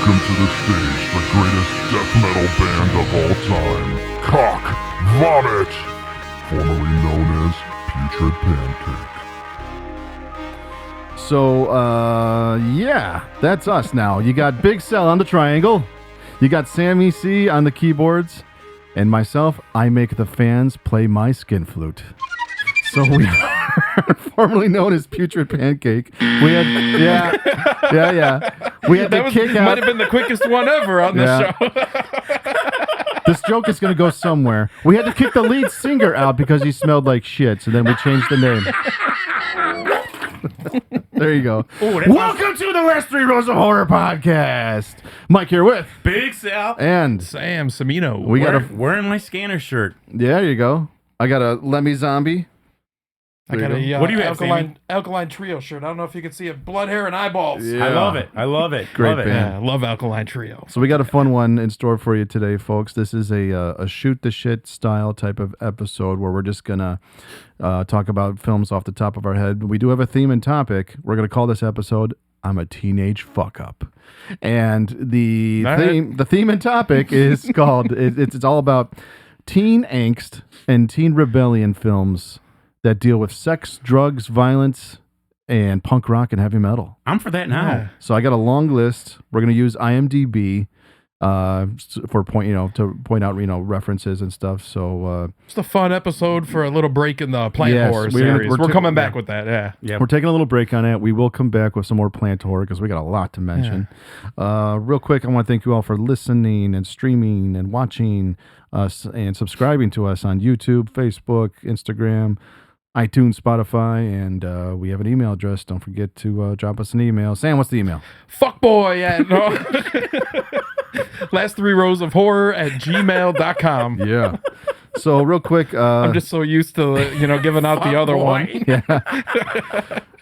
Welcome to the stage, the greatest death metal band of all time, Cock Vomit, formerly known as Putrid Pancake. So, yeah, that's us now. You got Big Cell on the triangle, you got Sammy C on the keyboards, and myself, I make the fans play my skin flute. So we are formerly known as Putrid Pancake. We had, yeah. We had to kick out. Might have been the quickest one ever on this show. This joke is going to go somewhere. We had to kick the lead singer out because he smelled like shit, so then we changed the name. There you go. Ooh, Welcome to the Last Three Rows of Horror podcast. Mike here with Big Sal. and Sam Semino. we got a Wearing my scanner shirt. there you go. I got a Lemmy Zombie. I got There you a What do you have, Sammy? alkaline trio shirt. I don't know if you can see it. Blood, hair, and eyeballs. Yeah. I love it. I love it. Great love it. band. Yeah, I love alkaline trio. So we got a fun one in store for you today, folks. This is a shoot the shit style type of episode where we're just gonna talk about films off the top of our head. We do have a theme and topic. We're gonna call this episode "I'm a Teenage Fuck Up," and the theme and topic is called it's all about teen angst and teen rebellion films that deal with sex, drugs, violence, and punk rock and heavy metal. I'm for that now. Yeah. So I got a long list. We're going to use IMDb for to point out references and stuff. So It's a fun episode for a little break in the plant Yes, horror we're- series. we're We're ta- coming back with that. Yeah. Yep. we're taking a little break on it. We will come back with some more plant horror because we got a lot to mention. Real quick, I want to thank you all for listening and streaming and watching us and subscribing to us on YouTube, Facebook, Instagram, iTunes, Spotify, and we have an email address. Don't forget to drop us an email. Sam, what's the email? Fuckboy at last three rows of horror at gmail.com. Yeah. So real quick, I'm just so used to giving out the other one.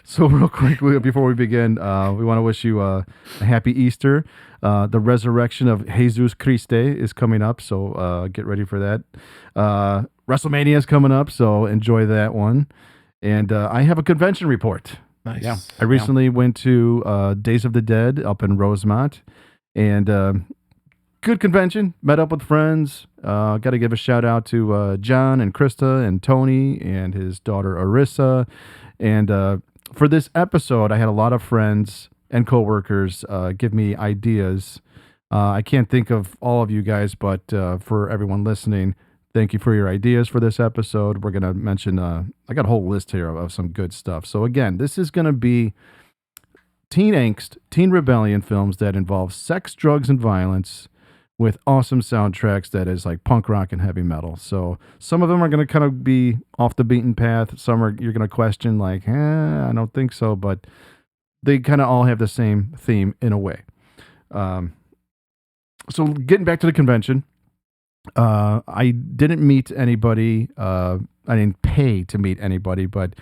So real quick, before we begin, we want to wish you a happy Easter. The resurrection of Jesus Christe is coming up, so get ready for that. WrestleMania is coming up, so enjoy that one. And I have a convention report. Nice. Yeah. I recently went to Days of the Dead up in Rosemont, and good convention. Met up with friends. Got to give a shout out to John and Krista and Tony and his daughter Arissa. And for this episode, I had a lot of friends and coworkers give me ideas. I can't think of all of you guys, but for everyone listening, thank you for your ideas for this episode. We're going to mention, I got a whole list here of some good stuff. So again, this is going to be teen angst, teen rebellion films that involve sex, drugs, and violence with awesome soundtracks that is like punk rock and heavy metal. So some of them are going to kind of be off the beaten path. Some are you're going to question like, I don't think so, but they kind of all have the same theme in a way. So getting back to the convention, I didn't meet anybody. I didn't pay to meet anybody, but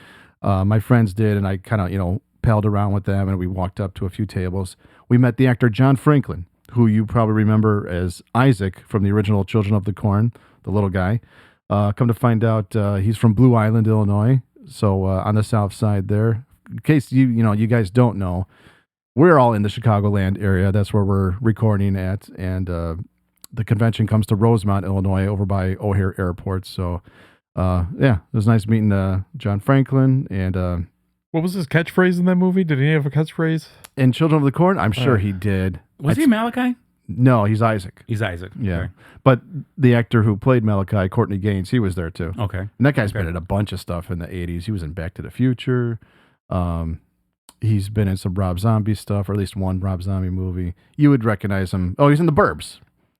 my friends did, and I kind of, palled around with them, and we walked up to a few tables. We met the actor John Franklin, who you probably remember as Isaac from the original Children of the Corn, the little guy. Come to find out, he's from Blue Island, Illinois, so on the south side there. In case you guys don't know, we're all in the Chicagoland area. That's where we're recording at, and the convention comes to Rosemont, Illinois, over by O'Hare Airport. So, it was nice meeting John Franklin. And What was his catchphrase in that movie? Did he have a catchphrase? in Children of the Corn, I'm sure he did. Was he Malachi? No, he's Isaac. He's Isaac. Yeah. Okay. But the actor who played Malachi, Courtney Gaines, he was there too. Okay. And that guy's been in a bunch of stuff in the 80s. He was in Back to the Future. He's been in some Rob Zombie stuff, or at least one Rob Zombie movie. You would recognize him. Oh, he's in The Burbs.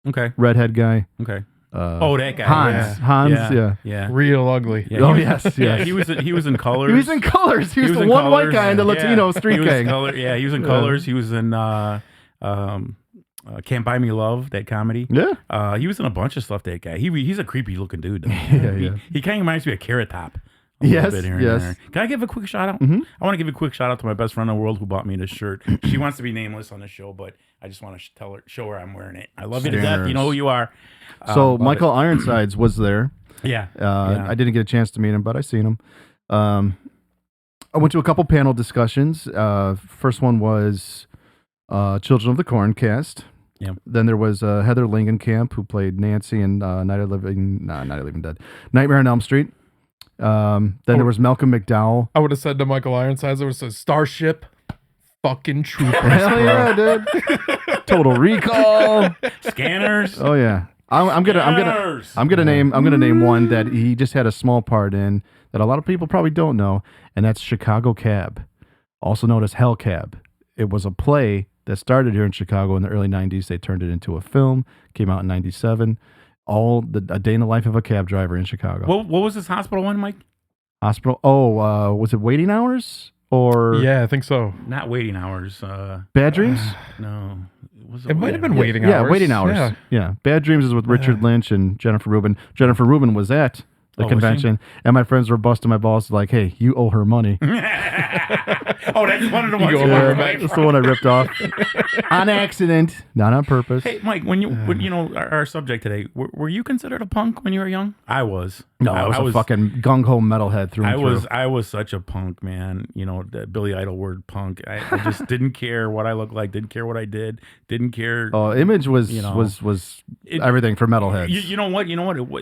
Okay. Redhead guy. Okay. That guy. Hans. Yeah. Hans, yeah. Yeah. Real ugly. Yeah, Oh, he yes, was, yes. Yeah, he was in Colors. He was in Colors. He was the in one white Colors. guy in the Latino Yeah. street He was gang. He was in Colors. He was in Can't Buy Me Love, that comedy. Yeah. He was in a bunch of stuff, that guy. He's a creepy looking dude, though. Yeah. He kind of reminds me of Carrot Top. A little bit here and yes. there. Can I give a quick shout out? Mhm. I want to give a quick shout out to my best friend in the world who bought me this shirt. She wants to be nameless on the show, but I just want to show her I'm wearing it. I love you to death. You know who you are. So Love Michael Ironsides was there. Yeah. I didn't get a chance to meet him, but I seen him. I went to a couple panel discussions. First one was Children of the Corn cast. Yeah. Then there was Heather Langenkamp, who played Nancy in Night of the Living Dead, Nightmare on Elm Street. Then there was Malcolm McDowell. I would have said to Michael Ironsides, it was a Starship fucking Troopers. Hell yeah, dude! Total Recall. Scanners. Oh yeah. I'm gonna name one that he just had a small part in that a lot of people probably don't know, and that's Chicago Cab, also known as Hell Cab. It was a play that started here in Chicago in the early 90s. They turned it into a film, came out in 97. A day in the life of a cab driver in Chicago. What was this hospital one, Mike? Hospital. Oh, was it Waiting Hours or Yeah, I think so. Not Waiting Hours. Bad Dreams? No. It might have been Waiting Yeah, Hours. Waiting Hours. Yeah. Bad Dreams is with Richard Lynch and Jennifer Rubin. Jennifer Rubin was at the convention, and my friends were busting my balls like, "Hey, you owe her money." Oh, that's one of the ones. That's the one I ripped off on accident, not on purpose. Hey, Mike, when our subject today, were you considered a punk when you were young? I was. No, I was a fucking gung ho metalhead through and through. I was such a punk, man. You know, that Billy Idol word punk. I just didn't care what I looked like, didn't care what I did, didn't care. Oh, Image was everything for metalheads. You know what?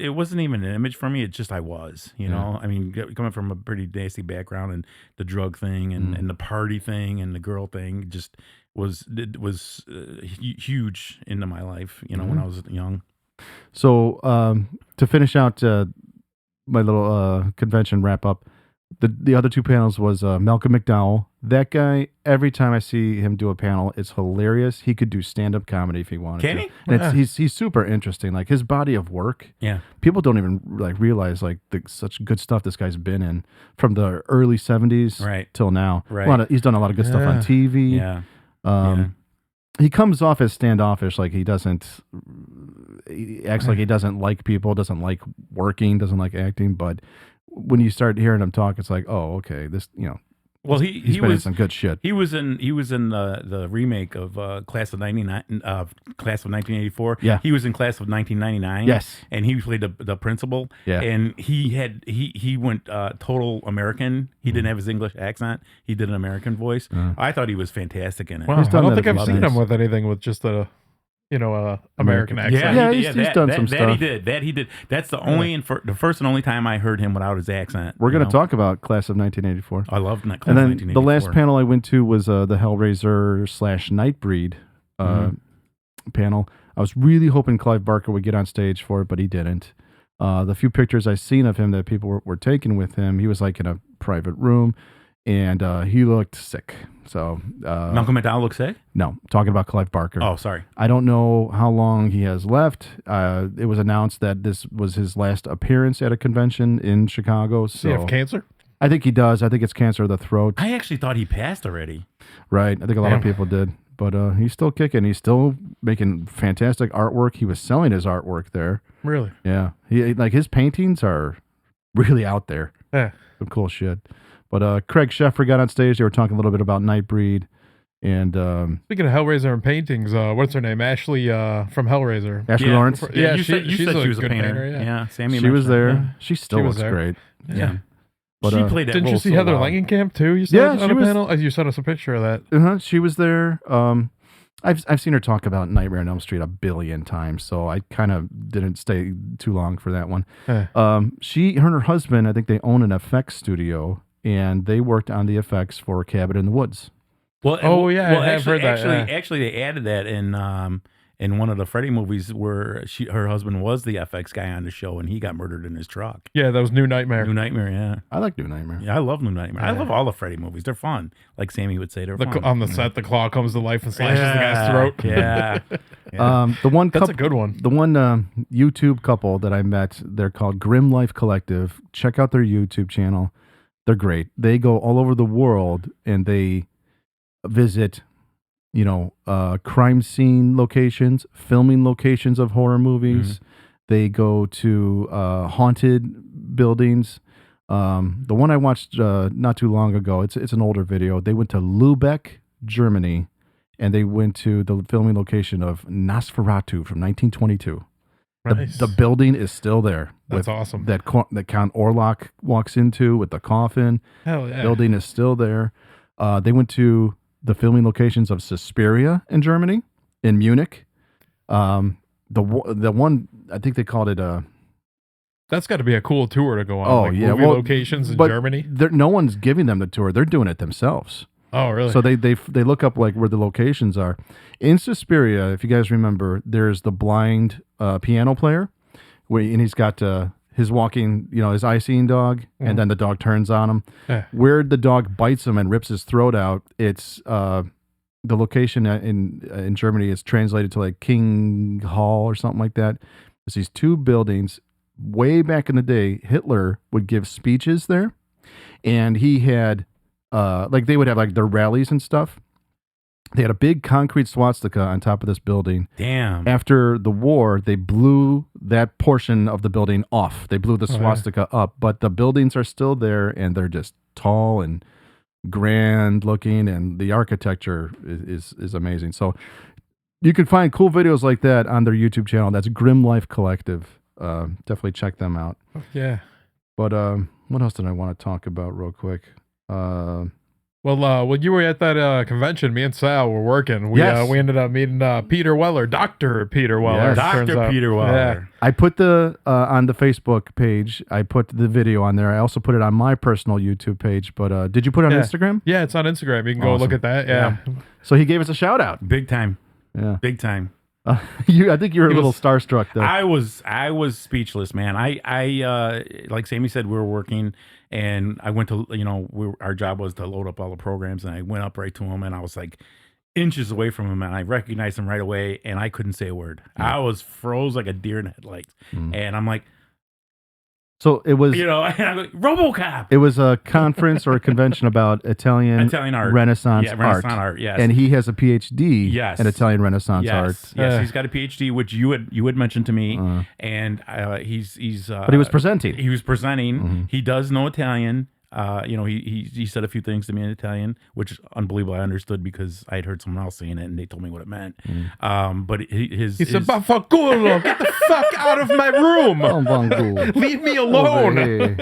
It wasn't even an image for me. It's just I was. You know, I mean, coming from a pretty nasty background and the drug thing and the party thing and the girl thing just was huge into my life. You know, when I was young. So to finish out my little convention wrap up, the other two panels was Malcolm McDowell. That guy, every time I see him do a panel, it's hilarious. He could do stand-up comedy if he wanted Can to. he? And he's super interesting. Like his body of work. Yeah. People don't even realize such good stuff this guy's been in from the early 70s till now. Right. He's done a lot of good stuff on TV. Yeah. He comes off as standoffish, like he acts like he doesn't like people, doesn't like working, doesn't like acting. But when you start hearing him talk, it's like, oh, okay, this, Well, he's been in some good shit. He was in the remake of Class of 1984. Yeah. He was in Class of 1999. Yes. And he played the principal. Yeah. And he went total American. He didn't have his English accent. He did an American voice. I thought he was fantastic in it. Wow, I done don't that think a I've few seen times. him with anything with just a American accent. Yeah, he's done some stuff. That he did. That's the only the first and only time I heard him without his accent. We're going to talk about Class of 1984. I love Class and then of 1984. the last panel I went to was the Hellraiser / Nightbreed panel. I was really hoping Clive Barker would get on stage for it, but he didn't. The few pictures I seen of him that people were taking with him, he was like in a private room, and he looked sick. So Malcolm McDowell looks sick? No, talking about Clive Barker. Oh, sorry. I don't know how long he has left. It was announced that this was his last appearance at a convention in Chicago. So Does he have cancer? I think he does. I think it's cancer of the throat. I actually thought he passed already. Right. I think a lot of people did. But he's still kicking. He's still making fantastic artwork. He was selling his artwork there. Really? Yeah. His paintings are really out there. Yeah. Some cool shit. But Craig Sheffer got on stage. They were talking a little bit about Nightbreed. And speaking of Hellraiser and paintings, what's her name? Ashley from Hellraiser. Ashley Lawrence. Yeah, you said she's she was a good painter. Yeah. Sammy. She was there. Yeah. She still looks great. Yeah. But, she played that Didn't role you see so Heather well. Langenkamp too? You said Yeah, on she a was- panel. You sent us a picture of that. She was there. I've seen her talk about Nightmare on Elm Street a billion times, so I kind of didn't stay too long for that one. Huh. Her and her husband, I think they own an effects studio, and they worked on the effects for Cabin in the Woods. Well, Oh, yeah, I have heard that, Actually, they added that in one of the Freddy movies where her husband was the FX guy on the show, and he got murdered in his truck. Yeah, that was New Nightmare. New Nightmare, yeah. I like New Nightmare. Yeah, I love New Nightmare. I love all the Freddy movies. They're fun. Like Sammy would say, they're fun. On the set, the claw comes to life and slashes the guy's throat. Yeah. The one That's a good one. The one YouTube couple that I met, they're called Grim Life Collective. Check out their YouTube channel. They're great. They go all over the world and they visit, crime scene locations, filming locations of horror movies. Mm-hmm. They go to haunted buildings. The one I watched not too long ago, it's an older video. They went to Lübeck, Germany, and they went to the filming location of Nosferatu from 1922. Nice. The building is still there. That's awesome. That Count Orlok walks into with the coffin. Hell yeah. Building is still there. They went to the filming locations of Suburbia in Germany, in Munich. The one, I think they called it That's got to be a cool tour to go on. Oh, like yeah. movie Well, locations in but Germany. no one's giving them the tour. They're doing it themselves. Oh, really? So they look up like where the locations are. In Suburbia, if you guys remember, there's the blind piano player, and he's got his walking, his eye-seeing dog, and then the dog turns on him. Yeah. Where the dog bites him and rips his throat out, it's the location in Germany is translated to like King Hall or something like that. It's these two buildings. Way back in the day, Hitler would give speeches there, and he had like they would have like their rallies and stuff. They had a big concrete swastika on top of this building. Damn. After the war, they blew that portion of the building off. They blew the swastika up, but the buildings are still there, and they're just tall and grand looking, and the architecture is amazing. So you can find cool videos like that on their YouTube channel. That's Grim Life Collective. Definitely check them out. Yeah. But what else did I want to talk about real quick? Well, when you were at that convention, me and Sal were working. We Yes. we ended up meeting Peter Weller, Dr. Peter Weller. Yes. turns Dr. out. Peter Weller. I put the on the Facebook page. I put the video on there. I also put it on my personal YouTube page. But did you put it on Yeah. Instagram? Yeah, it's on Instagram. You can go Awesome. look at that. Yeah. So he gave us a shout out. Big time. Yeah. Big time. I think you were a He little was- starstruck there. I was speechless, man. I like Sammy said, we were working, and I went to our job was to load up all the programs, and I went up right to him, and I was like inches away from him, and I recognized him right away, and I couldn't say a word. I was froze like a deer in the headlights, and I'm like, So it was and I'm like, RoboCop. it was a conference or a convention about Italian Italian art. Renaissance Renaissance art, yes. And he has a PhD Yes. in Italian Renaissance Yes, art. yes, he's got a PhD, which you had mentioned to me, and he's. But he was presenting. He was presenting. He does know Italian. He said a few things to me in Italian, which is unbelievable. I understood because I had heard someone else saying it, and they told me what it meant. But He said, "Baffaculo, get the fuck out of my room. Leave me alone."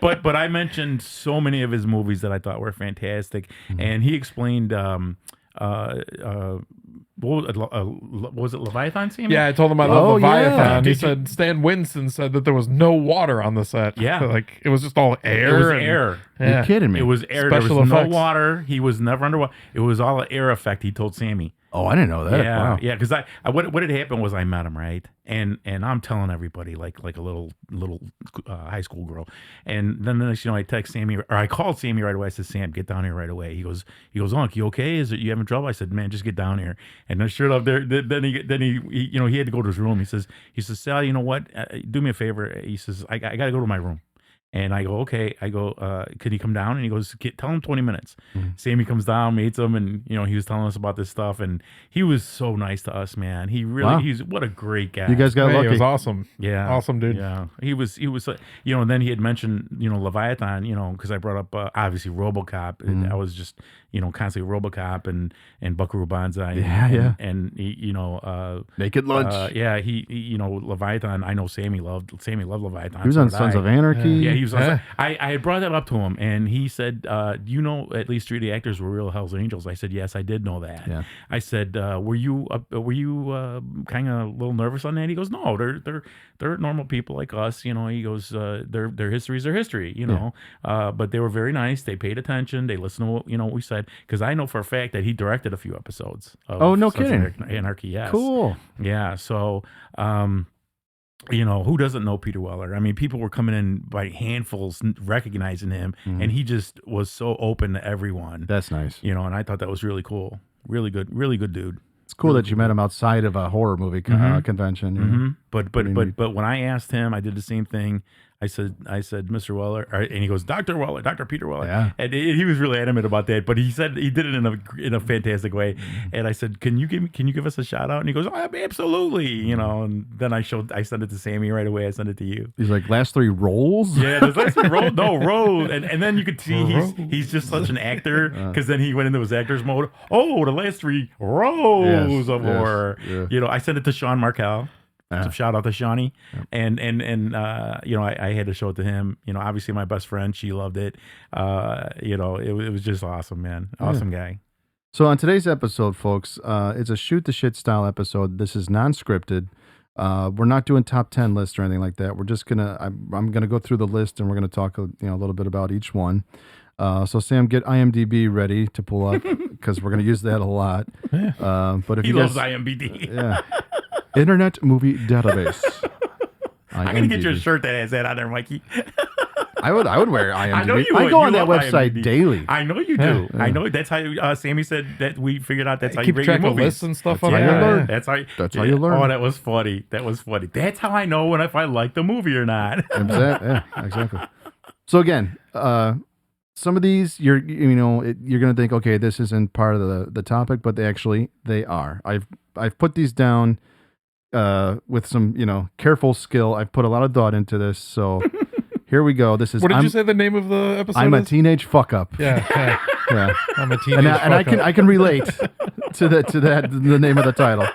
but I mentioned so many of his movies that I thought were fantastic, and he explained. What was it, Leviathan, Sammy? Yeah, I told him I love Oh, Leviathan. yeah. He said Stan Winston said that there was no water on the set. Yeah. like it was just all air. It was and- air. You're Yeah. kidding me. It was air. Special there was effects. no water. He was never underwater. It was all an air effect. He told Sammy. Oh, I didn't know that. Yeah, Wow. yeah. Because what had happened was I met him, right, and I'm telling everybody like a little high school girl, and then the next I text Sammy, or I called Sammy right away. I said, "Sam, get down here right away." He goes, "Unc, you okay? Is it you having trouble?" I said, "Man, just get down here." And then sure enough, then he he had to go to his room. He says, "Sal, you know what? Do me a favor." He says, "I got to go to my room." And I go, okay. I go, could he come down? And he goes, tell him 20 minutes. Sammy comes down, meets him, and he was telling us about this stuff, and he was so nice to us, man. He really, Wow. what a great guy. You guys got Hey, lucky. it was awesome. Yeah, Awesome, dude. Yeah, he was. And then he had mentioned, Leviathan, because I brought up obviously RoboCop, and I was just, constantly RoboCop and Buckaroo Banzai. Yeah. And Naked Lunch. he Leviathan. I know Sammy loved Leviathan. He was so on did Sons I. of Anarchy. Yeah, he was. Yeah. I had brought that up to him, and he said, at least 3 of the actors were real Hell's Angels. I said, yes, I did know that. Yeah. I said, were you kind of a little nervous on that? He goes, no, they're normal people like us. He goes, their history's their history. But they were very nice. They paid attention. They listened to what we said, because I know for a fact that he directed a few episodes. Of Oh, no Sons of kidding. Anarchy, yes. Cool. Yeah. So. Who doesn't know Peter Weller? I mean, people were coming in by handfuls recognizing him, and he just was so open to everyone. That's nice. And I thought that was really cool. Really good dude. It's cool that you met him outside of a horror movie convention. But when I asked him, I did the same thing. I said, Mr. Weller, and he goes, Dr. Weller, Dr. Peter Weller. Yeah. And he was really adamant about that, but he said he did it in a fantastic way. And I said, can you give us a shout out? And he goes, oh, absolutely. And then I sent it to Sammy right away. I sent it to you. He's like, last 3 rolls? Yeah, there's like some roll. And then you could see he's just such an actor, because then he went into his actor's mode. Oh, the last 3 rows of horror. Yeah. I sent it to Sean Markel. So shout out to Shawnee. And I had to show it to him. Obviously my best friend, she loved it. It was just awesome, man. Awesome guy. So on today's episode, folks, it's a shoot the shit style episode. This is non-scripted. We're not doing top 10 lists or anything like that. We're just I'm gonna go through the list and we're gonna talk a little bit about each one. So Sam, get IMDb ready to pull up because we're gonna use that a lot. But if He you loves guys, IMDb. yeah, Internet Movie Database. I'm gonna get you a IMDb. shirt that has that on there, Mikey. I would wear IMDb. I know you I would. go You on that love website IMDb. daily. I know you do. Yeah. I know that's how Sammy said that we figured out that's how you Keep rate track your of movies. lists and stuff That's on how you there. learn. That's how. That's how you learn. Oh, that was funny. That's how I know if I like the movie or not. Yeah, exactly. So again, some of these you're gonna think, okay, this isn't part of the topic, but they are. I've put these down with some careful skill. I've put a lot of thought into this. So here we go. This is What did you say the name of the episode I'm a is? teenage fuck up. Yeah, Yeah. I'm a teenage And I can relate to the name of the title.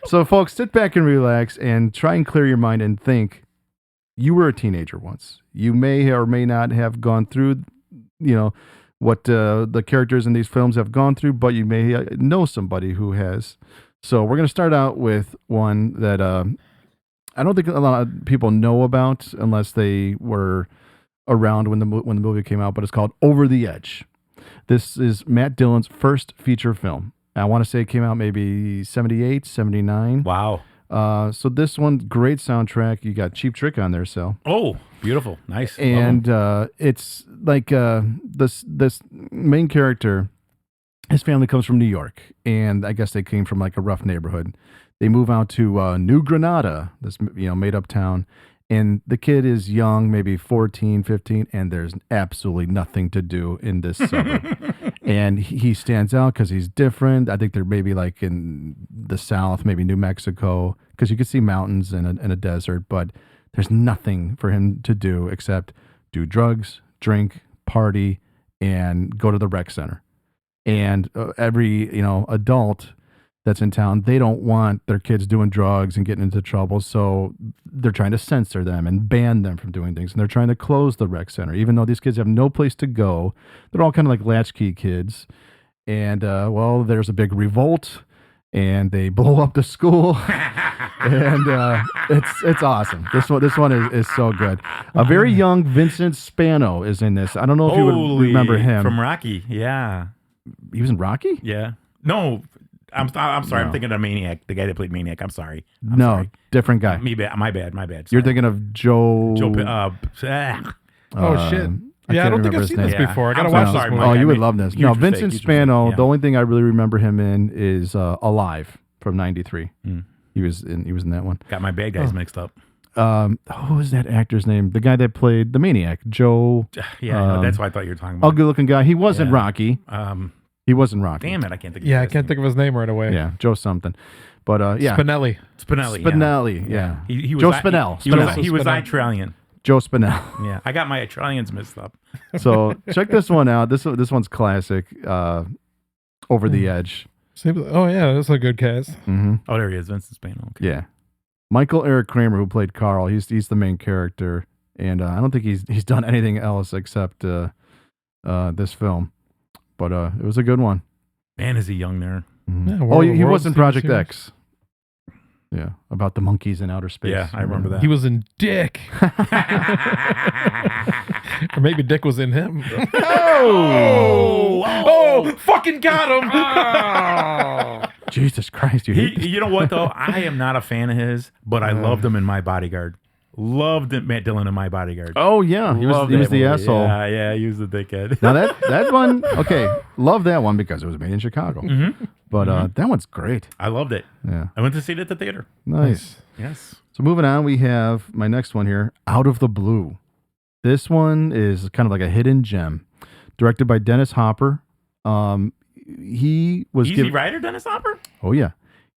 So folks, sit back and relax and try and clear your mind and think. You were a teenager once. You may or may not have gone through, what the characters in these films have gone through, but you may know somebody who has. So we're going to start out with one that I don't think a lot of people know about unless they were around when the movie came out, but it's called Over the Edge. This is Matt Dillon's first feature film. I want to say it came out maybe 78, 79. Wow. So this one, great soundtrack. You got Cheap Trick on there, so. Oh, beautiful. Nice. And it's like this main character, his family comes from New York, and I guess they came from like a rough neighborhood. They move out to New Granada, this made up town, and the kid is young, maybe 14, 15, and there's absolutely nothing to do in this suburb. And he stands out because he's different. I think they're maybe like in the South, maybe New Mexico, because you can see mountains and a desert, but there's nothing for him to do except do drugs, drink, party, and go to the rec center. And every adult that's in town, they don't want their kids doing drugs and getting into trouble, so they're trying to censor them and ban them from doing things, and they're trying to close the rec center, even though these kids have no place to go. They're all kind of like latchkey kids, and there's a big revolt, and they blow up the school, and it's awesome. This one is so good. A very young Vincent Spano is in this. I don't know if you would remember him from Rocky. Yeah. He was in Rocky? Yeah. No. I'm sorry. No. I'm thinking of Maniac, the guy that played Maniac. I'm sorry. No, sorry. different guy. My bad. You're Sorry. thinking of Joe. Oh shit. Yeah, I don't think I've seen this name. before. I Yeah, gotta I'm watch sorry, this Mike. movie. Oh, you would made love this. huge No, mistake, Vincent huge Spano. mistake, The yeah. only thing I really remember him in is Alive from '93. Mm. He was in that one. Got my bad guys mixed up. What was that actor's name? The guy that played the Maniac, Joe. Yeah, no, that's what I thought you were talking about. Ugly-looking guy. He wasn't Yeah. Rocky. He wasn't Rocky. Damn it, I can't think of Yeah, I his can't name. think of his name right away. Yeah, Joe something. But yeah, Spinelli. Spinelli. Spinelli. Yeah, He was Joe Spinell. He was Spinell. Australian. Joe Spinell. Yeah, I got my Australians mixed up. So check this one out. This one's classic. Over the Edge. Oh yeah, that's a good cast. Mm-hmm. Oh, there he is, Vincent Spano. Okay. Yeah. Michael Eric Kramer, who played Carl, he's the main character, and I don't think he's done anything else except this film. But it was a good one. Man, is he young there? Mhm. Yeah, Oh, he World was in TV Project series. X. Yeah, about the monkeys in outer space. Yeah, I remember that. He was in Dick. Or maybe Dick was in him. Oh, fucking got him. Jesus Christ, you hate this. You know what though? I am not a fan of his, but I loved him in My Bodyguard. Loved Matt Dillon in My Bodyguard. Oh yeah, he was Loved the that movie. asshole. Yeah, he was the dickhead. Now that one, okay, love that one because it was made in Chicago. Mm-hmm. But that one's great. I loved it. Yeah, I went to see it at the theater. nice. Yes. So moving on, we have my next one here, Out of the Blue. This one is kind of like a hidden gem, directed by Dennis Hopper. He was Easy Rider, Dennis Hopper? Oh yeah,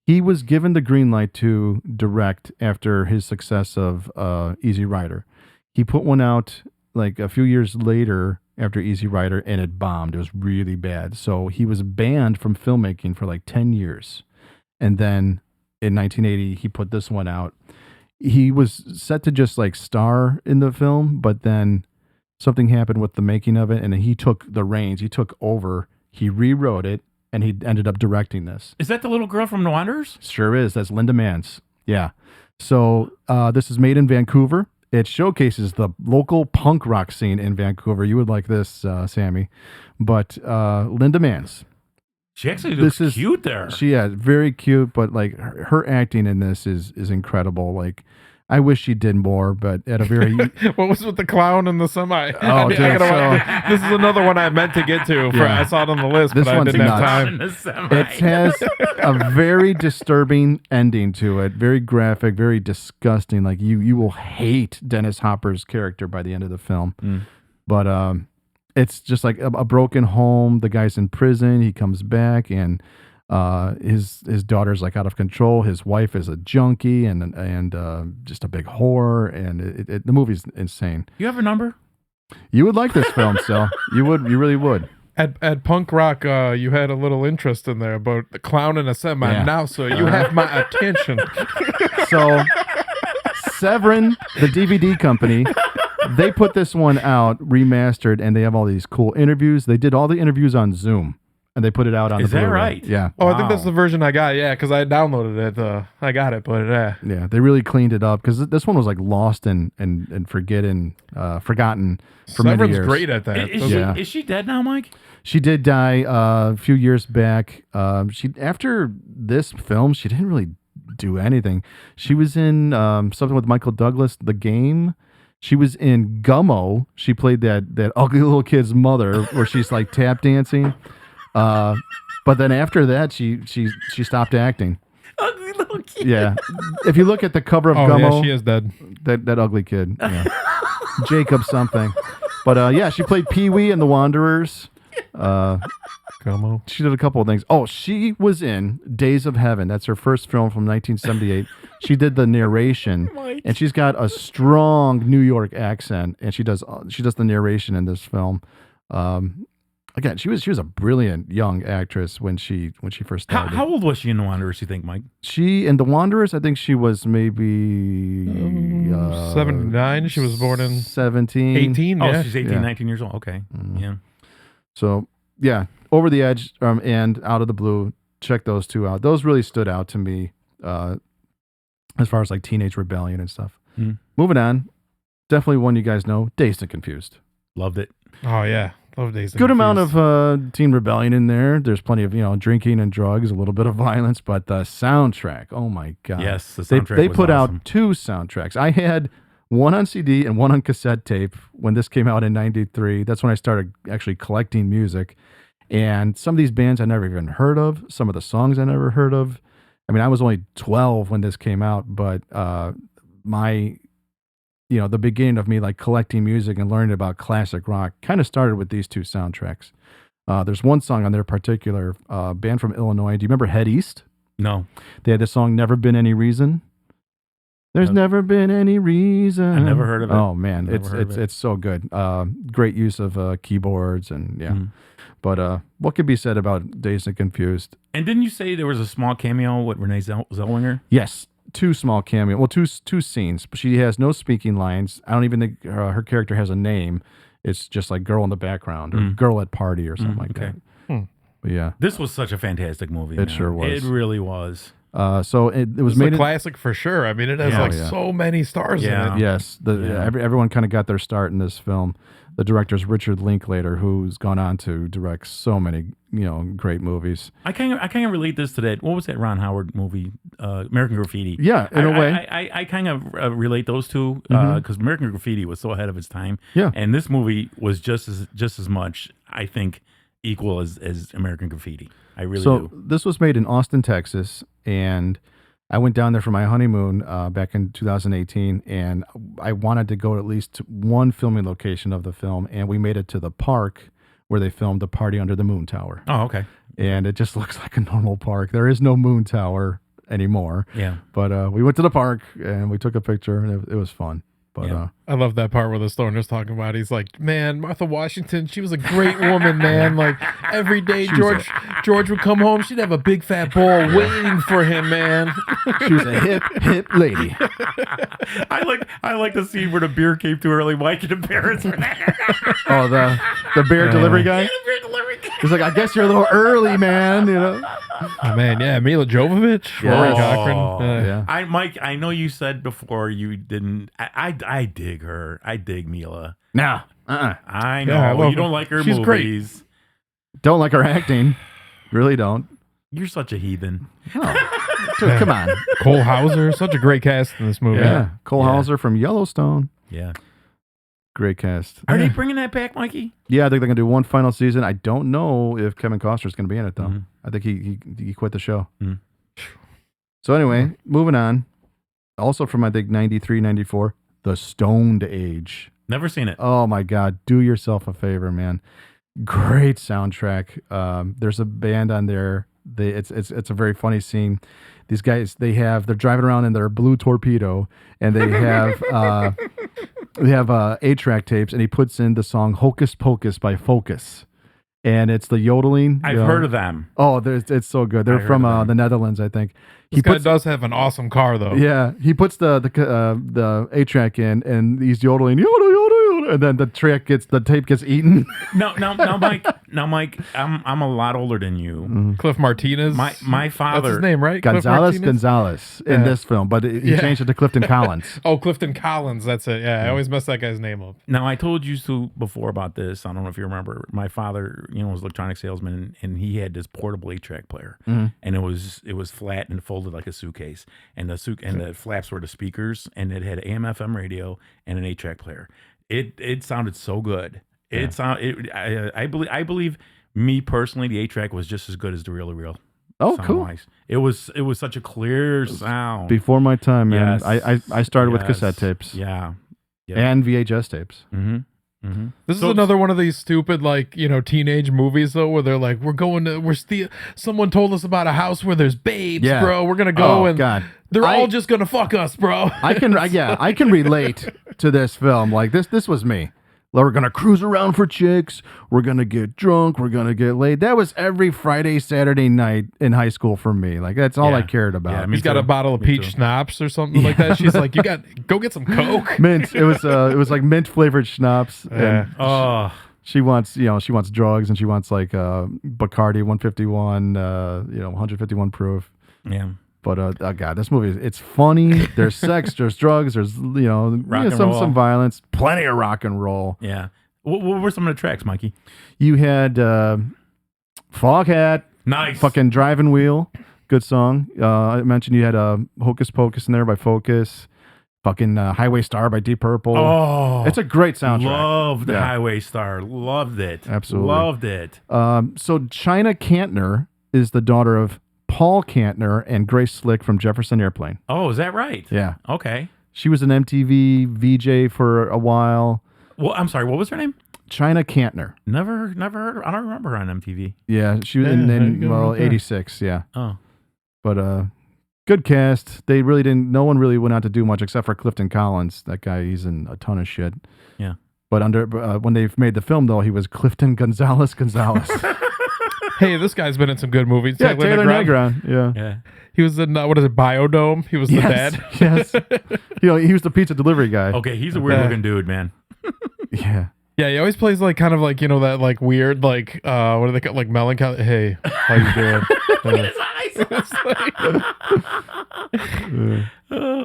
he was given the green light to direct after his success of Easy Rider. He put one out like a few years later after Easy Rider, and it bombed. It was really bad. So he was banned from filmmaking for like 10 years, and then in 1980 he put this one out. He was set to just like star in the film, but then something happened with the making of it, and he took the reins. He took over. He rewrote it, and he ended up directing this. Is that the little girl from The Wanderers? Sure is. That's Linda Mans. Yeah. So this is made in Vancouver. It showcases the local punk rock scene in Vancouver. You would like this, Sammy. But Linda Mans. She actually looks cute there. She is very cute, but like her acting in this is incredible. Like, I wish she did more, but at a very what was with the clown and the semi? Oh, dude, this is another one I meant to get to. I saw it on the list, This but I one's didn't have nuts. time. It has a very disturbing ending to it. Very graphic, very disgusting. Like you will hate Dennis Hopper's character by the end of the film. But it's just like a broken home. The guy's in prison. He comes back, and his daughter's like out of control. His wife is a junkie and just a big whore. And the movie's insane. You have a number? You would like this film, so you really would. At punk rock, you had a little interest in there about the clown and a semi. Yeah. Now, so you have my attention. So Severin, the DVD company, they put this one out remastered, and they have all these cool interviews. They did all the interviews on Zoom, and they put it out on Is the that Blu-ray. right? Yeah. Oh, I think that's the version I got. Yeah, because I downloaded it. I got it, but Yeah, they really cleaned it up because this one was like lost and forgotten for many Severin's years. great at that. Is she dead now, Mike? She did die a few years back. After this film, she didn't really do anything. She was in something with Michael Douglas, The Game. She was in Gummo. She played that ugly little kid's mother, where she's like tap dancing. But then after that, she stopped acting. Ugly little kid. Yeah, if you look at the cover of Oh, Gummo, yeah, she is dead. that ugly kid, yeah. Jacob something. But yeah, she played Pee Wee in The Wanderers. Gummo. She did a couple of things. Oh, she was in Days of Heaven. That's her first film from 1978. She did the narration, and she's got a strong New York accent, and she does the narration in this film. Again, she was a brilliant young actress when she first started. How old was she in The Wanderers, you think, Mike? She in The Wanderers, I think she was maybe 79. She was born in 17. 18. Oh, Yeah. she's 18, Yeah. 19 years old. Okay. Yeah. So yeah, Over the Edge and Out of the Blue. Check those two out. Those really stood out to me as far as like teenage rebellion and stuff. Moving on, definitely one you guys know, Dazed and Confused. Loved it. Oh, yeah. Love Dazed and Good amount Confused. of teen rebellion in there. There's plenty of drinking and drugs, a little bit of violence, but the soundtrack, oh my god! Yes, the soundtrack they was put awesome. out two soundtracks. I had one on CD and one on cassette tape when this came out in '93. That's when I started actually collecting music, and some of these bands I never even heard of. Some of the songs I never heard of. I mean, I was only 12 when this came out, but the beginning of me like collecting music and learning about classic rock kind of started with these two soundtracks. There's one song on their particular band from Illinois. Do you remember Head East? No. They had the song Never Been Any Reason. There's never been any reason. I never heard of it. Oh man, Never heard of it. it's so good. Great use of keyboards and yeah. But what could be said about Dazed and Confused? And didn't you say there was a small cameo with Renee Zellweger? Yes, two small cameo. Well, two scenes. But she has no speaking lines. I don't even think her character has a name. It's just like girl in the background or girl at party or something like that. But yeah, This was such a fantastic movie. It man. sure was. It really was. so it was It's made a in, classic for sure. I mean, it has Yeah. so many stars Yeah. in it. yes. Everyone kind of got their start in this film. The director's Richard Linklater, who's gone on to direct so many great movies. I kind of relate this to that. What was that Ron Howard movie? American Graffiti. Yeah, in a way. I kind of relate those two because American Graffiti was so ahead of its time. Yeah. And this movie was just as much, I think, equal as American Graffiti. I really do. This was made in Austin, Texas, and I went down there for my honeymoon back in 2018, and I wanted to go to at least one filming location of the film, and we made it to the park where they filmed The Party Under the Moon Tower. Oh, okay. And it just looks like a normal park. There is no moon tower anymore. Yeah. But we went to the park, and we took a picture, and it was fun. But Yeah. I love that part where the stoner's talking about. He's like, "Man, Martha Washington, she was a great woman, man. Like every day, George would come home, she'd have a big fat bowl waiting for him, man." she was a hip lady. I like the scene where the beer came too early. Mike and embarrassed for that. Oh, the beer delivery guy. He's like, I guess you're a little early, man. You know. Oh, man, yeah, Mila Jovovich, Yes. Rory Cochrane. Yeah. Mike, I know you said before you didn't. I dig her. I dig Mila. No. I know Yeah, I love you don't her. like her She's great. movies. Don't like her acting. Really don't. You're such a heathen. Oh. Dude, come on. Cole Hauser, such a great cast in this movie. Yeah. Cole Yeah. Hauser from Yellowstone. Yeah. Great cast. Are they bringing that back, Mikey? Yeah, I think they're gonna do one final season. I don't know if Kevin Costner's gonna be in it though. Mhm. I think he quit the show. Mhm. So anyway, moving on. Also from I think 93, 94, The Stöned Age. Never seen it. Oh my God, do yourself a favor, man. Great soundtrack. There's a band on there. It's a very funny scene. These guys, they're driving around in their blue torpedo, and they have 8-track tapes, and he puts in the song "Hocus Pocus" by Focus, and it's the yodeling. I've heard of them. Oh, it's so good. They're heard from of them. the Netherlands, I think. This guy does have an awesome car, though. Yeah, he puts the 8-track in, and he's yodeling, yodel, yodel, yodel, and then the tape gets eaten. No, Mike. I'm a lot older than you. Cliff Martinez. My father. That's his name, right? Cliff Gonzalez Martinez? in this film, but he changed it to Clifton Collins. Oh, Clifton Collins. That's it. Yeah, I always mess that guy's name up. Now I told you so before about this. I don't know if you remember. My father, was an electronic salesman, and he had this portable 8-track player, and it was flat and folded like a suitcase, and the flaps were the speakers, and it had AM/FM radio and an 8-track player. It sounded so good. I believe me personally, the 8-track was just as good as the reel to reel. Oh, cool. It was such a clear sound. Before my time, man. Yes. I started with Yes. cassette tapes Yeah. and VHS tapes. Mm-hmm. Mm-hmm. This is another one of these stupid, teenage movies, though, where they're like, someone told us about a house where there's babes, Yeah. bro. We're going to go and God. they're all just going to fuck us, bro. I can relate to this film. Like this was me. We're gonna cruise around for chicks. We're gonna get drunk. We're gonna get laid. That was every Friday, Saturday night in high school for me. Like that's all I cared about. Yeah, He's got a bottle of peach schnapps or something like that. She's like, go get some Coke. Mint. It was like mint flavored schnapps. Yeah. And Oh, she wants drugs, and she wants like Bacardi 151, 151 proof. yeah. But oh God, this movie it's funny. There's sex, there's drugs, there's and roll. some violence, plenty of rock and roll. Yeah. What were some of the tracks, Mikey? You had Foghat, Nice. fucking Driving Wheel, good song. I mentioned you had Hocus Pocus in there by Focus, fucking Highway Star by Deep Purple. Oh, It's a great soundtrack. Loved the Yeah. Highway Star. Loved it. Absolutely. Loved it. So China Cantner is the daughter of Paul Cantner and Grace Slick from Jefferson Airplane. Oh, is that right? Yeah. Okay. She was an MTV VJ for a while. Well, I'm sorry. What was her name? China Cantner. Never heard her. I don't remember her on MTV. Yeah, she was Yeah, there you in go, right there. 86, yeah. Oh. But good cast. They really didn't. No one really went out to do much except for Clifton Collins. That guy, he's in a ton of shit. Yeah. But when they made the film, though, he was Clifton Gonzalez. Hey, this guy's been in some good movies. Yeah, Taylor Negron. Yeah. Yeah. He was in, Biodome? He was the dad. Yes. He was the pizza delivery guy. Okay. He's a weird looking dude, man. Yeah. Yeah, he always plays kind of that weird, what do they call, melancholy? Hey, how you doing?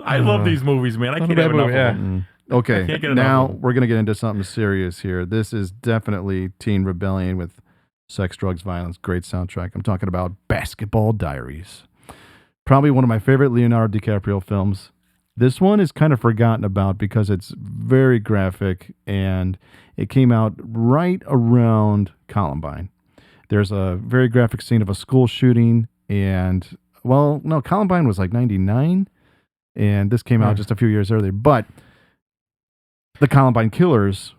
I love these movies, man. I can't Not a have bad enough movie, of them. Okay. can't get enough Now of 'em. we're gonna get into something serious here. This is definitely teen rebellion with sex, drugs, violence. Great soundtrack. I'm talking about Basketball Diaries. Probably one of my favorite Leonardo DiCaprio films. This one is kind of forgotten about because it's very graphic and it came out right around Columbine. There's a very graphic scene of a school shooting and, well, no, Columbine was like 99 and this came out just a few years earlier. But the Columbine killers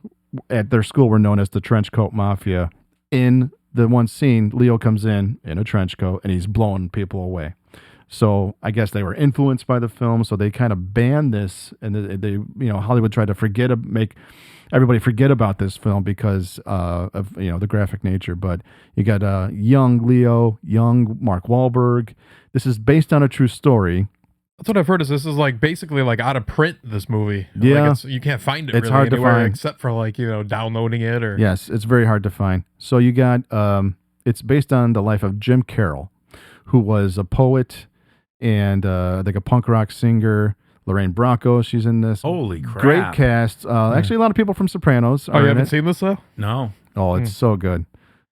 at their school were known as the Trench Coat Mafia. In the one scene, Leo comes in a trench coat and he's blowing people away. So I guess they were influenced by the film, so they kind of banned this, and they Hollywood tried to make everybody forget about this film because of the graphic nature. But you got young Leo, young Mark Wahlberg. This is based on a true story. That's what I've heard. Is this is like basically like out of print? This movie, Yeah. like you can't find it. It's really hard to anywhere find. except for like downloading it or. Yes, it's very hard to find. So you got it's based on the life of Jim Carroll, who was a poet and like a punk rock singer. Lorraine Bracco, she's in this. Holy crap! Great cast. Actually, a lot of people from Sopranos. Oh, are you in haven't it. seen this though? No. Oh, it's so good.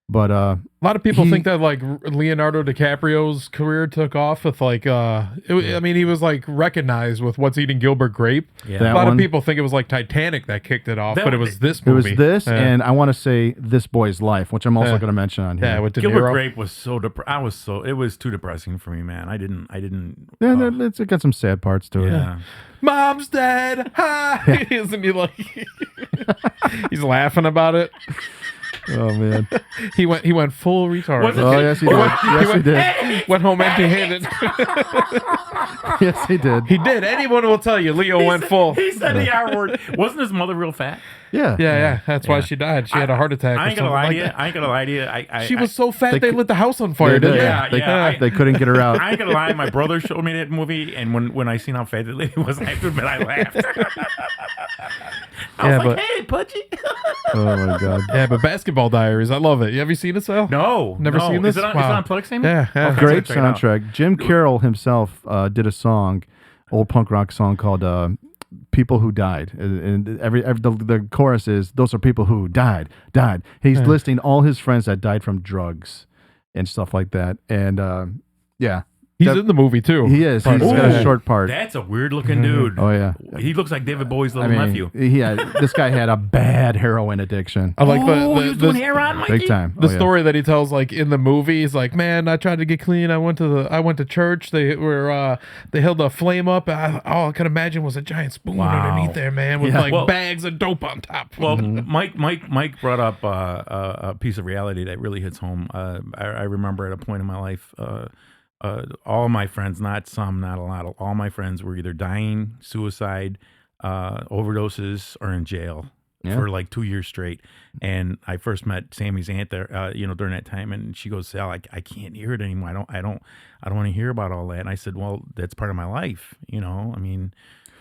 But A lot of people He- think that like Leonardo DiCaprio's career took off with like I mean he was like recognized with What's Eating Gilbert Grape. Yeah. That A lot one- of people think it was like Titanic that kicked it off, That but it was- was this it was movie. this, Yeah. and I want to say This Boy's Life, which I'm also Yeah. going to mention on here. yeah, with De Gilbert Niro. Grape was so it was too depressing for me, man. I didn't. Yeah, it's got some sad parts to it. Yeah. Mom's dead. Hi. Isn't he like he's laughing about it? Oh man. He went full retard. Was it- Oh yes, he did. Yes, he did. Went home empty-handed. Yes, he did. He did. Anyone will tell you Leo went full. He said the R word. Wasn't his mother real fat? Yeah. Yeah. That's why Yeah. she died. She had a heart attack. I or ain't gonna something lie like to you. that. I ain't gonna lie to you. She was so fat They they cou- lit the house on fire, They didn't did. they? Yeah, They, yeah, they couldn't get her out. I ain't gonna lie. My brother showed me that movie, and when I seen how fat the lady was, I have to admit I laughed. I Yeah, was like, but- "Hey, Pudgy." Oh my god. Yeah, but Basketball Diaries, I love it. Have you seen it, Sal? No, Never no. seen this? Is it on, Wow. is it on Plex, Amy? Yeah. Okay. Great Check it out. soundtrack. Jim Carroll himself did a song, old punk rock song called "People Who Died," and every the chorus is "Those are people who died." He's listing all his friends that died from drugs and stuff like that. And yeah, He's That- in the movie too. he is. He's Part of got it. a short part. That's a weird looking dude. Oh yeah. He looks like David Bowie's I little mean, nephew. this guy had a bad heroin addiction, I like he was doing the hair on Mikey. big time. the Oh, yeah. story that he tells, like in the movie. He's like, man, I tried to get clean. I went to church. They held a flame up. All I could imagine was a giant spoon Wow. underneath there, man, with Yeah. like Well- bags of dope on top. Well, Mike brought up a piece of reality that really hits home. I remember at a point in my life, all my friends, not some, not a lot, all my friends were either dying, suicide, overdoses, or in jail Yeah. for like 2 years straight. And I first met Sammy's aunt there, during that time, and she goes, "Sal, I can't hear it anymore. I don't want to hear about all that." And I said, "Well, that's part of my life, I mean."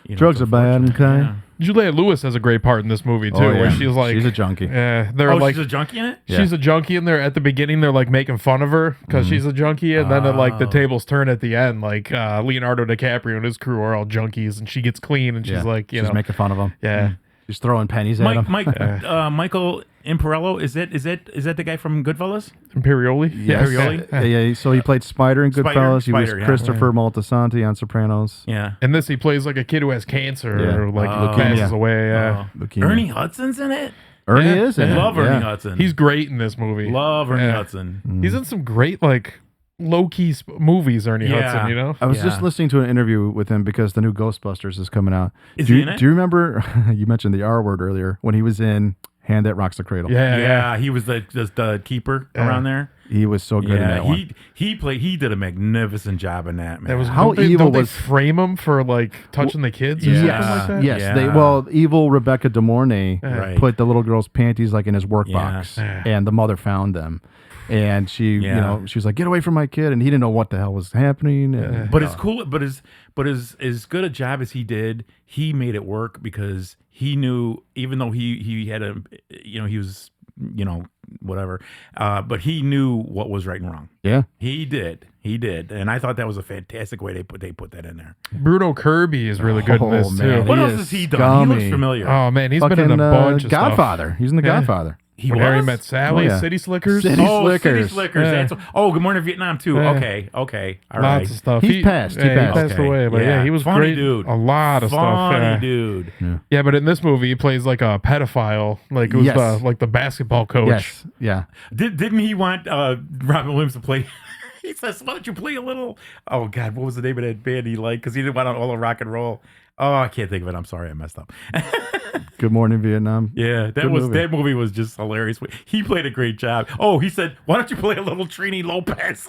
Drugs are bad, unfortunate. okay? Yeah. Juliette Lewis has a great part in this movie too, Oh, yeah. where she's like, she's a junkie. yeah, they're Oh, like. she's a junkie in it? Yeah. She's a junkie, and they're at the beginning. They're like making fun of her because she's a junkie, and then like the Oh. tables turn at the end. Like Leonardo DiCaprio and his crew are all junkies, and she gets clean, and she's Yeah. like, she's making fun of him. yeah. She's throwing pennies at him. Michael Imperiello, is that the guy from Goodfellas? Imperioli. Yes. Imperioli? Yeah. So he played Spider in Goodfellas. He was Spider, yeah. Christopher Moltisanti on Sopranos. Yeah. And this, he plays like a kid who has cancer, Yeah. or like Oh. passes away. Leukemia. Ernie Hudson's in it. Ernie Yeah. is in it. Love Ernie yeah. Hudson. He's great in this movie. Love Ernie Yeah. Hudson. He's in some great like low key movies. Ernie Yeah. Hudson, you know. I was just Yeah. listening to an interview with him because the new Ghostbusters is coming out. Is do he you, in it? Do you remember you mentioned the R word earlier when he was in Hand That Rocks the Cradle? Yeah. He was the keeper Yeah. around there. He was so good in Yeah, that one. he did a magnificent job in that, man. That was How don't they, evil don't they was- frame him for like touching the kids or Yeah. something like that? Yes, Yeah. evil Rebecca De Mornay Right. put the little girl's panties like in his work Yeah. box, Yeah. and the mother found them, and she, Yeah. she was like, "Get away from my kid," and he didn't know what the hell was happening. And, But as cool, but as good a job as he did, he made it work because he knew, even though he had he was, whatever, but he knew what was right and wrong. yeah, He did, and I thought that was a fantastic way they put that in there. Bruno Kirby is really good in this Oh, man. too. What He else is has he done? He scummy. looks familiar. Oh man, he's been in fucking a bunch of Godfather. stuff. He's in the Yeah. Godfather. He When Harry was? Met Sally, Oh, yeah. City Slickers, City Oh, City Slickers. Slickers. Yeah. That's, Good Morning Vietnam too. Yeah. Okay, all right. lots of stuff. He's passed. He yeah, passed. He passed away, but yeah, he was Funny great. dude. A lot of stuff. Funny Yeah. dude. Yeah, but in this movie, he plays like a pedophile. Like it was Yes. the basketball coach. Yes, yeah. Didn't he want Robin Williams to play? He says, "Why don't you play a little?" Oh God, what was the name of that band he liked? Because he didn't want all the rock and roll. Oh, I can't think of it. I'm sorry, I messed up. Good Morning Vietnam. Yeah, Good movie. that movie was just hilarious. He played a great job. Oh, he said, "Why don't you play a little Trini Lopez?"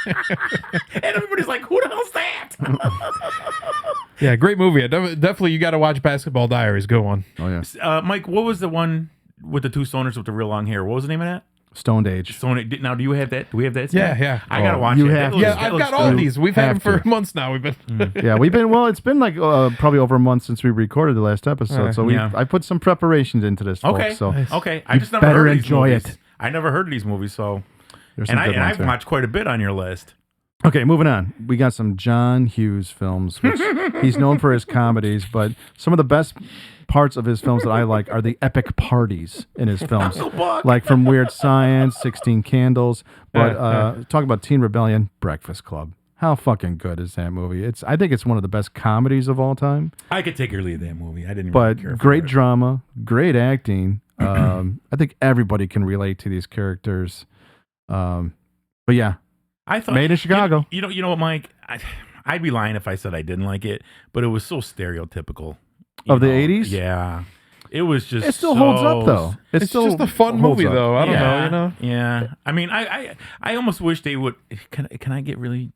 And everybody's like, "Who the hell's that?" Yeah, great movie. Definitely, you got to watch Basketball Diaries. Good one. Oh yeah. Mike, what was the one with the two stoners with the real long hair? What was the name of that? Stöned Age. Now, do you have that? Do we have that? Yeah, yeah. I gotta Oh, watch you it. have That to. looks- Yeah, that I've looks got all good. these. We've had them Have for to. months now. We've been. Yeah, it's been like probably over a month since we recorded the last episode. So Yeah. I put some preparations into this. Okay. Folks, so Okay. I you just never better heard of these enjoy movies. it. I never heard of these movies, so there's some good ones I've there. watched quite a bit on your list. Okay, moving on. We got some John Hughes films, which he's known for his comedies, but some of the best parts of his films that I like are the epic parties in his films, like from Weird Science, 16 Candles. But talk about Teen Rebellion, Breakfast Club. How fucking good is that movie? I think it's one of the best comedies of all time. I could take or leave that movie. I didn't. But really care great for it. drama, great acting. I think everybody can relate to these characters. But yeah, I thought Made in Chicago. You know what, Mike? I'd be lying if I said I didn't like it, but it was so stereotypical. Of the know? 80s? Yeah. It was just it still holds up though. It's still just a fun holds movie, up. though. I don't know. You know. Yeah. I mean, I almost wish they would. Can I get really?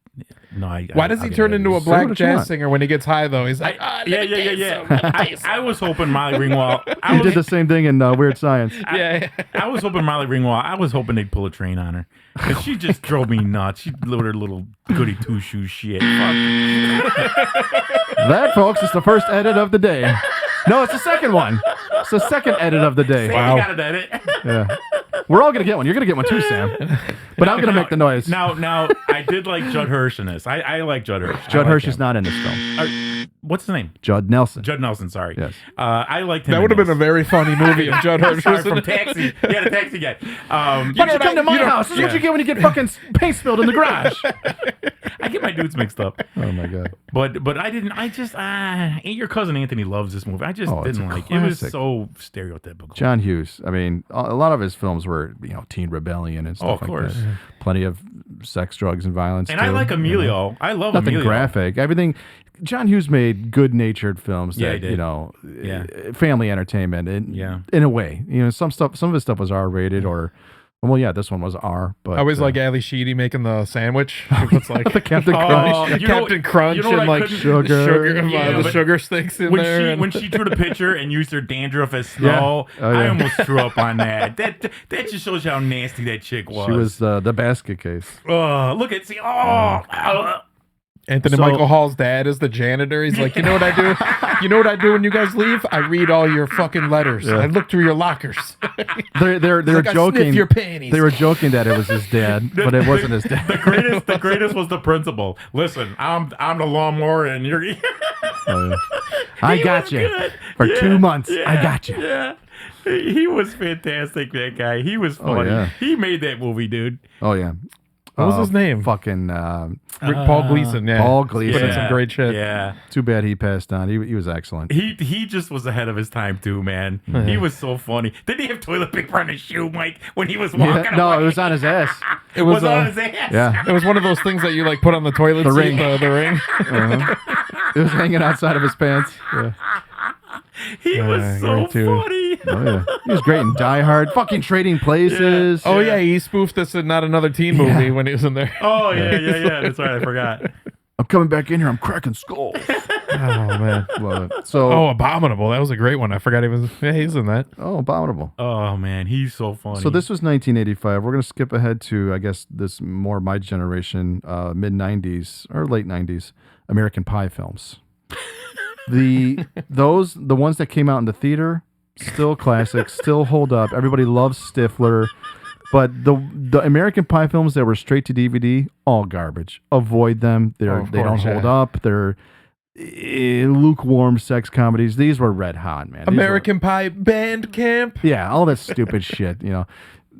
No. Why does he turn into a Say black what you jazz want. singer when he gets high, though? He's like, Yeah. I was hoping Molly Ringwald. He did the same thing in Weird Science. yeah. I was hoping Molly Ringwald. I was hoping they'd pull a train on her. 'Cause she just drove me nuts. She with her little goody two shoe shit. Fuck. That, folks, is the first edit of the day. No, it's the second one. It's the second edit of the day. Sam got it at it. Yeah. We're all gonna get one. You're gonna get one too, Sam. But I'm gonna make the noise. Now, I did like Judd Hirsch in this. I like Judd Hirsch. Judd Hirsch is not in this film. What's his name? Judd Nelson. Judd Nelson. Sorry. Yes. I liked him. That would have been a very funny movie if Judd Hirsch Sorry, was from in it. Taxi. Yeah, the Taxi guy. Why don't you come to my house? This is what you get when you get fucking paint spilled in the garage. I get my dudes mixed up. Oh my god. But I didn't. I just your cousin Anthony loves this movie. I just Oh, it's didn't a like it. It was classic. so stereotypical. John Hughes. I mean, a lot of his films were, Teen Rebellion and stuff Oh, of like course. that. Plenty of sex, drugs, and violence. And too, I like you know. Emilio. I love Nothing Emilio. graphic. Everything. John Hughes made good-natured films Yeah, that he did. family entertainment. In a way, some of his stuff was R-rated or. Well, yeah, this one was R, but I always like Ali Sheedy making the sandwich. She puts like the Captain Crunch. you know- Captain Crunch you know what and I like couldn't- Sugar. Yeah, the but sugar sticks in when there. she and- when she drew the picture and used her dandruff as snow, Yeah. Oh, yeah. I almost threw up on that. That just shows you how nasty that chick was. She was the basket case. Look at Anthony So- Michael Hall's dad is the janitor. He's like, you know what I do? You know what I do when you guys leave? I read all your fucking letters. I look through your lockers. They were like, I joking. sniff your panties. They were joking that it was his dad, but it wasn't his dad. the greatest was the principal. Listen, I'm the lawnmower and you're. I He got was you good. for Yeah, 2 months. I yeah, got you. Yeah. He was fantastic, that guy. He was funny. yeah. He made that movie, dude. Oh yeah. What was his name? Fucking Paul Gleason. Yeah. Paul Put in Gleason. some great shit. Yeah. Too bad he passed on. He was excellent. He just was ahead of his time too, man. He was so funny. Didn't he have toilet paper on his shoe, Mike, when he was walking No, away? it was on his ass. It Was was on his ass. Yeah. It was one of those things that you like put on the toilet The seat, ring. The ring. Uh-huh. It was hanging outside of his pants. Yeah. He was so great too. funny. Oh yeah. He was great in Die Hard. Fucking Trading Places. Oh yeah, he spoofed this in Not Another Teen movie when he was in there. Oh yeah. That's right. I forgot. I'm coming back in here. I'm cracking skulls. Oh man. Love it. So Oh, Abominable. That was a great one. I forgot he was. Yeah, he's in that. Abominable. Oh man, he's so funny. So this was 1985. We're going to skip ahead to, I guess, this more my generation, mid 90s or late 90s American Pie films. The ones that came out in the theater, still classics, still hold up. Everybody loves Stifler, but the American Pie films that were straight to DVD, all garbage. Avoid them. They don't hold up. They're lukewarm sex comedies. These were red hot, man. These American Pie Band Camp. were, yeah, all that stupid shit.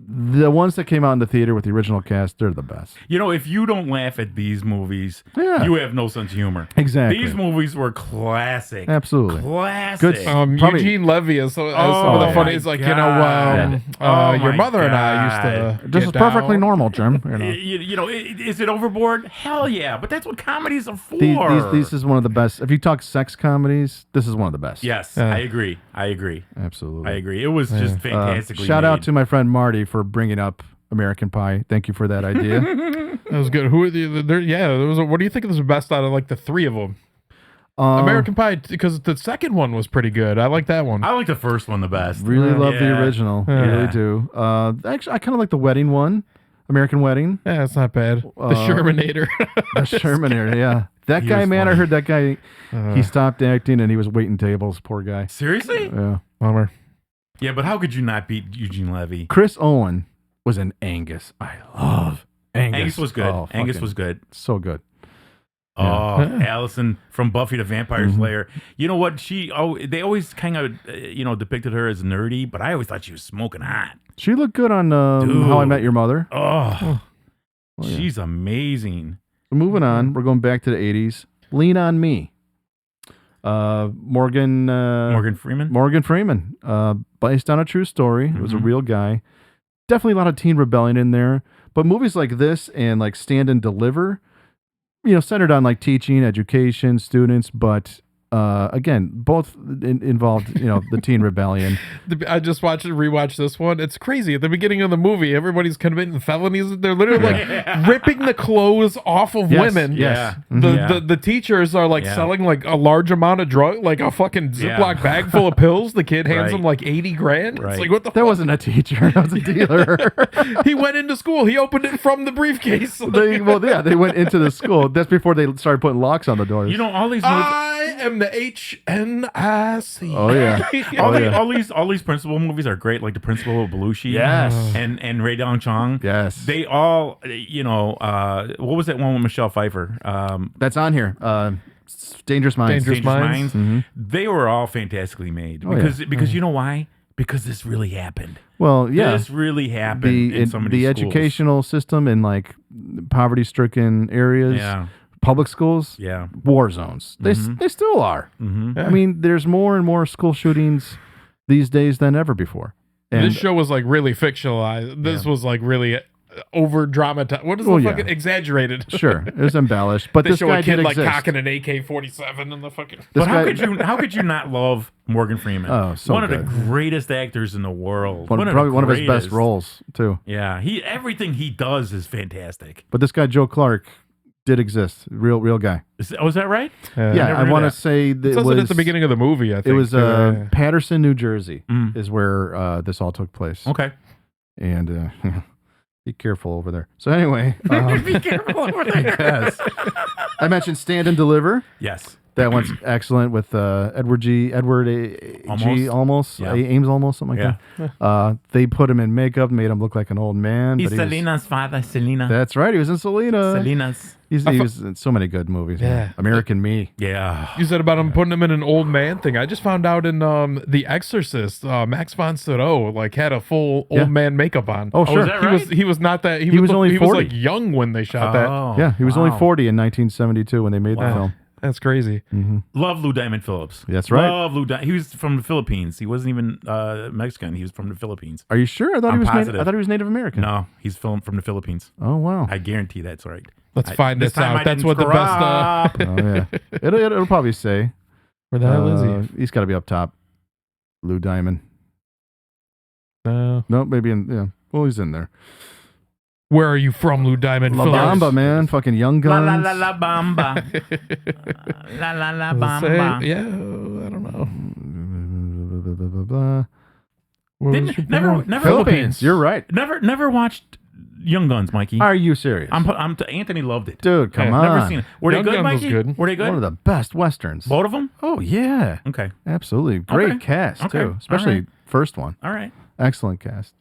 the ones that came out in the theater with the original cast, they're the best. You know, if you don't laugh at these movies, Yeah. you have no sense of humor. Exactly. These movies were classic. Absolutely. Classic. Good- Probably, Eugene Levy is some of the my funniest. Like, God. your my mother and I God. used to. This is get perfectly down. normal, Jim. You know. You know, is it overboard? Hell yeah, but that's what comedies are for. These is one of the best. If you talk sex comedies, this is one of the best. Yes, Yeah. I agree. Absolutely. I agree. It was just fantastically Shout out made. to my friend Marty for bringing up American Pie. Thank you for that idea. That was good. Who are what do you think is the best out of like the three of them? American Pie, because the second one was pretty good. I like that one. I like the first one the best. Really love the Yeah. original. I Yeah. really do. Actually, I kind of like the wedding one, American Wedding. Yeah, it's not bad. The Shermanator. The Shermanator, yeah. That He guy, was man, I funny. heard that guy, he stopped acting and he was waiting tables. Poor guy. Seriously? Yeah. Bummer. Yeah, but how could you not beat Eugene Levy? Chris Owen was in Angus. I love Angus. Angus was good. Oh, Angus fucking was good. So good. Oh, Allison from Buffy the Vampire Mm-hmm. Slayer. You know what? They always kind of, depicted her as nerdy, but I always thought she was smoking hot. She looked good on Dude. How I Met Your Mother. Oh, yeah. she's amazing. So moving on, we're going back to the 80s. Lean on Me. Morgan Freeman. Morgan Freeman, based on a true story. It was a Mhm. real guy. Definitely a lot of teen rebellion in there. But movies like this and like Stand and Deliver, centered on like teaching, education, students, but again, both involved, the teen rebellion. I just rewatched this one. It's crazy. At the beginning of the movie, everybody's committing felonies. They're literally like ripping the clothes off of Yes, women. yes. Yeah. Mhm. The teachers are like Yeah. selling like a large amount of drug, like a fucking Ziploc Yeah. bag full of pills. The kid hands Right. him like 80 grand. Right. It's like, what the That wasn't a teacher. That was a dealer. He went into school. He opened it from the briefcase. They went into the school. That's before they started putting locks on the doors. You know, all these movies, I am the HNIC. Oh yeah. all, Oh, yeah. all these principal movies are great, like the Principal of Belushi. Yes. And Ray Dong Chong. Yes. They all, what was that one with Michelle Pfeiffer? That's on here. Dangerous Minds. Dangerous Minds. Mhm. They were all fantastically made Oh, yeah. because you know why? Because this really happened. Well, yeah. This really happened in some of these the schools. educational system in like poverty-stricken areas, Yeah. public schools, Yeah. war zones. They still are. Mm-hmm. Yeah. I mean, there's more and more school shootings these days than ever before. And This show was like really fictionalized. This was like really over dramatized. What is Well, the yeah. fucking exaggerated? sure, it was embellished, but They this show guy a kid did like exist. cocking an AK-47 in the fucking. This But how guy- could you not love Morgan Freeman? Oh, so one of good. the greatest actors in the world. Probably one of his best greatest. roles too. Yeah, everything he does is fantastic. But this guy Joe Clark did exist, real guy. Is that right? Yeah, never I knew want to that. say that It it says was it at the beginning of the movie. I think It was too. Patterson, New Jersey, Mm. is where this all took place. Okay. And be careful over there. So anyway, Be careful over there. yes. I mentioned Stand and Deliver. Yes. That one's excellent with Edward G. Almost, Yeah. Ames Almost, something like that. They put him in makeup, made him look like an old man. He's but he was- Selena's father. Selena. That's right. He was in Selena. Selena's. He was in so many good movies. man. Yeah. American Me. Yeah. You said about him putting him in an old man thing. I just found out in The Exorcist, Max von Sydow like had a full Yeah. old man makeup on. Oh, sure. is that He right? was not that. He was only he was 40. like young when they shot that. Oh, Yeah, he was only wow. 40 in 1972 when they made the Wow. film. That's crazy. Love Lou Diamond Phillips. That's right. Love Lou Diamond. He was from the Philippines. He wasn't even Mexican. He was from the Philippines. Are you sure? I thought I'm he was. positive. I thought he was Native American. No, he's from the Philippines. Oh wow. I guarantee that's right. Let's find this this time out. I That's didn't what the screw best. up. Oh yeah. It'll probably say. Where the hell is he? He's got to be up top. Lou Diamond. No. No, maybe in yeah. Well, he's in there. Where are you from, Lou Diamond? La Phillips? Bamba, man. Fucking Young La Guns. la la la bamba. La la la Let's say- bamba. yeah, I don't know. Blah, blah, blah. Where was Didn't you never born? never Philippines. You're right. never watched Young Guns, Mikey. Are you serious? Anthony loved it. Dude, come Yeah, on. Never seen it. Were Young they good, Guns was Mikey? good. Were they good? One of the best westerns. Both of them? Oh yeah. Okay. Absolutely. Great Okay. cast Okay. too. Especially All right. first one. All right. Excellent cast.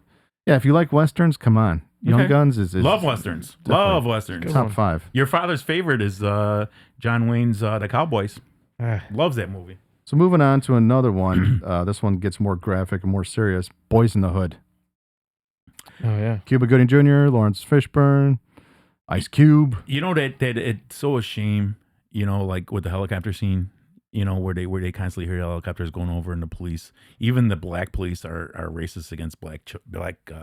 Yeah, if you like westerns, come on. Young Okay. Guns is Love westerns. Love westerns. top 5. Your father's favorite is John Wayne's The Cowboys. Ah, Loves that movie. So moving on to another one. This one gets more graphic and more serious. Boys in the Hood. Oh yeah. Cuba Gooding Jr., Lawrence Fishburne, Ice Cube. You know that it's so a shame. You know, like with the helicopter scene. You know, where they constantly hear helicopters going over, and the police, even the black police, are racist against black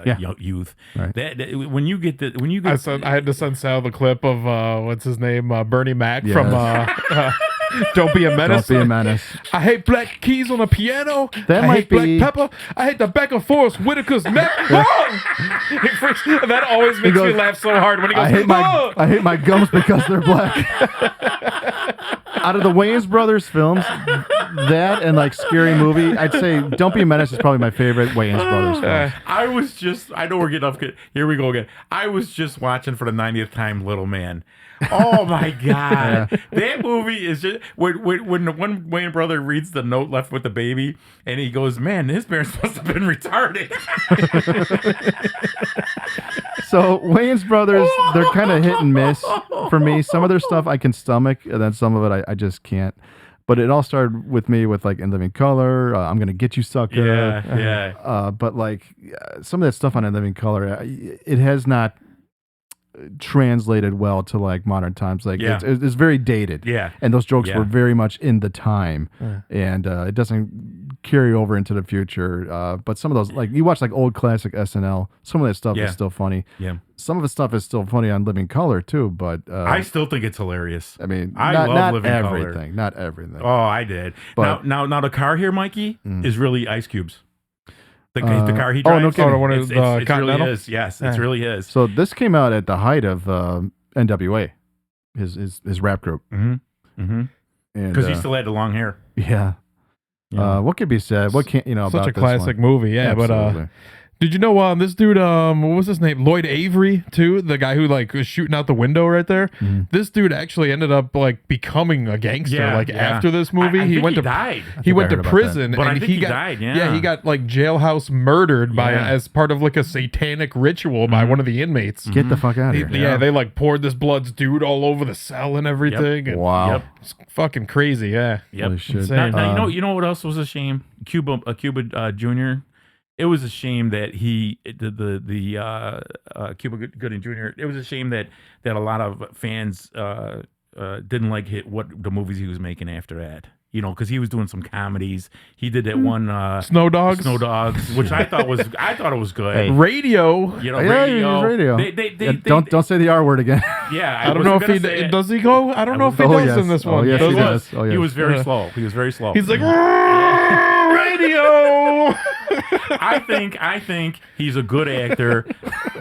young youth. Right. That when you get I had to send Sal the clip of what's his name, Bernie Mac from Don't Be a Menace. Don't Be a Menace. I hate black keys on the piano. That I might hate black be- pepper. I hate the back of Forrest Whitaker's neck. That always makes me laugh so hard when he goes, I hate my gums because they're black. Out of the Wayans Brothers films, that and like Scary Movie, I'd say Don't Be a Menace is probably my favorite Wayans Brothers film. I know we're getting off. Here we go again. I was just watching for the 90th time Little Man. Oh my God. That movie is just when the one Wayne brother reads the note left with the baby and he goes, man, his parents must have been retarded. So Wayans Brothers, they're kind of hit and miss for me. Some of their stuff I can stomach, and then some of it I just can't. But it all started with me with like In Living Color, I'm Gonna Get You Sucker. Yeah. But like some of that stuff on In Living Color, it has not translated well to like modern times. Like it's very dated. Yeah. And those jokes were very much in the time. And it doesn't carry over into the future. But some of those, like you watch like old classic SNL, some of that stuff is still funny. Yeah. Some of the stuff is still funny on Living Color too, but I still think it's hilarious. I mean, I not, love not Living everything, Color. not everything. Oh, I did. But- now the car here, Mikey, is really Ice Cube's. The car he drives. no kidding. The one is It Continental? really is. Yes, it really is. So this came out at the height of NWA, his rap group. Mm-hmm. And Because he still had the long hair. yeah. What could be said? What can't Such about a classic movie, yeah. Absolutely. But did you know this dude? What was his name? Lloyd Avery, too, the guy who like was shooting out the window right there. This dude actually ended up like becoming a gangster. After this movie, I think he died. He went to heard about prison, But I and think he got died, yeah. he got like jailhouse murdered by as part of like a satanic ritual by one of the inmates. Get the fuck out of here. Yeah, they like poured this blood's dude all over the cell and everything. And Wow. Yep. it's fucking crazy. Yeah. Holy shit. Insane. Now, you know what else was a shame? Cuba Jr. It was a shame that Cuba Gooding Jr. It was a shame that a lot of fans didn't like what the movies he was making after that. You know, because he was doing some comedies. He did that one Snow Dogs, which I thought it was good. Radio. You know, Yeah, radio. radio. Don't say the R word again. Yeah, I don't know if does he go. I don't know if he does yes. in this Oh, one. yes, Does he does. Oh, yes. He was very slow. He was very slow. He's like radio. I think he's a good actor,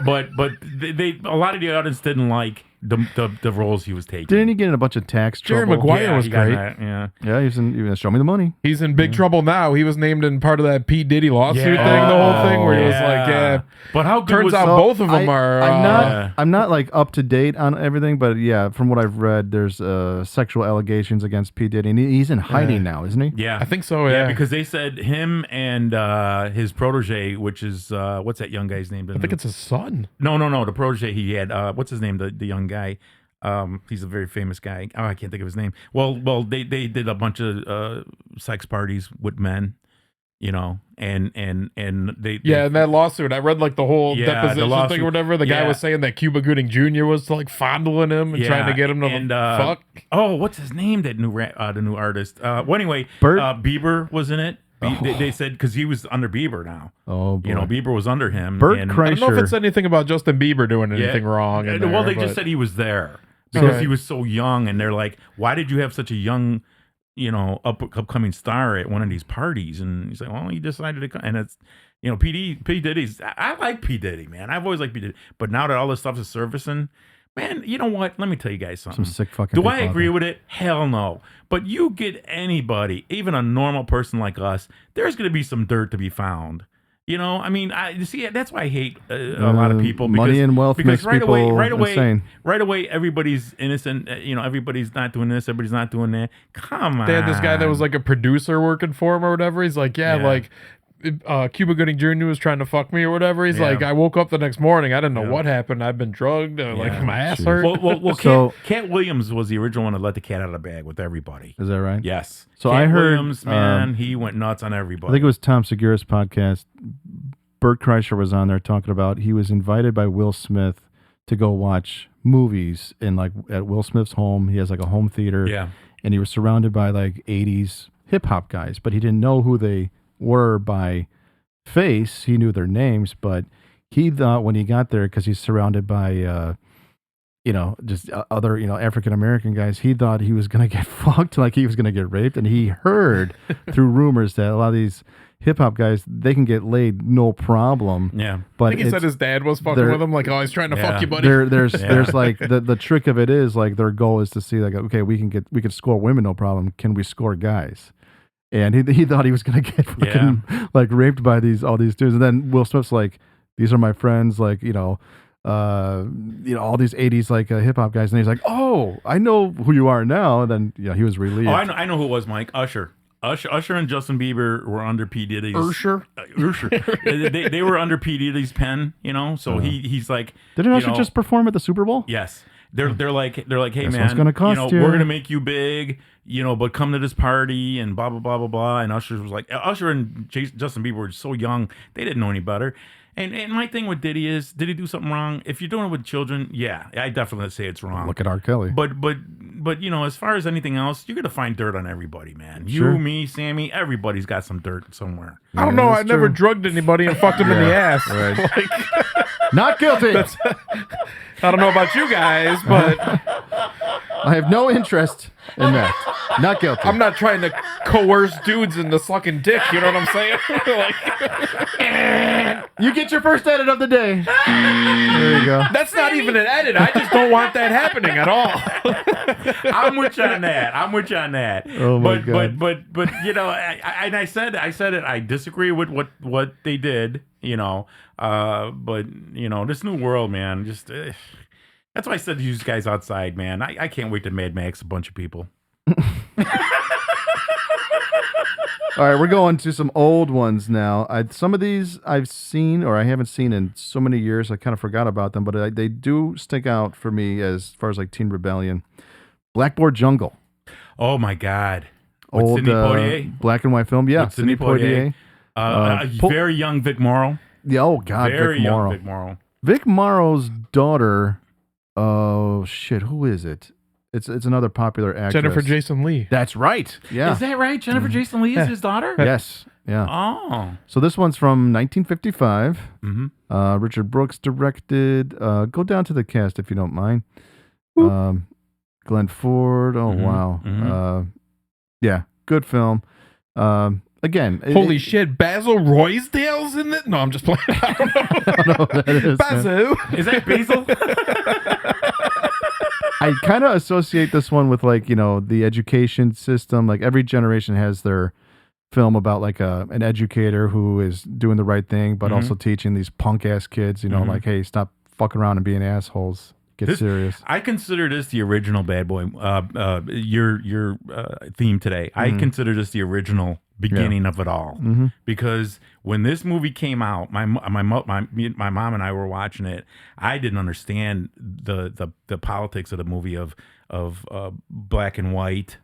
but a lot of the audience didn't like the roles he was taking. Didn't he get in a bunch of tax Jerry trouble? Maguire was he got great. that, yeah. Yeah, he was in Show Me the Money. He's in big trouble now. He was named in part of that P. Diddy lawsuit thing, the whole thing, where he was like, But how good turns was out both of them are. I'm not like up to date on everything, but yeah, from what I've read, there's sexual allegations against P. Diddy, and he's in hiding now, isn't he? Yeah, I think so. Yeah, because they said him and his protege, which is what's that young guy's name? I think it's his son. No, the protege he had. What's his name? The young guy. He's a very famous guy. Oh, I can't think of his name. Well, they did a bunch of sex parties with men, you know, and they in that lawsuit, I read like the whole deposition lawsuit. thing or whatever. The guy was saying that Cuba Gooding Jr. was like fondling him and trying to get him to fuck. Oh, what's his name? That new the new artist. Well, anyway, Bert? Bieber was in it. They said because he was under Bieber now. Oh, boy. You know, Bieber was under him. Bert and, I don't know if Kreischer. it said anything about Justin Bieber doing anything wrong. In Well, there, they just said he was there because he was so young, and they're like, "Why did you have such a young, you know, upcoming star at one of these parties?" And he's like, "Well, he decided to come." And it's, you know, P. Diddy's. I like P. Diddy, man. I've always liked P. Diddy, but now that all this stuff is surfacing, man, you know what? Let me tell you guys something. Some sick fucking. Do I agree with it? Hell no. But you get anybody, even a normal person like us, there's going to be some dirt to be found. You know, I mean, you see, that's why I hate a lot of people. Because, money and wealth makes people insane. Right away, everybody's innocent. You know, everybody's not doing this, everybody's not doing that. Come on. They had this guy that was like a producer working for him or whatever. He's like, like Cuba Gooding Jr. was trying to fuck me or whatever. He's like, I woke up the next morning. I didn't know what happened. I've been drugged. Like my ass hurt. Well, Cat Williams was the original one to let the cat out of the bag with everybody. Is that right? Yes. So Cat I heard, Williams, man, he went nuts on everybody. I think it was Tom Segura's podcast. Bert Kreischer was on there talking about he was invited by Will Smith to go watch movies in like at Will Smith's home. He has like a home theater. Yeah. And he was surrounded by like 80s hip hop guys, but he didn't know who they were by face. He knew their names, but he thought when he got there, because he's surrounded by, just other, African American guys, he thought he was going to get fucked, like he was going to get raped. And he heard through rumors that a lot of these hip hop guys, they can get laid no problem. Yeah. But I think he said his dad was fucking with him, like, oh, he's trying to fuck you, buddy. There's like the trick of it is like their goal is to see like, okay, we can score women no problem. Can we score guys? And he thought he was gonna get fucking like raped by all these dudes. And then Will Smith's like, these are my friends, like all these 80s like hip hop guys. And he's like, oh, I know who you are now. And then he was relieved. Oh, I know who it was, Mike. Usher and Justin Bieber were under P. Diddy's. Usher. they were under P. Diddy's pen, So he's like, didn't Usher just perform at the Super Bowl? Yes. They're like, hey This man, one's gonna cost you. we're gonna make you big, but come to this party and blah blah blah blah blah. And Usher was like, Usher and Justin Bieber were so young, they didn't know any better. And my thing with Diddy is, did he do something wrong? If you're doing it with children, yeah, I definitely say it's wrong. Look at R. Kelly. But as far as anything else, you're gonna find dirt on everybody, man. Sure. You, me, Sammy, everybody's got some dirt somewhere. I don't know. I that's never true. drugged anybody and fucked him in the ass. Right. Not guilty. I don't know about you guys, but I have no interest in that. Not guilty. I'm not trying to coerce dudes into sucking dick. You know what I'm saying? You get your first edit of the day. There you go. That's not even an edit. I just don't want that happening at all. I'm with you on that. Oh my God. But I said it. I disagree with what they did. But this new world, man. Just that's why I said to you guys outside, man. I can't wait to Mad Max a bunch of people. All right, we're going to some old ones now. Some of these I've seen, or I haven't seen in so many years, I kind of forgot about them, but they do stick out for me as far as like Teen Rebellion. Blackboard Jungle. Oh my God. Old Sidney Poitier? black and white film. Yeah, With Sidney Poitier. Very young Vic Morrow. Yeah, oh God, Very Vic young Morrow. Vic Morrow. Vic Morrow's daughter, oh shit, who is it? It's another popular actress. Jennifer Jason Leigh. That's right. Yeah. Is that right? Jennifer Jason Leigh is his daughter? Yes. Yeah. Oh. So this one's from 1955. Mm-hmm. Richard Brooks directed. Go down to the cast if you don't mind. Glenn Ford. Oh, wow. mhm. Yeah, good film. Again, Holy shit, Basil Roysdale's in it? No, I'm just playing. I don't know. I don't know what that is, man. Basil. Is that Basil? I kind of associate this one with like, the education system. Like every generation has their film about like an educator who is doing the right thing, but also teaching these punk ass kids, like, hey, stop fucking around and being assholes. Get serious. I consider this the original Bad Boy. Your theme today. I consider this the original beginning of it all, because when this movie came out, my mom and I were watching it. I didn't understand the politics of the movie of black and white,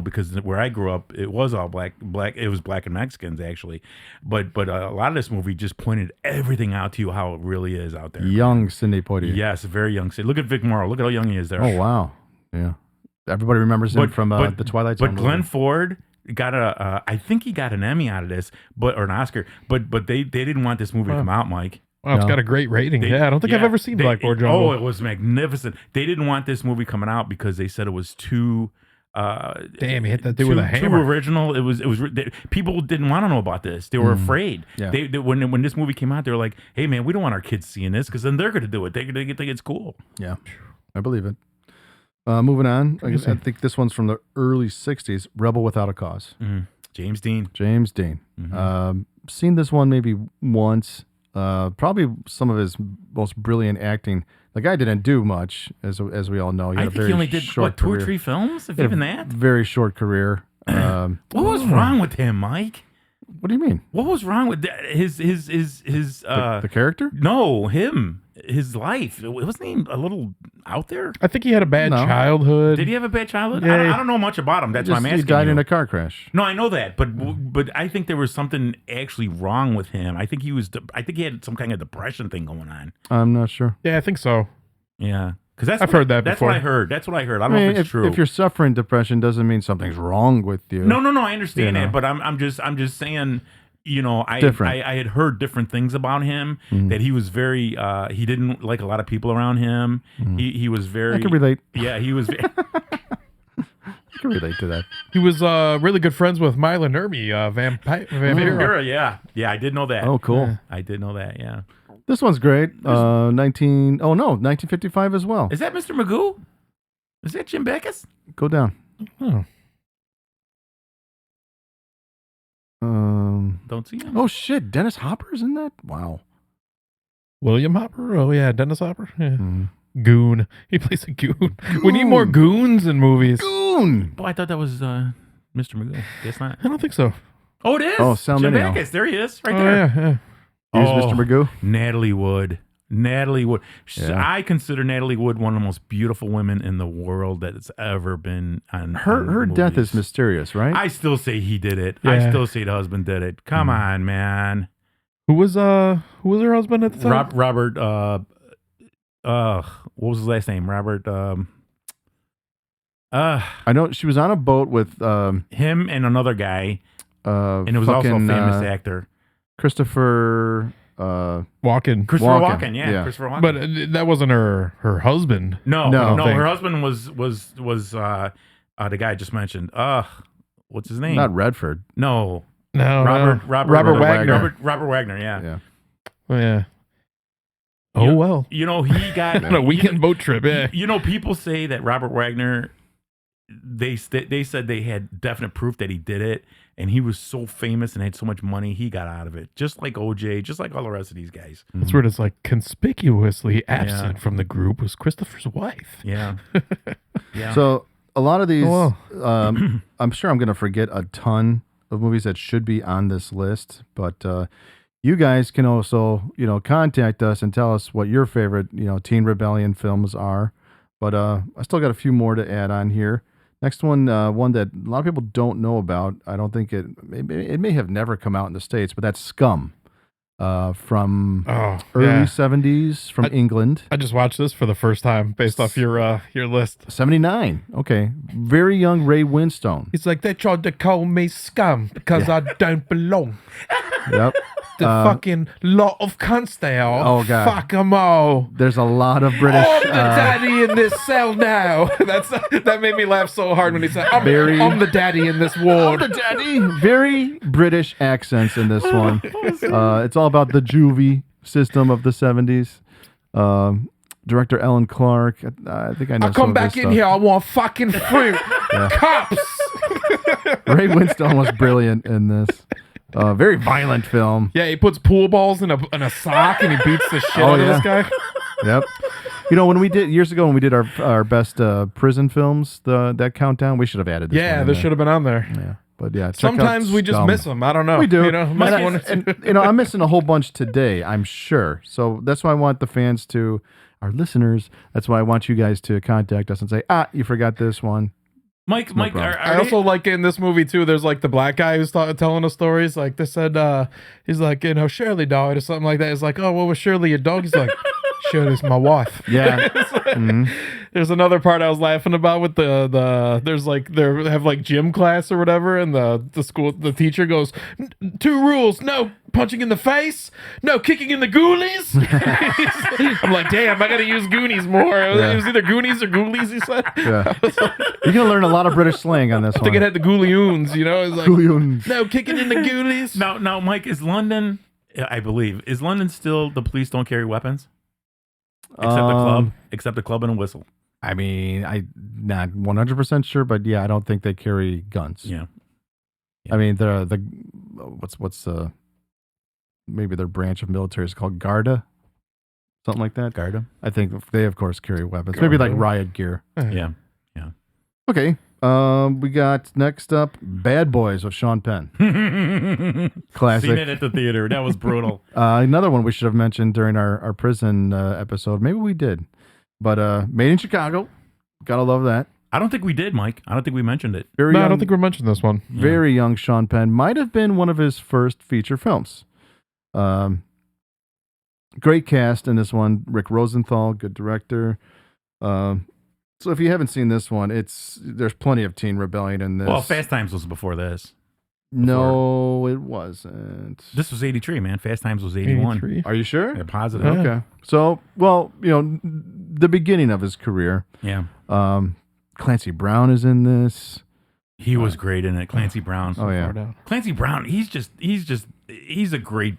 because where I grew up, it was all black. It was black and Mexicans actually, but a lot of this movie just pointed everything out to you how it really is out there. Young Sidney Poitier. Yes, very young. Look at Vic Morrow. Look at how young he is there. Oh wow, yeah. Everybody remembers him from the Twilight Zone. But Glenn Ford got I think he got an Emmy out of this, or an Oscar. But they didn't want this movie to come out, Mike. Wow, it's got a great rating. I don't think I've ever seen Blackboard Jungle. Oh, it was magnificent. They didn't want this movie coming out because they said it was too. Damn, he hit that dude with a hammer. Too original. It was. People didn't want to know about this. They were afraid. Yeah. They when this movie came out, they were like, "Hey, man, we don't want our kids seeing this because then they're going to do it. They think it's cool." Yeah, I believe it. Moving on, I think this one's from the early '60s. Rebel Without a Cause. James Dean. Seen this one maybe once. Probably some of his most brilliant acting. The guy didn't do much, as we all know. I think he only did two or three films, if even that. Very short career. What was wrong with him, Mike? What do you mean? What was wrong with his the character? No, him. his life. Wasn't he a little out there? I think he had a bad No. childhood. Did he have a bad childhood? Yeah. I don't know much about him. That's why I'm asking He died you. in a car crash. No, I know that, but I think there was something actually wrong with him. I think he had some kind of depression thing going on. I'm not sure. Yeah, I think so. Yeah, because I've heard that That's before. what I heard. That's what I heard. I don't I know mean, if it's true. if you're suffering depression, doesn't mean something's wrong with you. No, I understand You know. that, but I'm just saying. Different. I had heard different things about him. That he was very. He didn't like a lot of people around him. He was very. I can relate. Yeah, he was. I can relate to that. He was really good friends with Mila Nurmi, vampire. Yeah, I did know that. Oh, cool. I did know that. Yeah. This one's great. 1955 as well. Is that Mr. Magoo? Is that Jim Backus? Go down. Oh. Don't see him. Oh shit, Dennis Hopper's in that? Wow. William Hopper? Oh, yeah, Dennis Hopper? Yeah. Mm. Goon. He plays a goon. We need more goons in movies. Goon. Oh, I thought that was Mr. Magoo. Guess not. I don't think so. Oh, it is. Oh, Sal Jim Mineo. Backus. There he is, right Oh, there. yeah. Here's Oh. Mr. Magoo. Natalie Wood. Yeah. I consider Natalie Wood one of the most beautiful women in the world that has ever been on. Her on death movies. is mysterious, right? I still say he did it. I Yeah. still say the husband did it. Come on, man. Who was her husband at the time? Robert. What was his last name? Robert. I know she was on a boat with Him and another guy, and and it was also a famous actor. Christopher Walken. Christopher Walken. Walken. Yeah, Christopher Walken. But that wasn't her husband. No. No. Her husband was the guy I just mentioned. What's his name? not Redford. No, No, Robert Wagner. Robert Wagner. Yeah. Yeah. Oh, yeah. You- Oh, well. He got On a weekend boat trip, yeah. People say that Robert Wagner. They said they had definite proof that he did it, and he was so famous and had so much money, he got out of it, just like OJ, just like all the rest of these guys. That's where it's like conspicuously absent from the group was Christopher's wife. Yeah, yeah. So a lot of these, Oh, I'm sure I'm going to forget a ton of movies that should be on this list, but you guys can also, contact us and tell us what your favorite, Teen Rebellion films are. But I still got a few more to add on here. Next one, one that a lot of people don't know about. I don't think it may have never come out in the States, but that's Scum from early 70s from England. I just watched this for the first time based off your list. 79. Okay. Very young Ray Winstone. He's like, they tried to call me scum because I don't belong. Yep. The fucking lot of cunts they are. Oh, God. Fuck them all. There's a lot of British. I'm the daddy in this cell now. That made me laugh so hard when he said, I'm the daddy in this ward. the daddy. Very British accents in this one. It's all about the juvie system of the 70s. Director Ellen Clark. I think I know. I come back in here, I want fucking fruit. Cops. Ray Winstone was brilliant in this. Very violent film. Yeah, he puts pool balls in a sock and he beats the shit out of this guy. Yep. When we did years ago when we did our best prison films, that countdown, we should have added this. Yeah, this should have been on there. Yeah, but yeah. check Sometimes out we just Scum. miss them. I don't know. We do. And I'm missing a whole bunch today, I'm sure. So that's why I want the fans to, our listeners, that's why I want you guys to contact us and say, you forgot this one. Mike, problem. I also like in this movie too. There's like the black guy who's telling us stories. Like they said, he's like, Shirley died or something like that. It's like, oh, what was Shirley your dog? He's like, Shirley's my wife. Yeah. There's another part I was laughing about with there's like they have like gym class or whatever, and the teacher goes, 2 rules: no punching in the face, no kicking in the ghoulies. I'm like, damn, I gotta use Goonies more. Yeah. It was either Goonies or Ghoulies. He said. Yeah. You're gonna learn a lot of British slang on this I one. think it had the Ghoulions, It's like, Ghoulions. no kicking in the Ghoulies. Now, Mike, is London? I believe is London still the police don't carry weapons except the club and a whistle. I mean, I'm not 100% sure, but yeah, I don't think they carry guns. Yeah. I mean, what's maybe their branch of military is called Garda, something like that. Garda. I think they, of course, carry weapons. Maybe like riot gear. Yeah. Okay. We got next up Bad Boys of Sean Penn. Classic. Seen it at the theater. That was brutal. Another one we should have mentioned during our prison episode. Maybe we did. But Made in Chicago. Gotta love that. I don't think we did, Mike. I don't think we mentioned it. Very No, I young, don't think we mentioned this one. very young Sean Penn. Might have been one of his first feature films. Great cast in this one. Rick Rosenthal, good director. So if you haven't seen this one, there's plenty of teen rebellion in this. Well, Fast Times was before this. No, it wasn't. This was 83, man. Fast Times was 81. 83. Are you sure? Yeah, positive. Yeah. Okay. So, well, the beginning of his career. Yeah. Clancy Brown is in this. He was great in it. Clancy Brown. Oh yeah. Far down. Clancy Brown, he's a great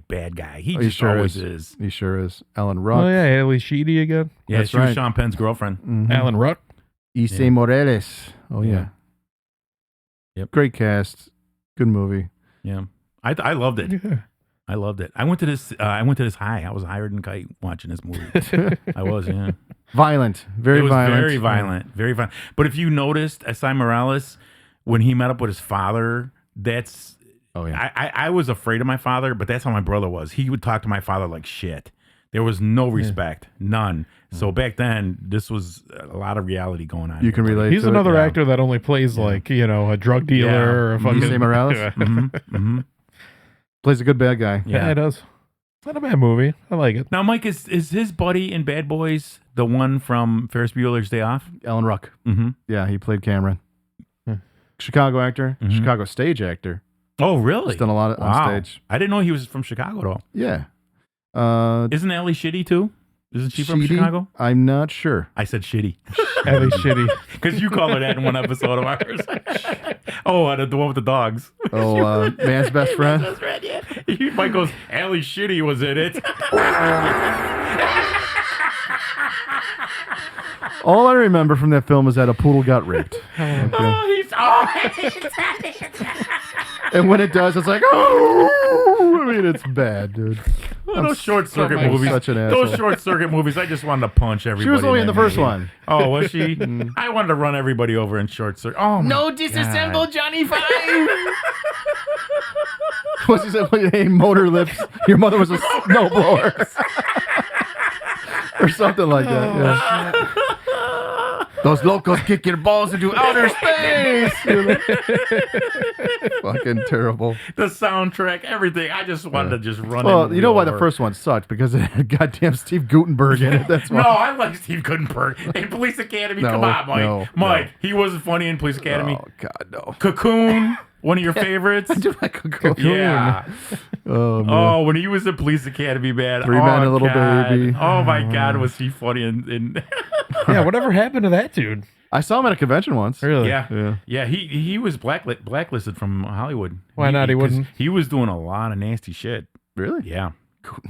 bad guy. He He just sure always is. is. He sure is. Alan Ruck. Oh, yeah. Haley Sheedy again. Yeah, That's she was right. Sean Penn's girlfriend. Mhm. Alan Ruck. Issei Yeah. Morales. Oh yeah. Yeah. Yep. Great cast. Good movie. Yeah. I loved it. Yeah. I loved it. I went to this high. I was higher than kite watching this movie. I was, yeah. Violent. Very it was violent. very violent. Very violent. But if you noticed, Esai Morales, when he met up with his father, that's Oh yeah. I was afraid of my father, but that's how my brother was. He would talk to my father like shit. There was no respect, none. So back then, this was a lot of reality going on. You can relate He's to another it. actor that only plays like, a drug dealer Yeah. or a fucking. Issei Morales? Yeah. Mm-hmm. Plays a good bad guy. Yeah, Yeah. it does. It's not a bad movie. I like it. Now, Mike, is his buddy in Bad Boys the one from Ferris Bueller's Day Off? Alan Ruck. Mm-hmm. Yeah, he played Cameron. Hmm. Chicago actor. Mhm. Chicago stage actor. Oh, really? He's done a lot on Wow. stage. I didn't know he was from Chicago at all. Yeah. Isn't Ellie shitty too? Isn't she from Sheedy? Chicago? I'm not sure. I said shitty Ellie Sheedy. because you called her that in one episode of ours. Oh, the one with the dogs. Oh, man's best friend. That's right, yeah. Mike goes, Ellie Shitty was in it. All I remember from that film is that a poodle got raped. And when it does, it's like, oh, I mean, it's bad, dude. Those short circuit I'm movies. such an asshole. Those short circuit movies. I just wanted to punch everybody. She was only in that the first movie. one. Oh, was she? I wanted to run everybody over in short circuit. Oh, no disassemble Johnny Five. What's he say? Hey, motor lips. Your mother was a snowblower. Or something like that. Yeah. Those locals kick your balls into outer space. Fucking terrible. The soundtrack, everything. I just wanted to just run. Well, everybody you know why the over. first one sucked? Because it had goddamn Steve Gutenberg in it. That's why. No, I like Steve Gutenberg in Police Academy. No, Come on, Mike. no, Mike, no. he wasn't funny in Police Academy. Oh, God, no. Cocoon, one of your favorites. I do like Cocoon. Yeah. Oh, man. Oh, when he was in Police Academy, man. Three oh, Men and a Little God. Baby. Oh my God, was he funny? In Yeah, whatever happened to that dude? I saw him at a convention once. Really? Yeah. yeah. He was blacklisted from Hollywood. Why not? He 'cause wouldn't? He was doing a lot of nasty shit. Really? Yeah.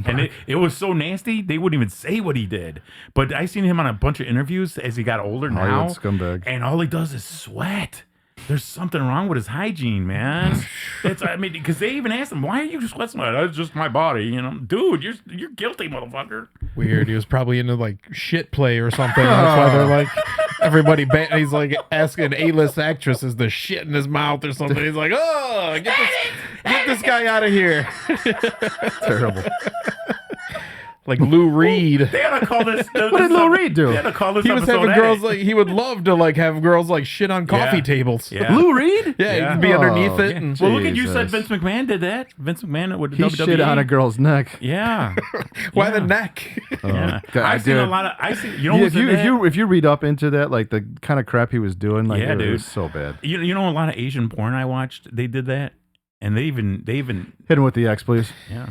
And it was so nasty, they wouldn't even say what he did. But I seen him on a bunch of interviews as he got older now. Hollywood scumbag. And all he does is sweat. There's something wrong with his hygiene, man. Because they even asked him, "Why are you sweating?" That's just my body, dude. You're guilty, motherfucker. Weird. He was probably into like shit play or something. That's why they're like everybody. He's like asking A-list actresses to shit in his mouth or something. He's like, "Oh, get this guy out of here." Terrible. Like Lou Reed. They had to call this. What did Lou Reed do? They had to call this. He was episode having girls A. like he would love to like have girls like shit on coffee Yeah. tables. Yeah. Lou Reed? Yeah, he'd be Oh, underneath it. yeah. And, Well, look at you said Jesus. Vince McMahon did that. Vince McMahon with He WWE. shit on a girl's neck. Yeah. why Yeah. the neck? Yeah. God, I've seen a dude. lot of. Yeah, if you read up into that, like the kind of crap he was doing, like Yeah, it dude. was so bad. You know a lot of Asian porn I watched. They did that, and they even Hit him with the X, please. yeah.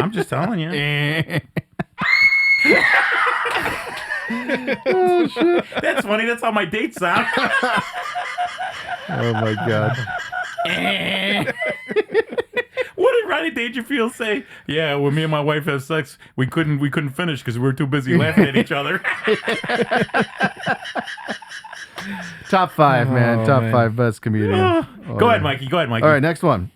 I'm just telling you. Oh shit! That's funny. That's how my dates sound. Oh my god! What did Rodney Dangerfield say? Yeah, when me and my wife have sex, we couldn't finish because we were too busy laughing at each other. Top five, man. Oh, Top man. five best comedian. Oh, Go ahead, yeah. Mikey. Go ahead, Mikey. All right, next one.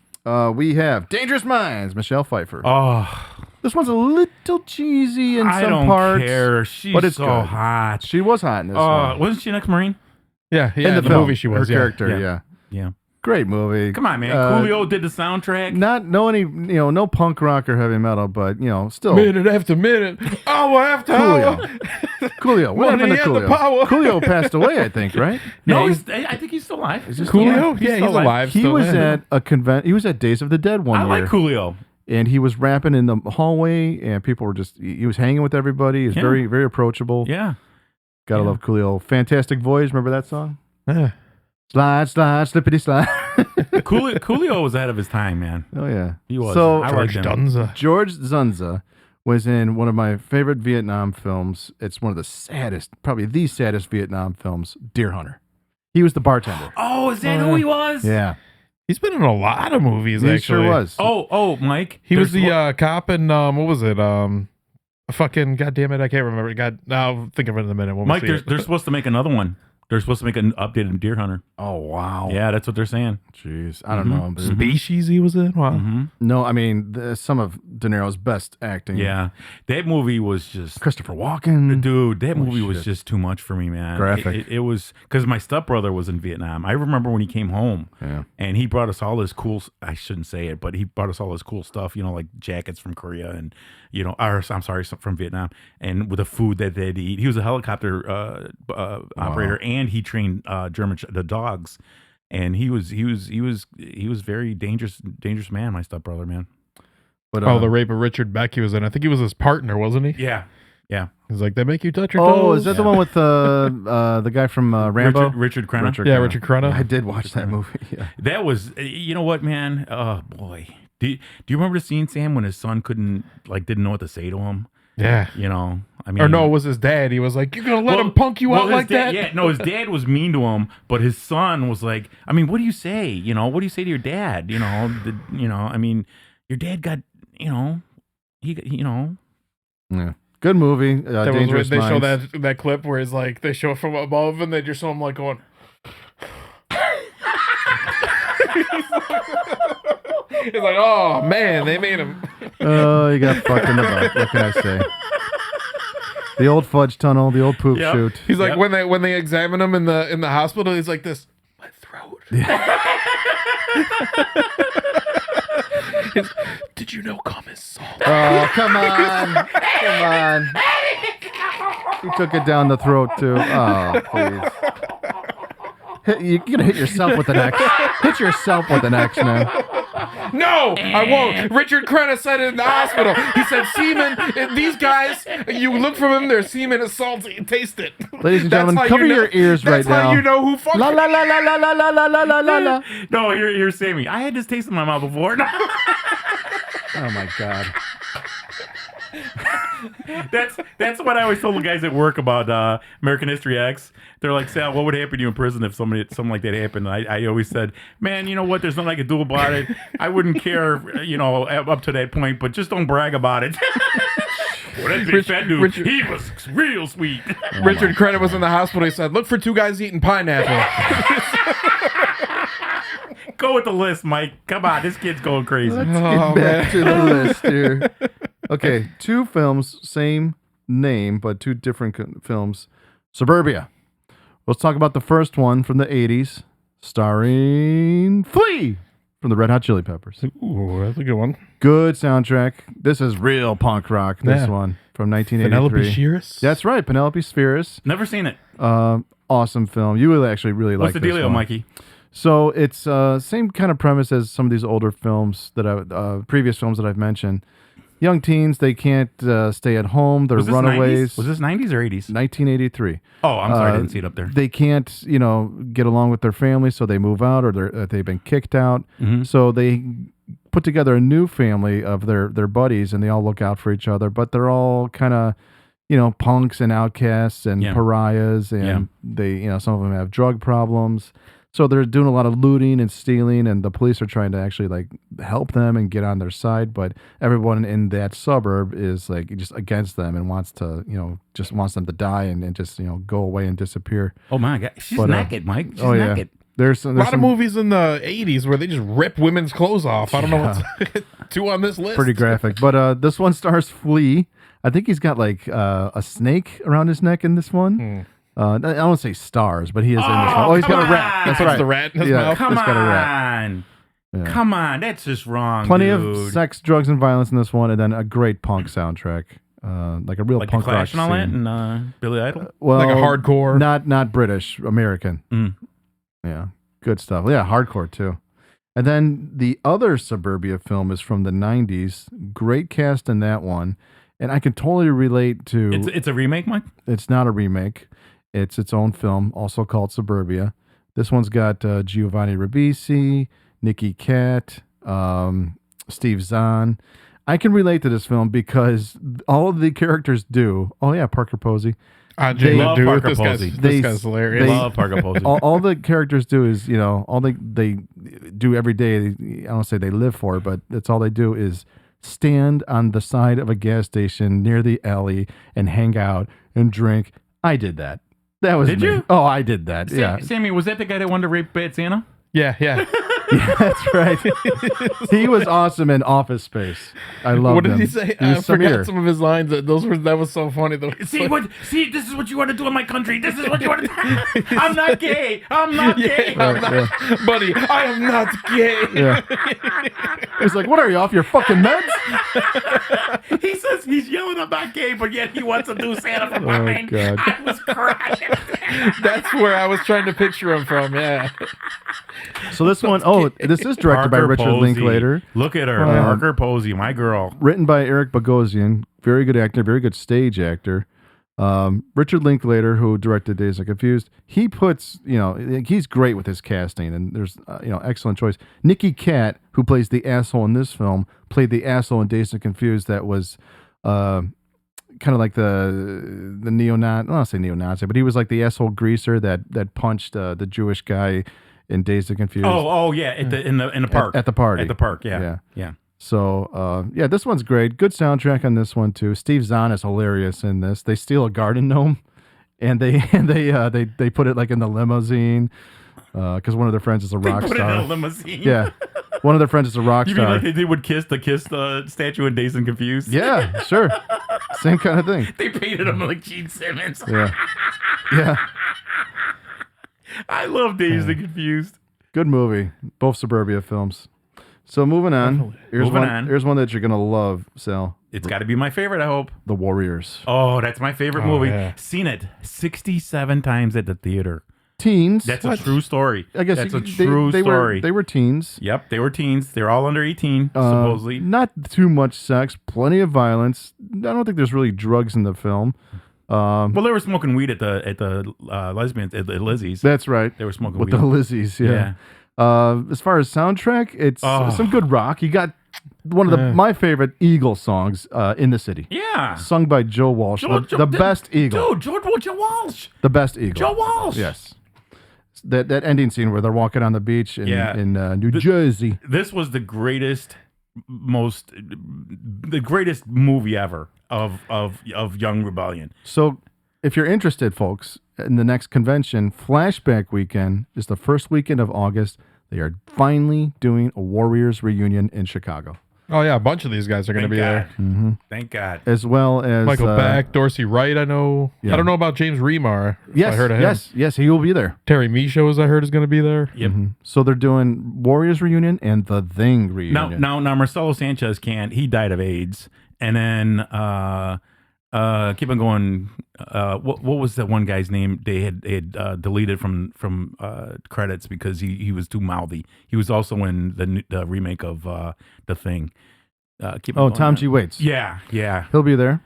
We have Dangerous Minds, Michelle Pfeiffer. Oh, This one's a little cheesy in I some don't parts. care. She's but it's so good. hot. She was hot in this one. Wasn't she an ex-Marine? Yeah, in the the film, movie she was. her character. Yeah. Yeah. Yeah. Great movie. Come on, man. Coolio did the soundtrack. No punk rock or heavy metal, but still. Minute after minute, hour after hour. Coolio. What happened to Money and the Coolio? power. Coolio passed away, I think, right? No, I think he's still alive. Coolio? Yeah, he's alive. He still, was yeah. at a convent. He was at Days of the Dead one I year. like Coolio. And he was rapping in the hallway, and people were he was hanging with everybody. He's very, very approachable. Yeah. Gotta love Coolio. Fantastic Voyage. Remember that song? Yeah. Slide, slide, slippity slide. Coolio was ahead of his time, man. Oh, yeah. He was. So, I George liked him. Dunza. George Zunza was in one of my favorite Vietnam films. It's one of the saddest, probably the saddest Vietnam films, Deer Hunter. He was the bartender. Oh, is that who he was? Yeah. He's been in a lot of movies, He actually. sure was. Oh, Mike. He was there's the cop in, what was it? Fucking, goddamn it, I can't remember. I'll think of it in a minute. When Mike, we see they're supposed to make another one. They're supposed to make an updated Deer Hunter. Oh, wow. Yeah, that's what they're saying. Jeez. I don't know. But Species he was in? Wow. Mm-hmm. No, I mean, some of De Niro's best acting. Yeah, that movie was just Christopher Walken. dude. That movie was shit. just too much for me, man. Graphic. It was because my stepbrother was in Vietnam. I remember when he came home, Yeah. and he brought us all this cool. I shouldn't say it, but he brought us all this cool stuff. Like jackets from Korea, and from Vietnam, and with the food that they'd eat. He was a helicopter operator, and he trained the dogs. And he was very dangerous man, my stepbrother, man. But, The Rape of Richard Beck he was in. I think he was his partner, wasn't he? Yeah. He's like, they make you touch your Oh, toes. is that the one with the guy from Rambo? Richard Crenna. Yeah, Richard Crenna. I did watch that movie. Yeah. That was, you know what, man? Oh boy, do you remember the scene, Sam, when his son didn't know what to say to him? Yeah. I mean, Or no, it was his dad. He was like, you're going to let him punk you out his like dad, that? Yeah, no, his dad was mean to him, but his son was like, I mean, what do you say? What do you say to your dad? I mean, your dad got, Yeah. Good movie. That was Dangerous when they show Minds. that clip where he's like, they show it from above and they just show him like going. He's like, oh man, they made him. Oh, you got fucked in the butt. What can I say? The old fudge tunnel, the old poop Yep. chute. He's like when they examine him in the hospital, he's like this. My throat. Did you know cum is salt? Oh, come on. Come on. He took it down the throat, too. Oh, please. You're going to hit yourself with an X. Hit yourself with an X, man. No, I won't. Richard Crenna said it in the hospital. He said semen, these guys, you look from them, their semen is salty. Taste it. Ladies and That's gentlemen, how cover you know- your ears right That's how now. you know who fucked La la la la la la la la la la la la. No, here's Sammy. I had this taste in my mouth before. Oh, my God. That's what I always told the guys at work about American History X. They're like, Sal, what would happen to you in prison if something like that happened? I always said, man, you know what? There's nothing I could do about it. I wouldn't care, up to that point, but just don't brag about it. Well, that big fat dude, he was real sweet. Richard Crenna was in the hospital. He said, look for two guys eating pineapple. Go with the list, Mike. Come on, this kid's going crazy. Let's get back to the list here. Okay, two films, same name, but two different films. Suburbia. Let's talk about the first one from the 80s, starring Flea from the Red Hot Chili Peppers. Ooh, that's a good one. Good soundtrack. This is real punk rock, this Yeah. one from 1983. Penelope Shearis? That's right, Penelope Spheris. Never seen it. Awesome film. You will actually really What's like the this dealio, one. Mikey? So it's same kind of premise as some of these older films that previous films that I've mentioned. Young teens, they can't stay at home. They're Was this runaways. 90s? Was this 90s or 80s? 1983. Oh, I'm sorry, I didn't see it up there. They can't, get along with their family, so they move out, or they've been kicked out. Mhm. So they put together a new family of their buddies, and they all look out for each other. But they're all kind of, punks and outcasts and Yeah. pariahs, and they, some of them have drug problems. So they're doing a lot of looting and stealing, and the police are trying to actually help them and get on their side. But everyone in that suburb is just against them and wants to, just wants them to die and just go away and disappear. Oh my God, she's But, naked, Mike. She's oh yeah, naked. there's A lot of movies in the 80s where they just rip women's clothes off. I don't know what's two on this list. pretty graphic. But this one stars Flea. I think he's got a snake around his neck in this one. I don't want to say stars, but he is in this one. Oh, Oh, he's got a come rat. on. That's Puts right. the rat in his Yeah. mouth. Come It's got a rat. on. Yeah. Come on. That's just wrong, Plenty dude. of sex, drugs, and violence in this one, and then a great punk soundtrack, like a real Like the punk rock Clash and all that, scene. and Billy Idol. Well, Like a hardcore. not British, American. Mm. Yeah, good stuff. Yeah, hardcore too. And then the other Suburbia film is from the 90s. Great cast in that one. And I can totally relate to... It's a remake, Mike? It's not a remake. It's its own film, also called Suburbia. This one's got Giovanni Ribisi, Nikki Katt, Steve Zahn. I can relate to this film because all of the characters do... Oh, yeah, Parker Posey. Love Parker Posey. This guy's hilarious. Love Parker Posey. All the characters do is, all they do every day, I don't say they live for it, but that's all they do is stand on the side of a gas station near the alley and hang out and drink. I did that. That was Did me. you? Oh, I did that. Yeah. Sammy, was that the guy that wanted to rape Bad Santa? Yeah. Yeah, that's right. He was awesome in Office Space. I loved him. What did he say? He I was forgot Samir. some of his lines. That was so funny. See, this is what you want to do in my country. This is what you want to do. I'm not gay. I'm not gay. Right, yeah. Buddy, I am not gay. Yeah. He's like, what are you, off your fucking meds? He says he's yelling, I'm not gay, but yet he wants to do Santa for mine. God. I was crying. That's where I was trying to picture him from. Yeah. So this one, this is directed by Parker Richard Posey. Linklater. Look at her. Parker Posey, my girl. Written by Eric Bogosian, very good actor, very good stage actor. Richard Linklater, who directed Dazed and Confused, he puts, he's great with his casting, and there's, excellent choice. Nikki Katt, who plays the asshole in this film, played the asshole in Dazed and Confused. That was kind of like the neo-Nazi. I don't want to say neo-Nazi, but he was like the asshole greaser that punched the Jewish guy in Dazed and Confused. Oh yeah, in the park. At the party. At the park, yeah. So, this one's great. Good soundtrack on this one too. Steve Zahn is hilarious in this. They steal a garden gnome, and they put it like in the limousine because one of their friends is a rock Put it star. in a limousine. Yeah, one of their friends is a rock You mean star. like they would kiss the statue in Dazed and Confused? Yeah, sure. Same kind of thing. They painted him like Gene Simmons. Yeah, yeah. I love Dazed and Confused. Good movie. Both Suburbia films. So moving on. Here's one that you're gonna love, Sal. It's got to be my favorite, I hope. The Warriors. Oh, that's my favorite movie. yeah. Seen it 67 times at the theater. Teens. That's a true story. I guess that's a they- true they story. They were teens. Yep, they were teens. They're all under 18, supposedly. Not too much sex, plenty of violence. I don't think there's really drugs in the film. Well, they were smoking weed at the lesbians at the Lizzie's. That's right. They were smoking With weed. the Lizzies, yeah. As far as soundtrack, it's some good rock. You got one of my favorite Eagle songs, "In the City," Yeah. sung by Joe Walsh, the best Eagle, Dude, Joe Walsh. the best Eagle. Joe Walsh. Yes. That ending scene where they're walking on the beach in New Jersey. This was the greatest movie ever of Young Rebellion. So, if you're interested, folks, in the next convention, Flashback Weekend is the first weekend of August. They are finally doing a Warriors reunion in Chicago, Oh yeah, a bunch of these guys are going to be there. Mm-hmm. Thank God. as well as Michael Beck, Dorsey Wright. I know. Yeah. I don't know about James Remar. Yes, I heard of him. yes, he will be there. Terry Michaud, I heard, is going to be there. Yep. So they're doing Warriors reunion and the Thing reunion. Now Marcelo Sanchez can't. He died of AIDS. And then keep on going. What was that one guy's name? They had deleted from credits because he was too mouthy. He was also in the remake of The Thing. Keep on going. Tom G. Waits. Yeah. He'll be there.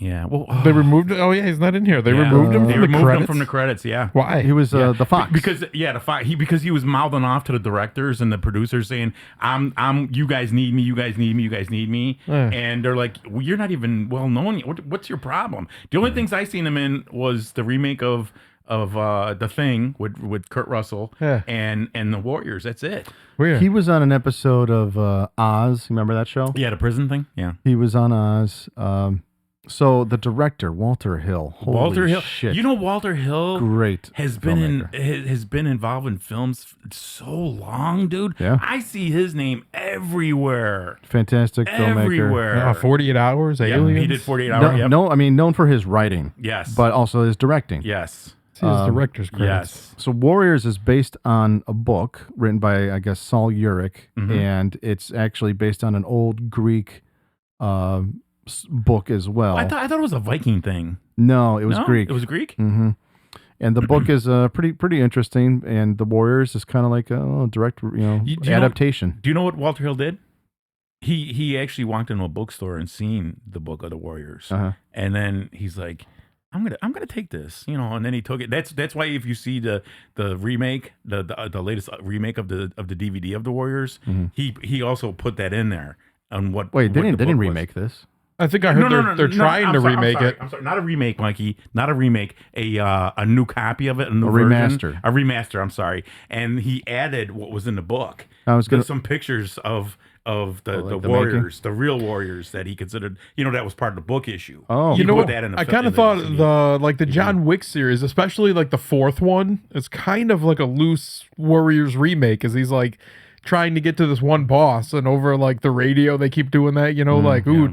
Yeah. Well, They removed. Oh yeah, he's not in here. They removed him. They From removed the credits? him from the credits. Yeah. Why? He was the Fox. Because the Fox. Because he was mouthing off to the directors and the producers saying, "I'm you guys need me. You guys need me. You guys need me." And they're like, well, "You're not even well known. What's your problem?" The only things I seen him in was the remake of The Thing with Kurt Russell and the Warriors. That's it. Weird. He was on an episode of Oz. Remember that show? Yeah, the prison thing. Yeah. He was on Oz. So the director, Walter Hill. Holy Walter Hill. shit. You know, Walter Hill Great has been has been involved in films so long, dude. Yeah. I see his name everywhere. Fantastic filmmaker. Everywhere. 48 Hours, Yeah, Aliens. he did 48 No, Hours. Yep. no, I mean, known for his writing. Yes. But also his directing. Yes. See his director's credits. Yes. So Warriors is based on a book written by, I guess, Saul Urich, and it's actually based on an old Greek book as well. I thought it was a Viking thing. No, it was No? Greek. It was Greek? Mm-hmm. And the book is pretty interesting, and the Warriors is kind of like a direct, Do you know- adaptation. Do you know what Walter Hill did? He actually walked into a bookstore and seen the book of the Warriors, and then he's like, I'm gonna take this, and then he took it. That's why if you see the remake, the latest remake of the DVD of the Warriors, he also put that in there on what. Wait, they what the didn't book was. remake this. I think I heard they're trying to remake it. I'm sorry, not a remake, Mikey. Not a remake. A new copy of it, a new remaster. version. A remaster. I'm sorry. And he added what was in the book. I was gonna some pictures of the like the warriors, the real warriors that he considered. That was part of the book issue. Oh. He You know put what? that in the I fi- kind in of thought the the John Wick series, especially like the fourth one, is kind of like a loose Warriors remake, as he's like trying to get to this one boss, and over like the radio they keep doing that,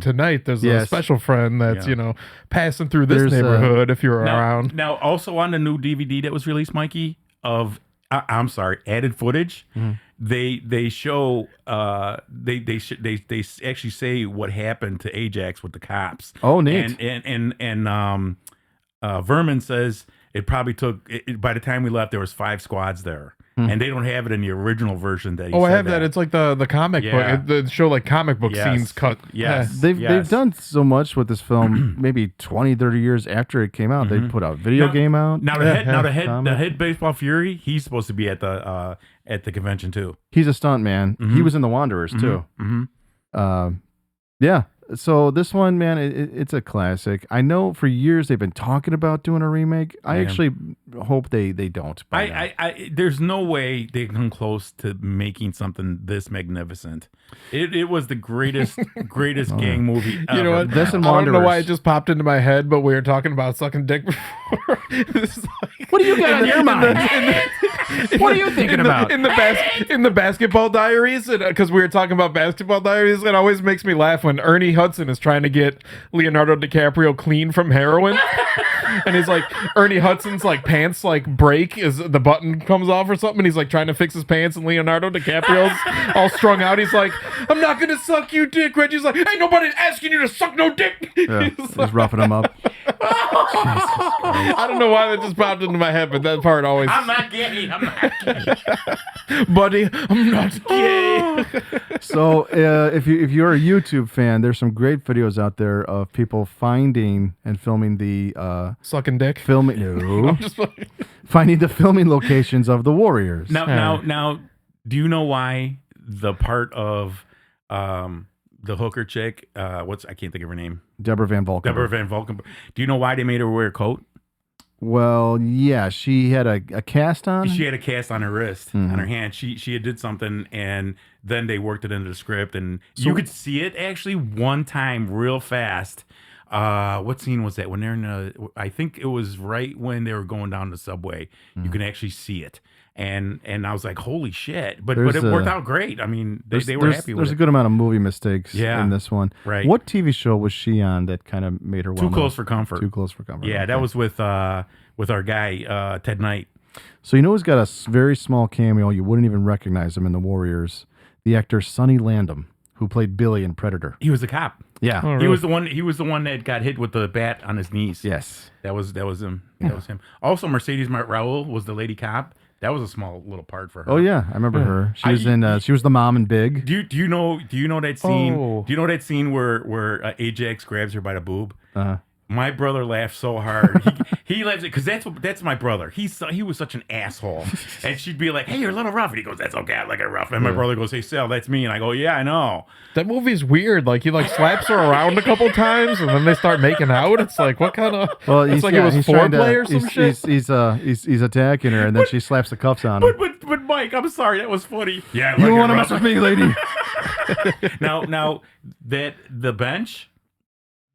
tonight there's a Yes. special friend that's passing through this There's, neighborhood if you're around. Now, also on the new DVD that was released, Mikey, of I'm sorry, added footage. They show they actually say what happened to Ajax with the cops. Oh, neat. And Vermin says it probably took by the time we left there was 5 squads there. And they don't have it in the original version that he Oh, I said have that. It's like the comic Yeah. book. The show like comic book Yes. scenes cut. Yes. Yeah. They've done so much with this film. Maybe 20, 30 years after it came out, they put a video game out. Now the head baseball fury, he's supposed to be at the convention too. He's a stunt man. He was in The Wanderers too. Yeah. So this one, man, it's a classic. I know for years they've been talking about doing a remake. I actually hope they don't. by now. I there's no way they come close to making something this magnificent. It was the greatest gang movie ever. You know what? This and I don't know why Wanderers. it just popped into my head, but we were talking about sucking dick before. This is like, What do you got on your mind? What are you thinking about? in the Basketball Diaries? Because we were talking about Basketball Diaries, it always makes me laugh when Ernie Hudson is trying to get Leonardo DiCaprio clean from heroin. And he's like, Ernie Hudson's like pants like break as the button comes off or something, and he's like trying to fix his pants, and Leonardo DiCaprio's all strung out. He's like, I'm not gonna suck you dick. Reggie's like, ain't nobody asking you to suck no dick. Yeah, he's roughing him up. I don't know why that just popped into my head, but that part always. I'm not gay. I'm not gay. Buddy, I'm not gay. So if you're a YouTube fan, there's some great videos out there of people finding and filming the Sucking dick. finding the filming locations of the Warriors. Now, do you know why the part of the hooker chick? I can't think of her name. Deborah Van Valkenburg. Deborah Van Valkenburg. Do you know why they made her wear a coat? Well, yeah, she had a cast on. She had a cast on her wrist, on her hand. She had did something, and then they worked it into the script, and you could see it actually one time real fast. What scene was that? When they're in I think it was right when they were going down the subway. You can actually see it, and I was like, holy shit! But it worked out great. I mean, they were happy with There's it. a good amount of movie mistakes Yeah. in this one. Right. What TV show was she on that kind of made her Too Close for Comfort. Too Close for Comfort. Yeah, okay. that was with our guy Ted Knight. So you know who's got a very small cameo? You wouldn't even recognize him in The Warriors. The actor Sonny Landham, who played Billy in Predator. He was a cop. Yeah. Oh, He really? was the one. He was the one that got hit with the bat on his knees. Yes. That was him. That was him. Also, Mercedes Raoul was the lady cop. That was a small little part for her. Oh yeah, I remember her. She was in. She was the mom in Big. Do you know that scene? Oh. Do you know that scene where Ajax grabs her by the boob? Uh, My brother laughed so hard. He laughs because that's my brother. He was such an asshole. And she'd be like, "Hey, you're a little rough." And he goes, "That's okay. I like it rough." And my brother goes, "Hey, Sal, that's me." And I go, "Yeah, I know." That movie's weird. Like he like slaps her around a couple times, and then they start making out. It's like, what kind of? well, it's he's, like yeah, it was he's trying to- foreplay or some shit. He's attacking her, and then she slaps the cuffs on him. But Mike, I'm sorry, that was funny. Yeah, You don't want to mess with me, lady. Now that the bench.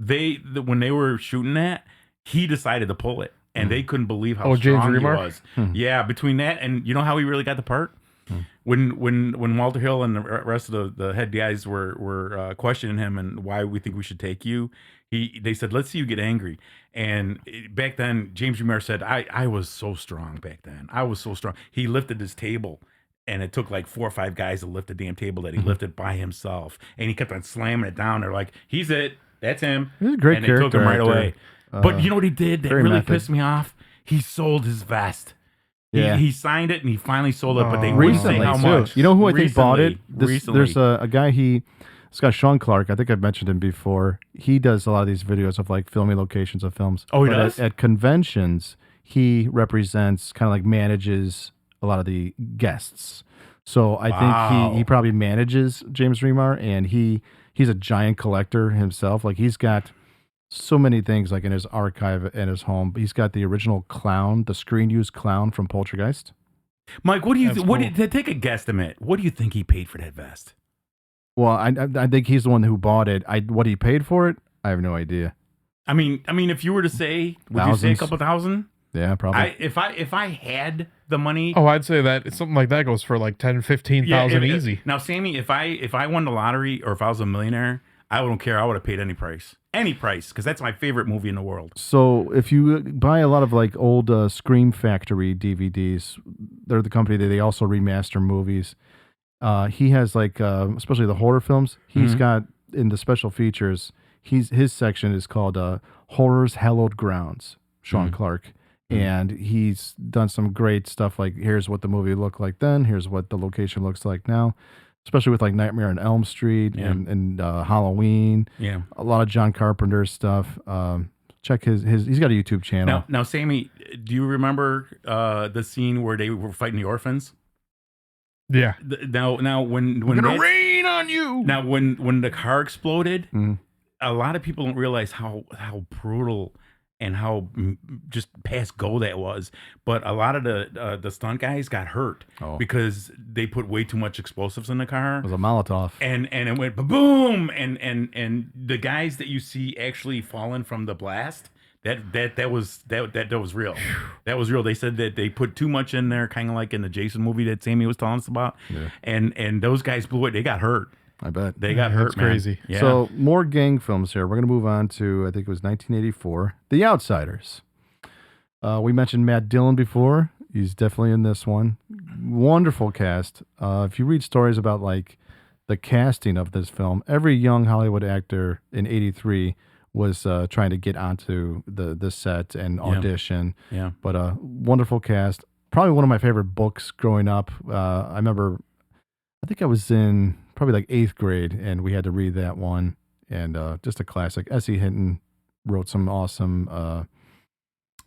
when they were shooting that, he decided to pull it, and they couldn't believe how James strong he Remar? was. Yeah, between that and you know how he really got the part. When Walter Hill and the rest of the head guys were questioning him and why we think we should take you, they said, let's see you get angry. And back then, James Remar said, I was so strong back then. I was so strong. He lifted his table, and it took like 4 or 5 guys to lift the damn table that he lifted by himself. And he kept on slamming it down. They're like, he's it. That's him. He's a great and they took him right character away. But you know what he did that very really method. pissed me off? He sold his vest. Yeah. He signed it and he finally sold it, but they wouldn't say Recently, how too. much. You know who I think bought it? Recently. There's a guy, this guy Sean Clark. I think I've mentioned him before. He does a lot of these videos of like filming locations of films. Oh, he But does? At conventions, he represents, kind of like manages a lot of the guests. So I think he probably manages James Remar, and he's a giant collector himself. Like he's got so many things like in his archive in his home. He's got the original clown, the screen used clown from Poltergeist. Mike, what do you That's take a guesstimate? What do you think he paid for that vest? Well, I think he's the one who bought it. What he paid for it, I have no idea. I mean, if you were to say, would you say a Thousands. couple thousand? Yeah, probably. If I had the money, Oh, I'd say that something like that goes for like 10, 15,000 easy. Now, Sammy, if I won the lottery or if I was a millionaire, I don't care. I would have paid any price, because that's my favorite movie in the world. So if you buy a lot of like old Scream Factory DVDs, they're the company that they also remaster movies. He has like, especially the horror films. He's got in the special features. His section is called Horror's Hallowed Grounds. Sean Clark. And he's done some great stuff like here's what the movie looked like then, here's what the location looks like now, especially with like Nightmare on Elm Street and Halloween. Yeah. A lot of John Carpenter stuff. Check his he's got a YouTube channel. Now, Sammy, do you remember the scene where they were fighting the orphans? Yeah. Now when rain on you. Now when the car exploded, Mhm. a lot of people don't realize how brutal and how just past go that was. But a lot of the stunt guys got hurt because they put way too much explosives in the car. It was a Molotov. And it went boom, and the guys that you see actually falling from the blast, that was real. That was real. They said that they put too much in there, kind of like in the Jason movie that Sammy was telling us about. Yeah. And those guys blew it. They got hurt. I bet. They got hurt, That's man. crazy. Yeah. So more gang films here. We're going to move on to, I think it was 1984, The Outsiders. We mentioned Matt Dillon before. He's definitely in this one. Wonderful cast. If you read stories about like the casting of this film, every young Hollywood actor in 83 was trying to get onto the set and audition. Yeah. But a wonderful cast. Probably one of my favorite books growing up. I remember, I think I was in probably like 8th grade, and we had to read that one. And just a classic. S.E. Hinton wrote some awesome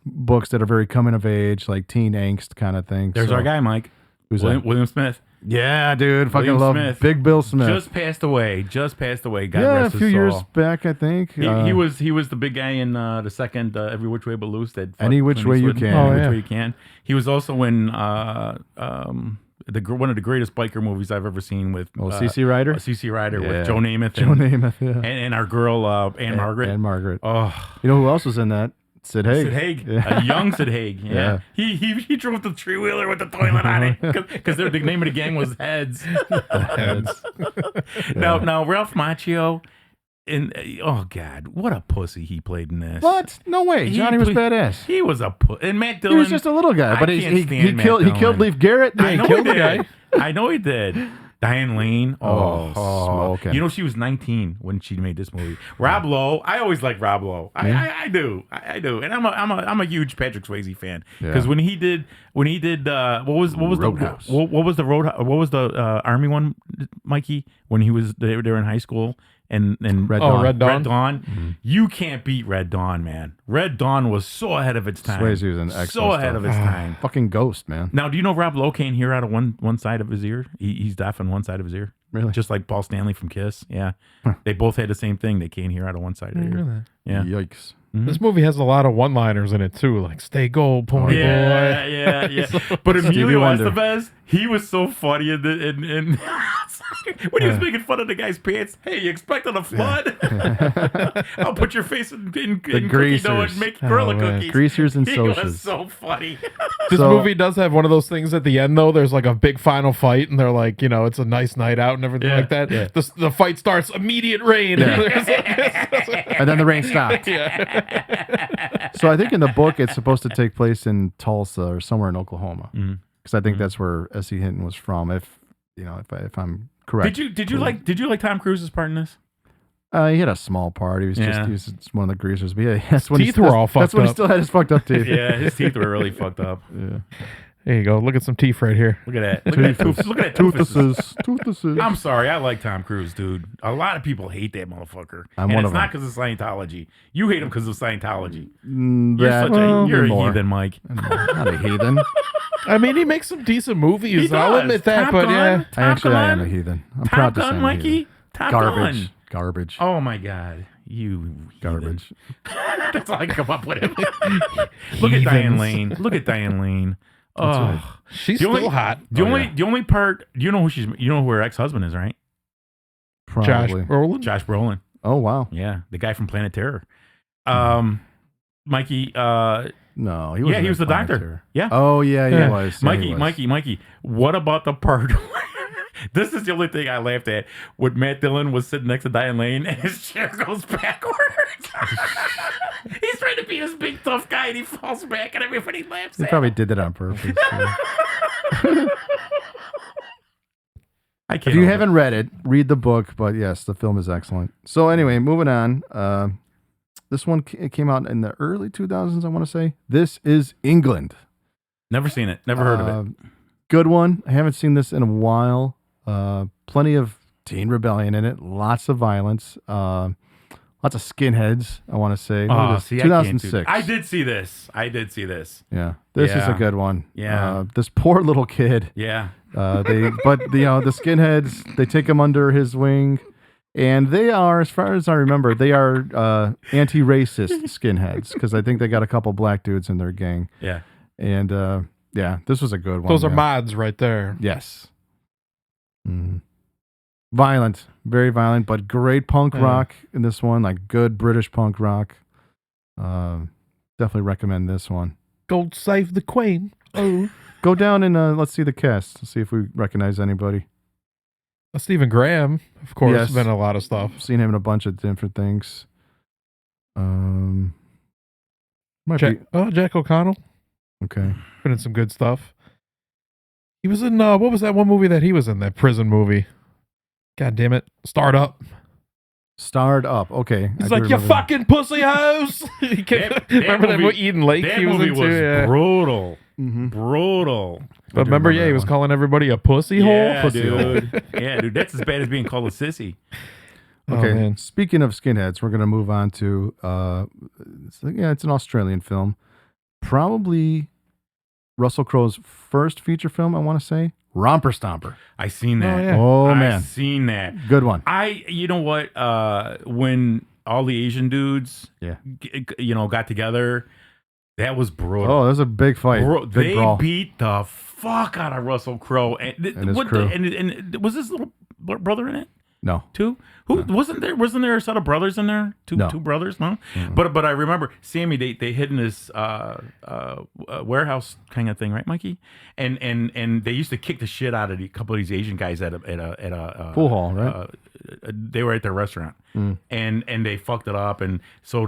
books that are very coming of age, like teen angst kind of thing. There's our guy, Mike. Who's William Smith. Yeah, dude. Fucking William love Smith. Big Bill Smith. Just passed away. God yeah, a rest his few years soul. back, I think. He was the big guy in the second Every Which Way But Loose. That Any Which Way You Can. Oh, Any Which yeah. Way You Can. He was also in one of the greatest biker movies I've ever seen with CC Rider? CC Rider Yeah. with Joe Namath. Joe Namath, yeah. And our girl Anne Margaret. Anne Margaret. Oh, You know who else was in that? Sid Haig. Sid Haig, Yeah. a young Sid Haig. Yeah, he drove the three wheeler with the toilet on it because the name of the gang was Heads. Heads. Now Ralph Macchio, oh God, what a pussy he played in this. What? No way. Johnny was badass. He was a and Matt He Dillon. was just a little guy, but I he can't stand Matt killed Dillon. Leif Garrett. I know killed he the guy. did. I know he did. Diane Lane. Oh, smoking. You know, she was 19 when she made this movie. Rob Lowe. I always like Rob Lowe. I do. And I'm a huge Patrick Swayze fan because Yeah. when he did what was Roadhouse. what was the army one, Mikey, when they were in high school and Red Oh, Dawn. Red Dawn. Red Dawn. You can't beat Red Dawn, man. Red Dawn was so ahead of its time. Swayze was an excellent so ahead stuff. of its time. Fucking Ghost, man. Now, do you know Rob Lowe can't hear out of one side of his ear? He's deaf on one side of his ear. Really? Just like Paul Stanley from Kiss. Yeah. They both had the same thing. They can't hear out of one side of their ear. Yeah. Yikes. This movie has a lot of one-liners in it too, like "Stay gold, pony boy." Yeah. But Stevie Emilio Wonder. Estevez, he was so funny in When he was making fun of the guy's pants, hey, you expecting a flood? I'll put your face in cookie dough and make gorilla cookies. Greasers and He was socias. so funny. This So- movie does have one of those things at the end, though. There's like a big final fight, and they're like, it's a nice night out and everything like that. Yeah. The fight starts, immediate rain. And then the rain stopped. So I think in the book it's supposed to take place in Tulsa or somewhere in Oklahoma, because I think that's where S.E. Hinton was from. If I'm correct. Did you like Tom Cruise's part in this? He had a small part. He was just one of the greasers. But yeah, that's when Teeth were all fucked That's when he up. still had his fucked up teeth. Yeah, his teeth were really fucked up. Yeah. There you go. Look at some teeth right here. Look at that. Look at that. Look at that. Toothuses. I'm sorry. I like Tom Cruise, dude. A lot of people hate that motherfucker. I'm and one it's of not them. because of Scientology. You hate him because of Scientology. That, You're a more. heathen, Mike. Not a heathen. I mean, he makes some decent movies. He I'll does. admit that, Top but Gun, I am Gun. a heathen. I'm Top proud to say Gun, I'm a Mikey. heathen. Top Garbage. Gun. Garbage. Oh my God. You Garbage. That's all I can come up with. Look at Diane Lane. Look at Diane Lane. Oh, right. She's The only- still hot. the only part. You know who her ex-husband is, right? Josh Probably. Brolin. Josh Brolin. Oh wow. Yeah, the guy from Planet Terror. Mikey. No, he was. Yeah, he was the doctor. Yeah. Oh yeah, he Yeah. was. Yeah, he was. Mikey. What about the part? This is the only thing I laughed at. When Matt Dillon was sitting next to Diane Lane and his chair goes backwards. He's trying to be this big tough guy and he falls back and everybody laughs. He at probably him. did that on purpose. too. I can't. If you help haven't read it, read the book. But yes, the film is excellent. So anyway, moving on. This one came out in the early 2000s. I want to say. This is England. Never seen it. Never heard of it. Good one. I haven't seen this in a while. Plenty of teen rebellion in it. Lots of violence. Lots of skinheads. I want to say. What Oh, is this? see, I can't do 2006. that. I did see this. Yeah, this is a Yeah. good one. Yeah. This poor little kid. Yeah. The skinheads, they take him under his wing, and they are, as far as I remember, they are anti-racist skinheads, because I think they got a couple black dudes in their gang. Yeah. And yeah, this was a good one. Those are yeah. mods right there. Yes. Violent, very violent, but great punk rock in this one, like good British punk rock. Definitely recommend this one. Gold save the queen. Oh. Go down and let's see the cast. Let's see if we recognize anybody. Stephen Graham, of course, Yes. been in a lot of stuff. Seen him in a bunch of different things. Might Jack O'Connell, be okay. been in some good stuff. He was in what was that one movie that he was in? That prison movie. God damn it, Startup. Starred up. Okay. He's I like, do you remember that. fucking pussy house. Remember that movie, Eden Lake? That he was movie into, was yeah. brutal. Mhm. Brutal. But remember, remember he that was one. calling everybody a pussy hole. Yeah, Pussy hole. dude. Yeah, dude. That's as bad as being called a sissy. Oh, Okay. man. Speaking of skinheads, we're gonna move on to it's an Australian film. Probably Russell Crowe's first feature film, I want to say. Romper Stomper. I seen that. Oh, yeah. Oh I man. seen that. Good one. You know what? When all the Asian dudes, Yeah. got together, that was brutal. Oh, that was a big fight. Bro, big they brawl. beat the fuck out of Russell Crowe and his crew. and was his little brother in it No. too? Who wasn't there a set of brothers in there? Two No. brothers? No. But I remember Sammy. They hid in this warehouse kind of thing, right, Mikey? And they used to kick the shit out of a couple of these Asian guys at a Pool hall, right? they were at their restaurant, and they fucked it up, and so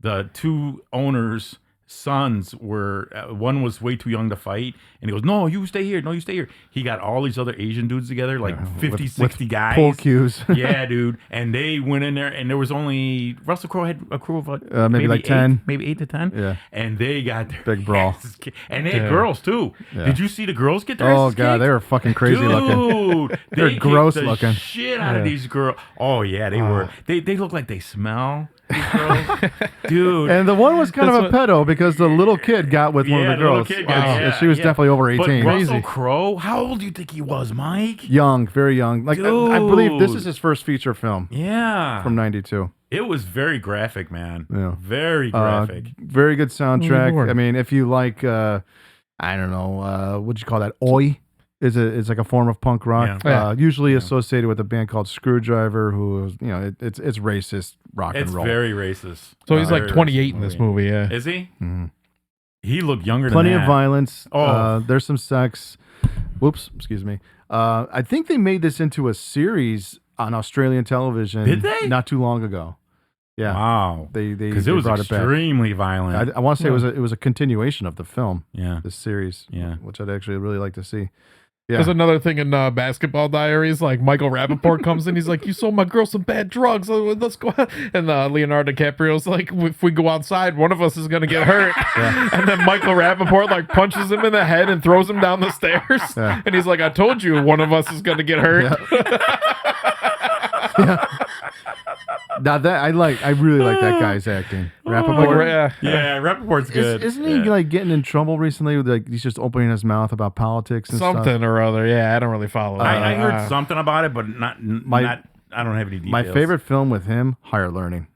the two owners' sons were one was way too young to fight, and he goes, no, you stay here, he got all these other Asian dudes together, like 50 60 guys, Pool cues. yeah, dude, and they went in there, and there was only Russell Crowe had a crew of maybe like 10. maybe 8 to 10, Yeah. and they got their Big brawl. asses kicked. And they had girls too. Yeah. Did you see the girls get their Oh asses god, kicked? they were fucking crazy looking. Dude, They're they gross kicked the looking. shit out of Yeah. these girls. Oh yeah, they were. They look like they smell. These girls. Dude. And the one was kind of a That's pedo because the little kid got with one of the little girls. kid guy, And she was definitely over 18. But Russell Crowe, how old do you think he was, Mike? Young, very young. Like I believe this is his first feature film Yeah. from '92. It was very graphic, man. Yeah. Very graphic. Very good soundtrack. Lord. I mean, if you like, I don't know, what'd you call that? Oi. It's like a form of punk rock, Yeah. usually associated with a band called Screwdriver, who is, it's racist rock It's and roll. very racist. So he's like Very 28 racist in this movie. Yeah. Is he? Mhm. He looked younger Plenty than of that. violence. Oh. There's some sex. Whoops, excuse me. I think they made this into a series on Australian television. Did they? Not too long ago. Yeah. Wow. They Because it was brought it back. extremely violent. I want to say it was a continuation of the film, yeah. this series. Yeah. Which I'd actually really like to see. Yeah. There's another thing in Basketball Diaries. Like Michael Rappaport comes in, he's like, "You sold my girl some bad drugs. Let's go out." And Leonardo DiCaprio's like, "If we go outside, one of us is gonna get hurt." And then Michael Rappaport like punches him in the head and throws him down the stairs. Yeah. And he's like, "I told you, one of us is gonna get hurt." Yeah. Now that I really like that guy's acting. Like, Rappaport. Yeah, Rappaport's good. Isn't he like getting in trouble recently? Like he's just opening his mouth about politics and stuff. Something or other. Yeah, I don't really follow. I heard that. something about it, but not. I don't have any details. My favorite film with him, Higher Learning.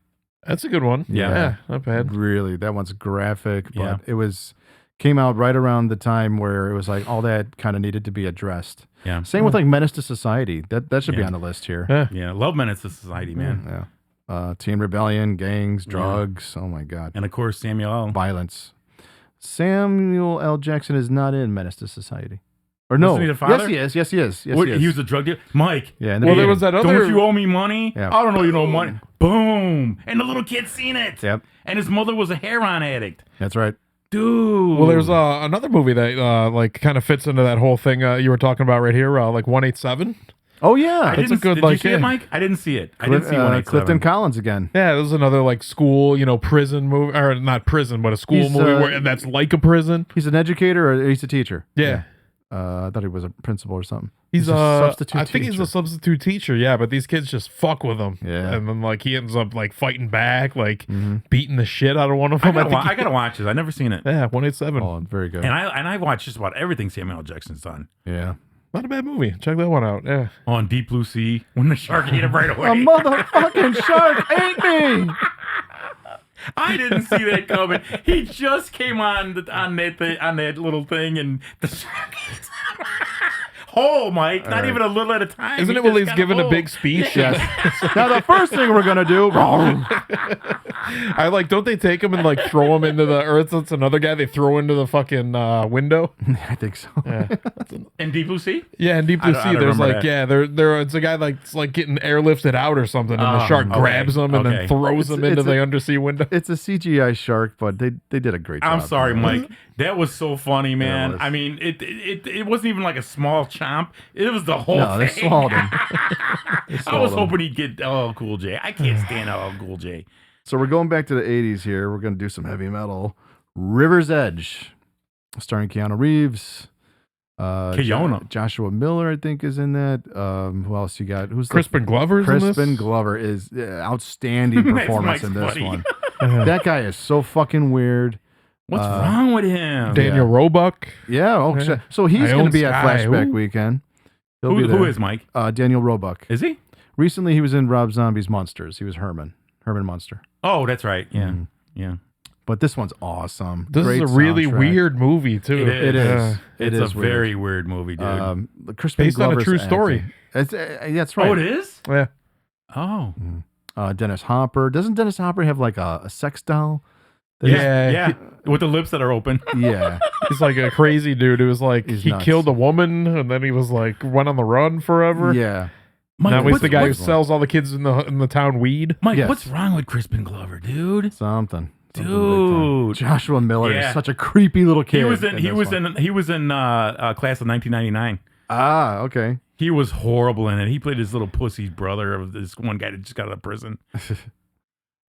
That's a good one. Yeah. Not bad. Really, that one's graphic, but Yeah. it came out right around the time where it was like all that kind of needed to be addressed. Yeah. Same with like Menace to Society. That should be Yeah. on the list here. Yeah. Yeah, love Menace to Society, man. Yeah. Teen Rebellion, gangs, drugs. Oh my God. And of course, Samuel L. Violence. Samuel L. Jackson is not in Menace to Society. Or no. Wasn't he the father? Yes, he is. Yes, he is. Yes, What, he is. he was a drug dealer. Mike. Yeah. In the Well, there beginning. was that other. Don't you owe me money? Yeah. I don't know you know money. Boom. And the little kid seen it. Yep. And his mother was a heroin addict. That's right. Dude. Well, there's another movie that like kind of fits into that whole thing you were talking about right here, like 187. Oh yeah. I didn't, a good, did like, you see yeah. it, Mike? I didn't see it. I didn't see 187. Clifton Collins again. Yeah, this is another like school, prison movie, or not prison, but a school He's, movie where that's like a prison. He's an educator or he's a teacher? Yeah. I thought he was a principal or something. He's a substitute I think he's teacher. a substitute teacher, yeah, but these kids just fuck with him. Yeah. And then like he ends up like fighting back, like beating the shit out of one of I them. gotta watch this. I've never seen it. Yeah, 187. Oh, very good. And I watched just about everything Samuel L. Jackson's done. Yeah. Not a bad movie. Check that one out. Yeah. On Deep Blue Sea, when the shark ate him right away. A motherfucking shark ate me. I didn't see that coming. He just came on that little thing, and the shark ate him. Whole, Mike. Not even a little at a time. Isn't He it when just he's got giving a whole. big speech? Yes. Now the first thing we're gonna do. I like, don't they take him and like throw him into the earth? That's another guy they throw into the fucking window. I think so. In Deep Blue Sea? Yeah, in Deep Blue I Sea, don't there's remember like, that. there it's a guy like it's like getting airlifted out or something, and the shark okay, grabs him and then okay. throws him into it's the a- undersea window. It's a CGI shark, but they did a great job. I'm sorry, Mike. That was so funny, man. was. I mean, it wasn't even like a small chomp. It was the whole No, they thing. swallowed him. I was hoping he'd get LL Cool J. I can't stand LL Cool J. So we're going back to the 80s here. We're going to do some heavy metal. River's Edge, starring Keanu Reeves. Keanu. Joshua Miller, I think, is in that. Who else you got? Who's Crispin Glover's in this? Crispin Glover is outstanding That's performance Mike's in this buddy. one. That guy is so fucking weird. What's wrong with him? Daniel Roebuck. Yeah. Oh, Yeah. so he's My going to Own be at Sky. Flashback Ooh. Weekend. He'll be Who there. is Mike? Daniel Roebuck. Is he? Recently, he was in Rob Zombie's Monsters. He was Herman Munster. Oh, that's right. Yeah. Mhm. Yeah. But this one's awesome. This Great is a really soundtrack. weird movie too. It It is. Yeah. It It's is a weird. very weird movie, dude. Crispin Based on a Glover's true story. acting. That's right. Oh, it is? Yeah. Oh. Dennis Hopper. Doesn't Dennis Hopper have like a sex doll? Yeah. Yeah. With the lips that are open. Yeah. He's like a crazy dude who was like He's he nuts. killed a woman and then he was like went on the run forever. Yeah. Mike, Now he's what's- the guy who what's- sells all the kids in the town weed. Mike, Yes. what's wrong with Crispin Glover, dude? Something. Something big time. Dude. Joshua Miller Yeah. is such a creepy little kid. He was in this one. class of 1999. Ah, okay. He was horrible in it. He played his little pussy brother of this one guy that just got out of prison.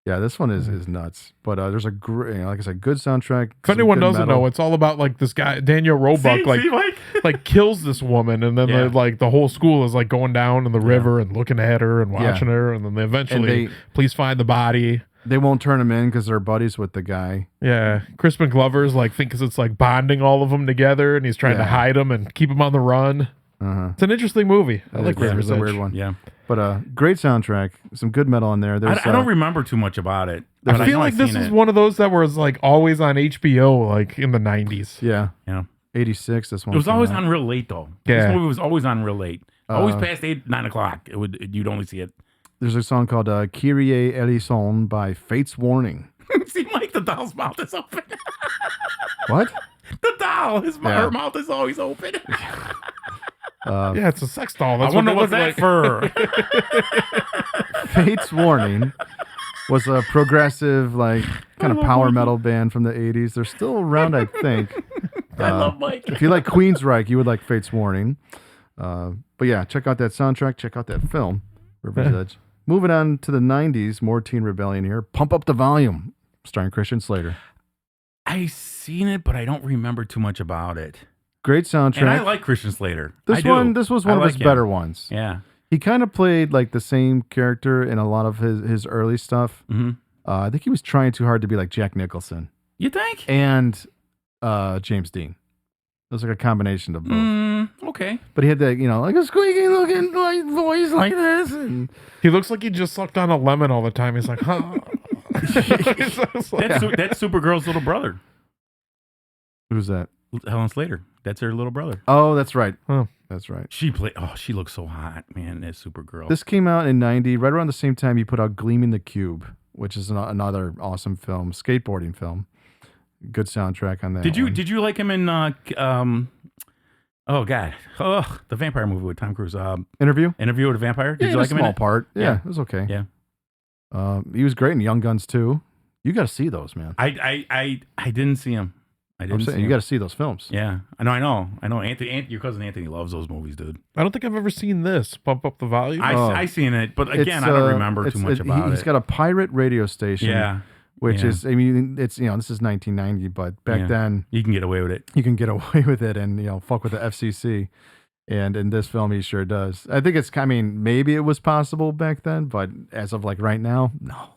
Yeah, this one is nuts. But there's a great, like I said, good soundtrack. If anyone doesn't know, it's all about like this guy Daniel Roebuck See, Mike? like kills this woman and then Yeah. like the whole school is like going down in the river and looking at her and watching her and then they eventually And police find the body. they won't turn him in because they're buddies with the guy. Yeah, Crispin Glover's like thinks it's like bonding all of them together and he's trying to Yeah. hide them and keep them on the run. Uh-huh. It's an interesting movie. I like Yeah, River's it's a Edge. weird one. Yeah. But great soundtrack. Some good metal in there. There's, I don't remember too much about it. I but feel know like I've this seen is it. one of those that was like always on HBO like in the 90s. Yeah. Yeah. 86. This one It was came always out. on real late though. Yeah. This movie was always on real late. Always past 8, 9 o'clock. You'd only see it. There's a song called Kyrie Eleison by Fate's Warning. See, Mike, the doll's mouth is open. What? The doll, Yeah. her mouth is always open. Yeah, it's a sex doll. That's I wonder what what's they that look for. Fate's Warning was a progressive, like, kind of love power Mikey. metal band from the 80s. They're still around, I think. I love Mike. If you like Queensryche, you would like Fate's Warning. But yeah, check out that soundtrack. Check out that film, River's Edge. Moving on to the 90s, more Teen Rebellion here. Pump Up the Volume, starring Christian Slater. I seen it, but I don't remember too much about it. Great soundtrack. And I like Christian Slater. this I do. one. This was one I of like his him. better ones. Yeah. He kind of played like the same character in a lot of his early stuff. Mm-hmm. I think he was trying too hard to be like Jack Nicholson You think? and James Dean. It was like a combination of both. Okay. But he had that, like a squeaky looking white voice like this. And He looks like he just sucked on a lemon all the time. He's like, huh? That's Supergirl's little brother, who's that? Helen Slater. That's her little brother. Oh, that's right. Huh. That's right. She looks so hot, man. That Supergirl. This came out in 90, right around the same time he put out Gleaming the Cube, which is another awesome film, skateboarding film. Good soundtrack on that. Did one. you like him in the vampire movie with Tom Cruise? Interview? Interview with a Vampire. Did Yeah, you like a him in small it? part. Yeah, Yeah. it was okay. Yeah. He was great in Young Guns too. You got to see those, man. I didn't see him. I I'm didn't see saying you him. got to see those films. Yeah, I know. Anthony, your cousin Anthony loves those movies, dude. I don't think I've ever seen this. Pump Up the Volume. I seen it, but again, It's, I don't remember too much about He's it. got a pirate radio station. Yeah, Which yeah. is, I mean, it's, this is 1990, but back Yeah. then you can get away with it. you can get away with it and, fuck with the FCC. And in this film, he sure does. I think maybe it was possible back then, but as of like right now, no.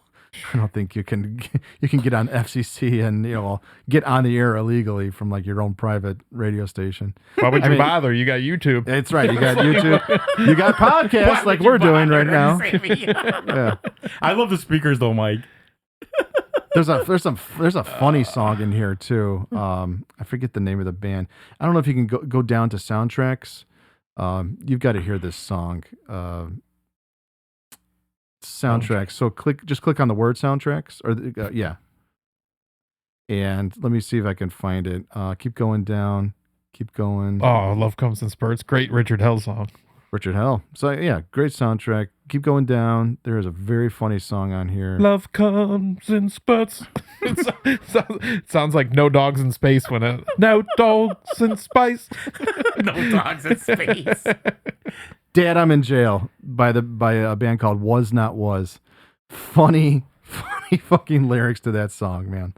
I don't think you can get on FCC and, get on the air illegally from like your own private radio station. Why would I you mean- bother? You got YouTube. It's right. You got YouTube. You got podcasts like we're doing right now. Yeah. I love the speakers though, Mike. There's a funny song in here too. I forget the name of the band. I don't know if you can go down to soundtracks. You've got to hear this song. Soundtracks. So just click on the word soundtracks, or yeah. And let me see if I can find it. Keep going down. Keep going. Oh, Love Comes in Spurts. Great Richard Hell song. Richard Hell. So yeah, great soundtrack. Keep going down. There is a very funny song on here. Love comes in spurts. It sounds like No Dogs in Space when it. No Dogs in Space. No dogs in space. Dad, I'm in Jail by a band called Was Not Was. Funny fucking lyrics to that song, man.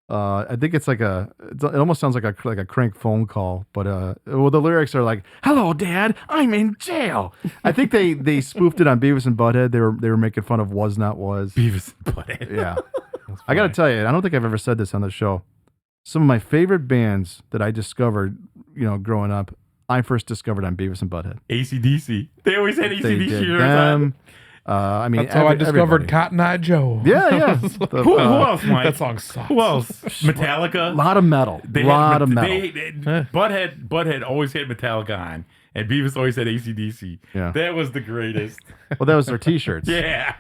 I think it's like it almost sounds like a crank phone call, but the lyrics are like, "Hello, Dad, I'm in jail." I think they spoofed it on Beavis and Butthead. They were making fun of Was Not Was. Beavis and Butthead. Yeah, I got to tell you, I don't think I've ever said this on the show. Some of my favorite bands that I discovered, growing up, I first discovered on Beavis and Butthead. AC/DC. They always had They AC/DC did shirts them. I mean, That's how I discovered everybody. Cotton Eye Joe. Yeah. Who else, Mike? That song sucks. Who else? Metallica. A lot of metal. They lot had, of metal. Butthead always had Metallica on, and Beavis always had AC/DC. Yeah. That was the greatest. Well, that was their T-shirts. Yeah.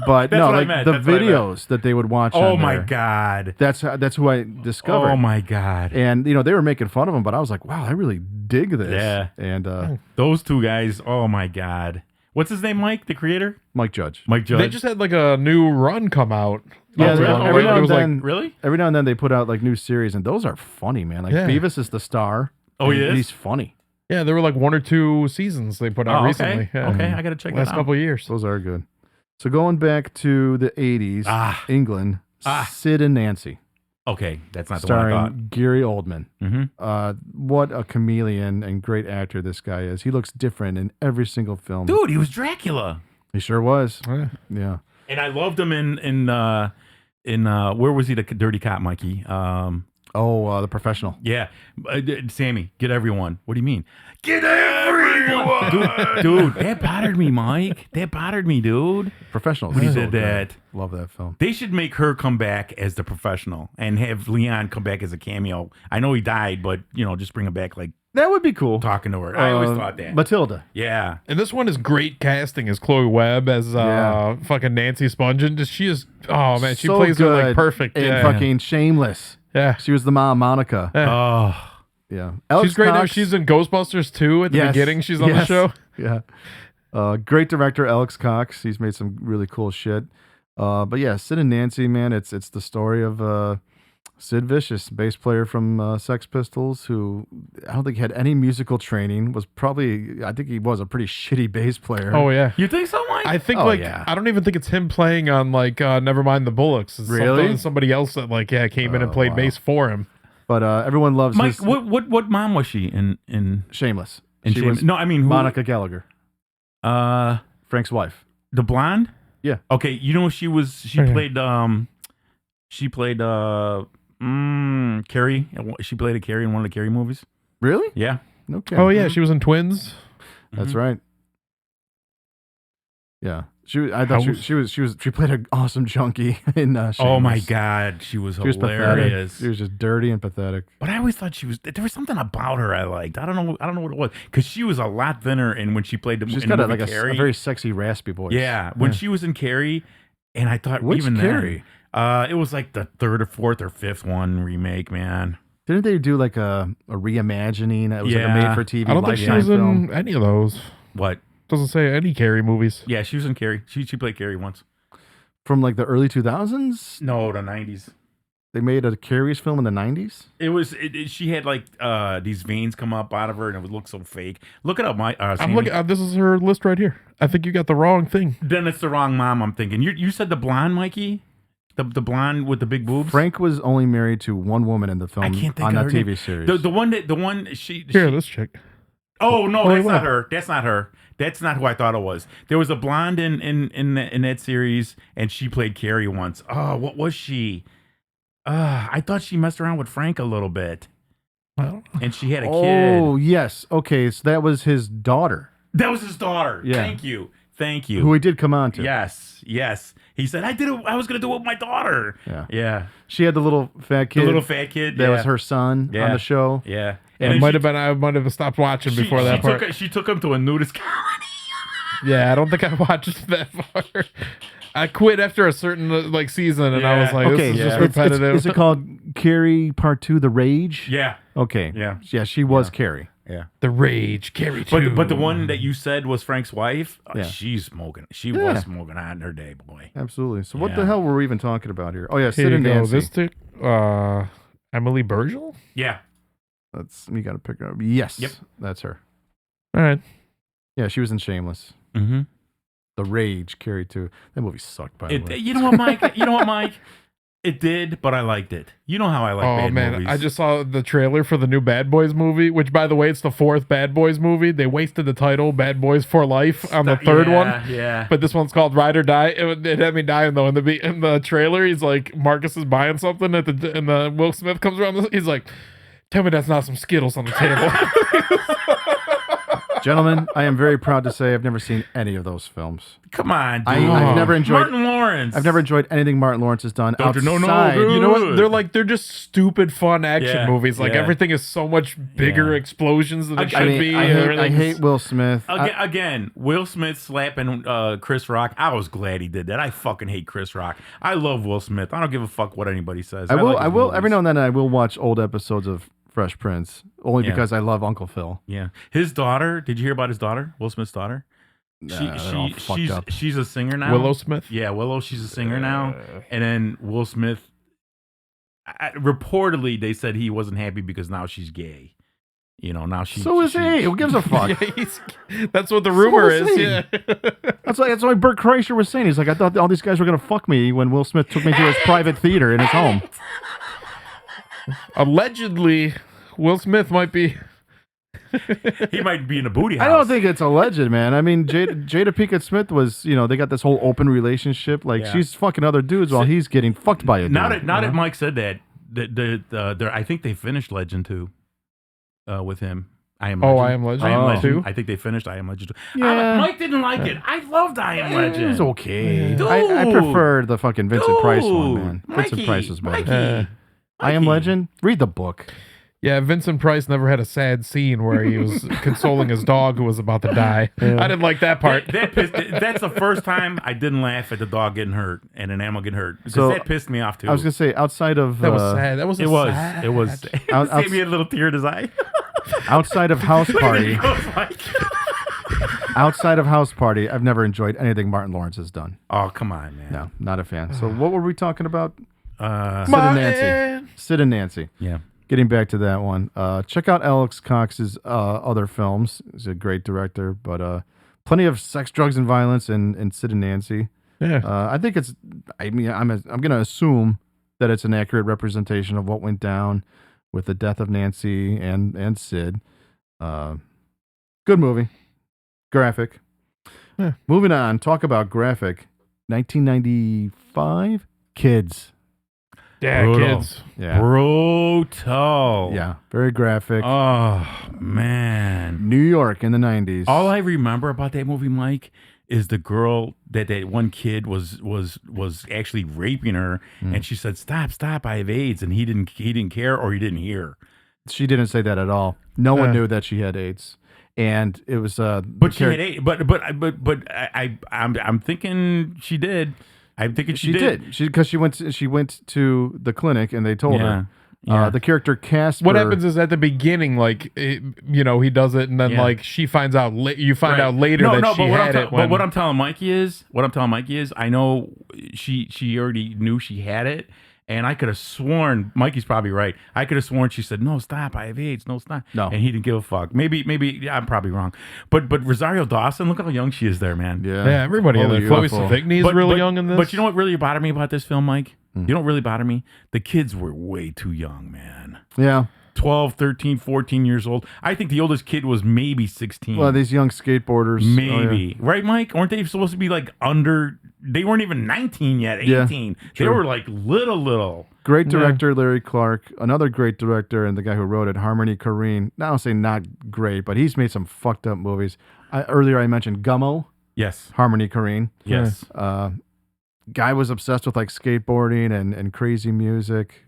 But That's no, what I like meant. the That's what I meant. videos that they would watch. Oh on my there, God. That's who I discovered. Oh my God. And they were making fun of him, but I was like, wow, I really dig this. Yeah. And Those two guys. Oh my God. What's his name? Mike, the creator. Mike Judge. Mike Judge. They just had like a new run come out. Yeah, Not too they- long every ago. now It and was like, then- Really? Every now and then they put out like new series, and those are funny, man. Like Yeah. Beavis is the star. Oh, he and is? He's funny. yeah, there were like 1 or 2 seasons they put out Oh, recently. okay. Yeah. Okay, I gotta check Last that out. couple of years. Those are good. So going back to the 80s, England, Sid and Nancy, Okay, that's not the one I thought. starring Gary Oldman. Mm-hmm. What a chameleon and great actor this guy is. He looks different in every single film. Dude, he was Dracula, He sure was. Yeah. Yeah. and I loved him in where was he? The dirty cop, Mikey. The Professional. Yeah, Sammy, get everyone. What do you mean? Get everyone. Dude, that bothered me, Mike. That bothered me, dude. Professional. When he So did good. that. Love that film. They should make her come back as the professional and have Leon come back as a cameo. I know he died, but just bring him back like That would be cool. talking to her. I always thought that. Matilda. Yeah. And this one is great casting as Chloe Webb as Yeah. fucking Nancy Spungen. She is, oh man, she So plays her like good perfect. in Yeah. fucking Shameless. Yeah. She was the mom, Monica. Oh. Yeah. Alex She's great now. Cox- She's in Ghostbusters too. At the Yes. beginning, she's on the Yes. show. Yeah. Great director, Alex Cox. He's made some really cool shit. But yeah, Sid and Nancy, man, it's the story of Sid Vicious, bass player from Sex Pistols, who I don't think had any musical training. I think he was a pretty shitty bass player. Oh yeah. You think so, Mike? I think Oh, like yeah. I don't even think it's him playing on like Nevermind the Bullocks. It's Really? somebody else that came in and played wow. bass for him. But everyone loves Mike, his what mom was she in Shameless. she She was no, I mean who, Monica Gallagher, the Frank's wife. blonde? Yeah. Okay, she Okay. played Carrie. She played a Carrie in one of the Carrie movies. Really? Yeah. Okay. Oh yeah, she was in Twins. That's Mhm. right. Yeah. I thought she played an awesome junkie in Shameless. Oh my God, she was She was pathetic. hilarious. She was just dirty and pathetic. But I always thought there was something about her I liked. I don't know what it was because she was a lot thinner. And when she played She's in got the a movie a Carrie, very sexy, raspy voice. yeah, when she was in Carrie, and I thought Which even Carrie? then, it was like the third or fourth or fifth one remake, man. Didn't they do like a reimagining? It was like a Yeah. made-for-TV I don't think she Lifetime was film. in any of those. What? Doesn't say any Carrie movies. Yeah, she was in Carrie. She played Carrie once. From like the early 2000s? No, the 90s. They made a Carrie's film in the 90s? It was. She had like these veins come up out of her, and it would look so fake. Look it up, Mike. I'm Sammy. looking. This is her list right here. I think you got the wrong thing. Then it's the wrong mom. I'm thinking. You said the blonde, Mikey, the blonde with the big boobs. Frank was only married to one woman in the film I can't think on of that her TV name. series. The one she. Here, let's check. Oh no, Chloe that's not Webb. her. That's not her. That's not who I thought it was. There was a blonde in that series, and she played Carrie once. Oh, what was she? I thought she messed around with Frank a little bit, Well, and she had a Oh, kid. yes. Okay, so that was his daughter, That was his daughter. Yeah. Thank you. who he did come on to. Yes. He said, I was gonna do it with my daughter. Yeah. Yeah. She had the little fat kid. The little fat kid. That yeah. was her son Yeah. on the show. Yeah. it then might she- have been. I might have stopped watching before that part. She took him to a nudist comedy. Yeah, I don't think I watched that far. I quit after a certain season, and I was Yeah. like, Okay, "This is just it's- repetitive." is it called Carrie Part 2, The Rage? Yeah. Okay. Yeah. Yeah, she was Carrie. Yeah. The Rage, Carrie too. But the one that you said was Frank's wife, Yeah. she's smoking. She Yeah. was smoking hot in her day, boy. Absolutely. So what Yeah. the hell were we even talking about here? Oh, yeah, Here Sid you and go. Nancy. This took Emily Burgel. Yeah. You got to pick her up. Yes. Yep. That's her. All right. Yeah, she was in Shameless. Mm-hmm. The Rage, Carrie 2. That movie sucked, by the way. You know what, Mike? It did, but I liked it. You know how I like Oh bad man, movies. I just saw the trailer for the new Bad Boys movie, which by the way, it's the fourth Bad Boys movie. They wasted the title Bad Boys for Life on the third one. Yeah. But this one's called Ride or Die. It had me dying though. In the trailer, he's like Marcus is buying something and the Will Smith comes around. He's like, "Tell me that's not some Skittles on the table." Gentlemen, I am very proud to say I've never seen any of those films. Come on, dude. I've never enjoyed Martin Lawrence. I've never enjoyed anything Martin Lawrence has done Don't you know, no, outside. dude. You know what? They're just stupid, fun action Yeah, movies. Like yeah. everything is so much bigger Yeah. explosions than it should I mean, be. I and hate everything's- Will Smith. Again, Will Smith slapping Chris Rock. I was glad he did that. I fucking hate Chris Rock. I love Will Smith. I don't give a fuck what anybody says. I will. like his I will. Every movies. now and then, I will watch old episodes of Fresh Prince, only Yeah. because I love Uncle Phil. Yeah, his daughter. Did you hear about his daughter? Will Smith's daughter. They're all fucked up. She's a singer now. Willow Smith. Yeah, Willow. She's a singer now. And then Will Smith. Reportedly, they said he wasn't happy because now she's gay. You know, now she. So is he. Who gives a fuck? Yeah, that's what the rumor is is. he. Yeah. That's why Bert Kreischer was saying. He's like, I thought all these guys were gonna fuck me when Will Smith took me to his private theater in his home. Allegedly, Will Smith might be. He might be in a booty house. I don't think it's alleged, man. I mean, Jada Pinkett Smith was, they got this whole open relationship. Like Yeah. she's fucking other dudes while he's getting fucked by a dude. Now that you know? Mike said that, I think they finished Legend 2 with him. I Am Oh, Legend. I Am Legend I Am Legend. too? I think they finished I Am Legend. Yeah. Mike didn't like it. I loved I Am Legend. It was okay. Dude. I prefer the fucking Vincent Price one, man. Dude, Vincent Mikey, Price is better. Mikey. I Am Legend. Read the book. Yeah, Vincent Price never had a sad scene where he was consoling his dog who was about to die. I didn't like that part. That's the first time I didn't laugh at the dog getting hurt and an animal getting hurt. Because So, that pissed me off too. I was gonna say outside of That was sad. That was It was. It was. Out- It gave me a little tear in his eye. outside of House Party. He goes like, Outside of House Party, I've never enjoyed anything Martin Lawrence has done. oh, come on, man. No, not a fan. So what were we talking about? Sid and Martin! Nancy. Sid and Nancy. Yeah. Getting back to that one, check out Alex Cox's other films. He's a great director, but plenty of sex, drugs, and violence in Sid and Nancy. Yeah. I think it's. I mean, I'm gonna assume that it's an accurate representation of what went down with the death of Nancy and Sid. Good movie, graphic. Yeah. Moving on, talk about graphic. 1995, Kids. Yeah, Brutal. kids. Yeah, Brutal. yeah, very graphic. Oh, man. New York in the 90s. All I remember about that movie, Mike, is the girl that one kid was actually raping her, and she said, "Stop! I have AIDS," and he didn't care or he didn't hear. She didn't say that at all. No one knew that she had AIDS, and it was. But she had AIDS. But I'm thinking she did. I'm thinking she did. Because she went to the clinic and they told her. Yeah. The character Casper. What happens is at the beginning, like, he does it, and then, Yeah. like, she finds out, you find Right. out later that she had it. But what I'm telling Mikey is, I know she already knew she had it, and I could have sworn, Mikey's probably right. I could have sworn she said, "No, stop, I have AIDS. No, stop." No. And he didn't give a fuck. Maybe I'm probably wrong. But Rosario Dawson, look how young she is there, man. Yeah, Yeah, everybody in Holy there. Chloe beautiful. Sevigny is really young in this. But you know what really bothered me about this film, Mike? You know what really bothered me? The kids were way too young, man. Yeah. 12, 13, 14 years old. I think the oldest kid was maybe 16. Well, these young skateboarders. Maybe. Right, Mike? Weren't they supposed to be like under... They weren't even 19 yet, 18. Yeah, they true. were like little. Great director, Larry Clark. Another great director, and the guy who wrote it, Harmony Korine. I don't say not great, but he's made some fucked up movies. Earlier I mentioned Gummo, Yes. Harmony Korine. Yes. Guy was obsessed with like skateboarding and crazy music.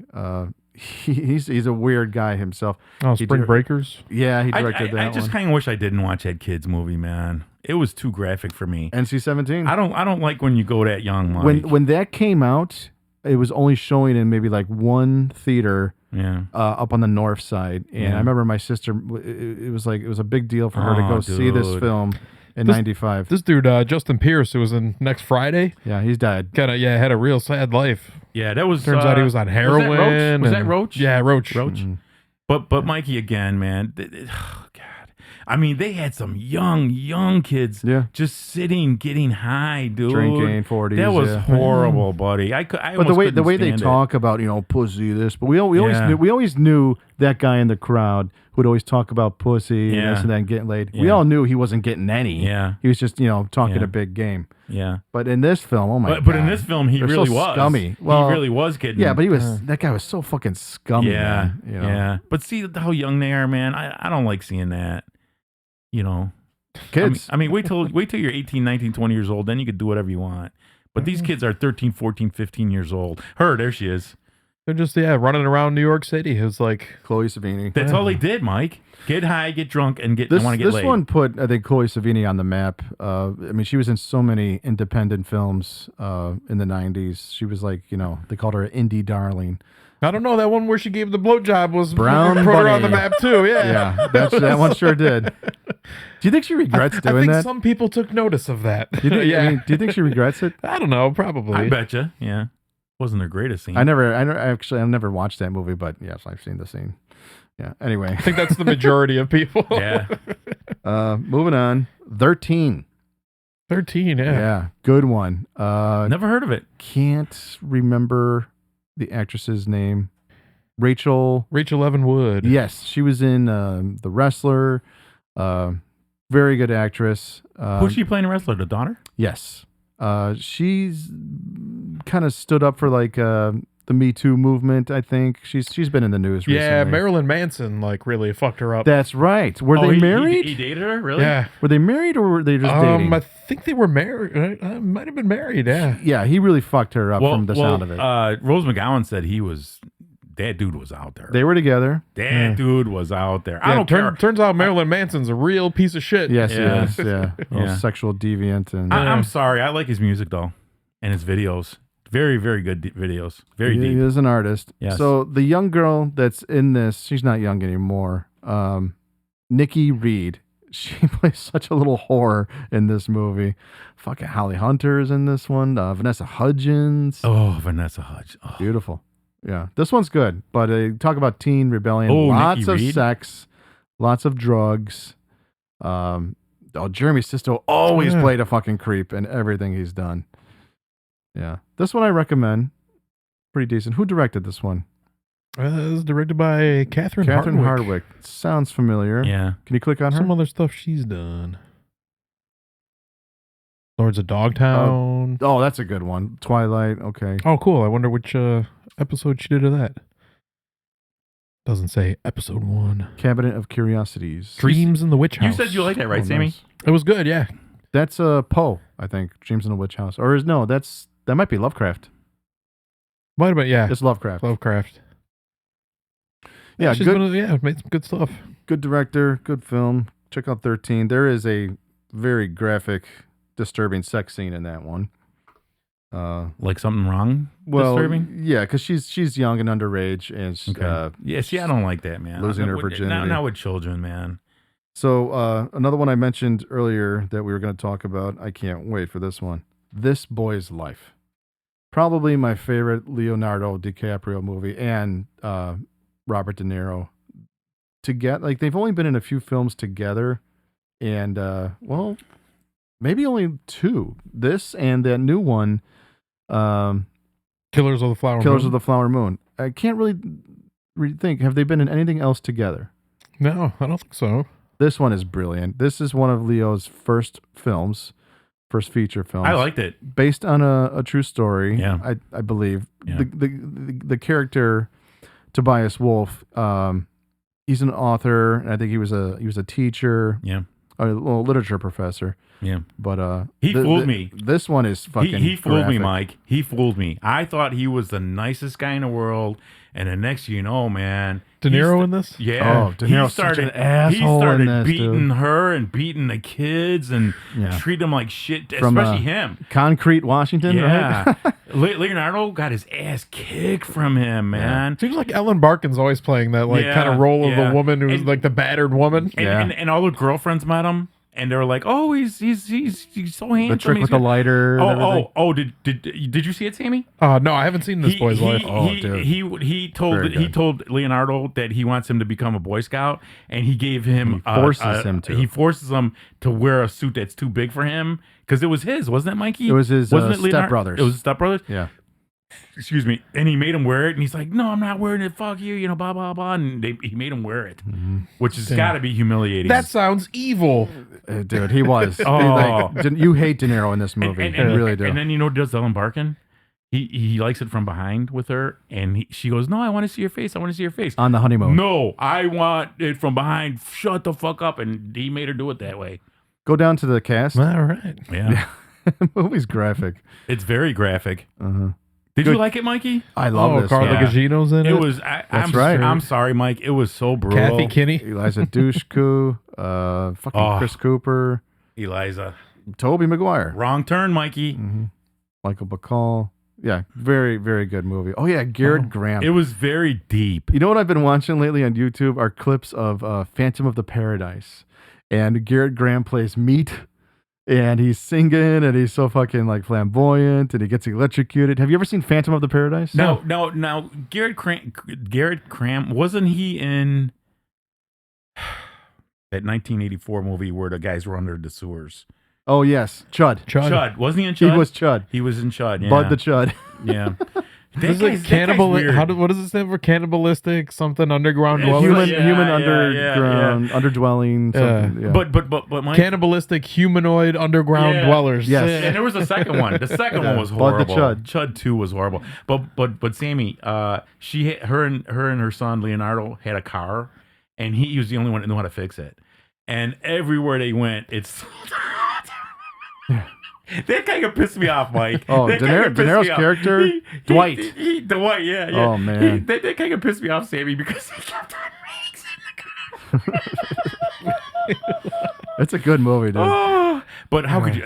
He's a weird guy himself. Oh, He Spring did- Breakers. Yeah, he I directed that just one. kind of wish I didn't watch that kids movie, man. It was too graphic for me. NC-17. I don't like when you go that young, Mike. When that came out, it was only showing in maybe like one theater yeah. up on the north side, and Yeah. I remember my sister. It was a big deal for her to go Oh, see this dude. film in This- '95. This dude, Justin Pierce, who was in Next Friday, Yeah, he's died. had a real sad life. Yeah, that was... Turns out he was on heroin. Was that and- Roach? Yeah, Roach. Roach? But Mikey, again, man. Oh, God. I mean, they had some young kids just sitting, getting high, dude. Drinking 40s. That was yeah. horrible, buddy. I But almost the way couldn't they stand it. talk about pussy this, but we Yeah. always knew that guy in the crowd who'd always talk about pussy and this and that and getting laid. We Yeah. all knew he wasn't getting any. Yeah. He was just talking Yeah. a big game. Yeah. But in this film, oh my god! But in this film, he They're really so was. scummy. Well, he really was kidding. Yeah, but that guy was so fucking scummy. Yeah. man, Yeah. But see how young they are, man. I don't like seeing that. Kids. I mean, wait till you're 18, 19, 20 years old. Then you could do whatever you want. But these kids are 13, 14, 15 years old. There she is. They're just running around New York City. It was like Chloe Savini. That's all they did, Mike. Get high, get drunk, and This want to get laid. one put, I think, Chloe Savini on the map. I mean, she was in so many independent films in the 90s. She was like, they called her an indie darling. I don't know, that one where she gave the blowjob was Brown put her on Bunny. the map too. Yeah, that one sure did. Do you think she regrets I doing think that? some people took notice of that. Do you think, yeah. I mean, do you think she regrets it? I don't know, probably. I betcha. Yeah. Wasn't their greatest scene. I've never watched that movie, but yes, I've seen the scene. Yeah. Anyway, I think that's the majority of people. Yeah. moving on. 13. 13, yeah. Yeah, good one. Never heard of it. Can't remember the actress's name. Rachel Evan Wood. Yes, she was in The Wrestler. Very good actress. Who's she playing a wrestler? The daughter? Yes. She's kind of stood up for the Me Too movement. I think she's been in the news recently. Yeah, Marilyn Manson like really fucked her up. That's right. Were they married? He dated her, really? Yeah. Were they married or were they just dating? I think they were married. Might have been married. Yeah. Yeah, he really fucked her up from the sound of it. Rose McGowan said that dude was out there. They were together. That dude was out there. I Yeah, don't care. Turns out Marilyn Manson's a real piece of shit. Yes, Yeah. yes, yeah. Yeah. Sexual deviant and I'm sorry. I like his music though, and his videos. Very, very good videos. Very he deep. is an artist. Yes. So the young girl that's in this, she's not young anymore. Nikki Reed. She plays such a little whore in this movie. Fucking Holly Hunter is in this one. Vanessa Hudgens. Oh, Vanessa Hudgens. Oh. Beautiful. Yeah, this one's good. But talk about teen rebellion. Oh, lots Nikki of Reed? sex, lots of drugs. Jeremy Sisto always played a fucking creep in everything he's done. Yeah, this one I recommend. Pretty decent. Who directed this one? This is directed by Catherine Hardwicke. Sounds familiar. Yeah. Can you click on her? Some other stuff she's done. Lords of Dogtown. Oh, that's a good one. Twilight. Okay. Oh, cool. I wonder which episode she did of that. Doesn't say episode 1. Cabinet of Curiosities. Dreams in the Witch House. You said you liked that, right, Oh, Sammy? nice. It was good, yeah. That's Poe, I think. Dreams in the Witch House. Or that might be Lovecraft. Might have been, yeah. It's Lovecraft. Lovecraft. Yeah, she's good. made some good stuff. Good director, good film. Check out 13. There is a very graphic, disturbing sex scene in that one. Like something wrong? Well, Disturbing? yeah, because she's young and underage, and Okay. Yeah, see, I don't like that, man. losing her Not- virginity. Not with children, man. So another one I mentioned earlier that we were going to talk about. I can't wait for this one. This Boy's Life. Probably my favorite Leonardo DiCaprio movie, and Robert De Niro. Like they've only been in a few films together, and well, maybe only 2. This and that new one, Killers of the Flower Killers Moon. of the Flower Moon. I can't really think. Have they been in anything else together? No, I don't think so. This one is brilliant. This is one of Leo's first feature films. I liked it. Based on a true story. Yeah. I believe. Yeah. The character Tobias Wolff, he's an author, and I think he was a teacher, Yeah. a little literature professor. Yeah. But He fooled me. This one is fucking. He fooled me, graphic. Mike. He fooled me. I thought he was the nicest guy in the world, and the next thing you know, man, De Niro in this? Yeah. Oh, De Niro's such an asshole He started in this, beating dude. her and beating the kids and Yeah. treat them like shit, From, especially him. Concrete, Washington. Yeah. Right? Leonardo got his ass kicked from him, man. Seems like Ellen Barkin's always playing that Yeah, kind of role of yeah. the woman who's And- like the battered woman. And, Yeah. and all the girlfriends met him, and they were like, "Oh, he's so handsome." The trick He's with the good." lighter. and everything. Oh! Did you see it, Sammy? No, I haven't seen This Boy's Life. Oh, dude. He told Very good. Leonardo that he wants him to become a Boy Scout, and he gave him He forces him to. He forces him to wear a suit that's too big for him because it was his, wasn't it, Mikey? It was his, Wasn't it Leonardo? stepbrothers. It was his stepbrothers. Yeah. Excuse me. And he made him wear it, and he's like, "No, I'm not wearing it. Fuck you, blah blah blah." And he made him wear it, which has got to be humiliating. That sounds evil. Dude, he was. Oh. You hate De Niro in this movie. And, you really do. And then you know what does Ellen Barkin? He likes it from behind with her, and she goes, "No, I want to see your face. I want to see your face." On the honeymoon. No, I want it from behind. Shut the fuck up. And he made her do it that way. Go down to the cast. All right. Yeah. The movie's graphic. It's very graphic. Uh-huh. Did Good. you like it, Mikey? I love this. Carla yeah. Gugino's in it. It was. That's I'm, right. I'm sorry, Mike. It was so brutal. Kathy Kinney. Eliza Dushku, fucking Oh. Chris Cooper, Eliza. Toby Maguire, Wrong turn, Mikey. Michael Bacall. Yeah, very, very good movie. Oh, yeah, Garrett Graham. It was very deep. You know what I've been watching lately on YouTube are clips of Phantom of the Paradise. And Garrett Graham plays Meat. And he's singing, and he's so fucking like flamboyant, and he gets electrocuted. Have you ever seen Phantom of the Paradise? No. Garrett Cram, wasn't he in that 1984 movie where the guys were under the sewers? Oh yes, Chud. Chud. Wasn't he in Chud? He was Chud. He was in Chud, yeah. Bud the Chud. Yeah. This is like what does it stand for? Cannibalistic something underground dwellers. Human underground underdwelling. Something, yeah. But Mike, Cannibalistic humanoid underground dwellers. Yes. and there was a second one. The second one was horrible. Chud. Chud 2 was horrible. But Sammy, her and her son Leonardo had a car, and he was the only one that knew how to fix it. And everywhere they went, it's. That kind of pissed me off, Mike. Oh, De Niro's character, Dwight. Dwight, yeah. Oh man, that kind of pissed me off, Sammy, because he kept on mixing the car. It's a good movie, dude. Oh, but how could you?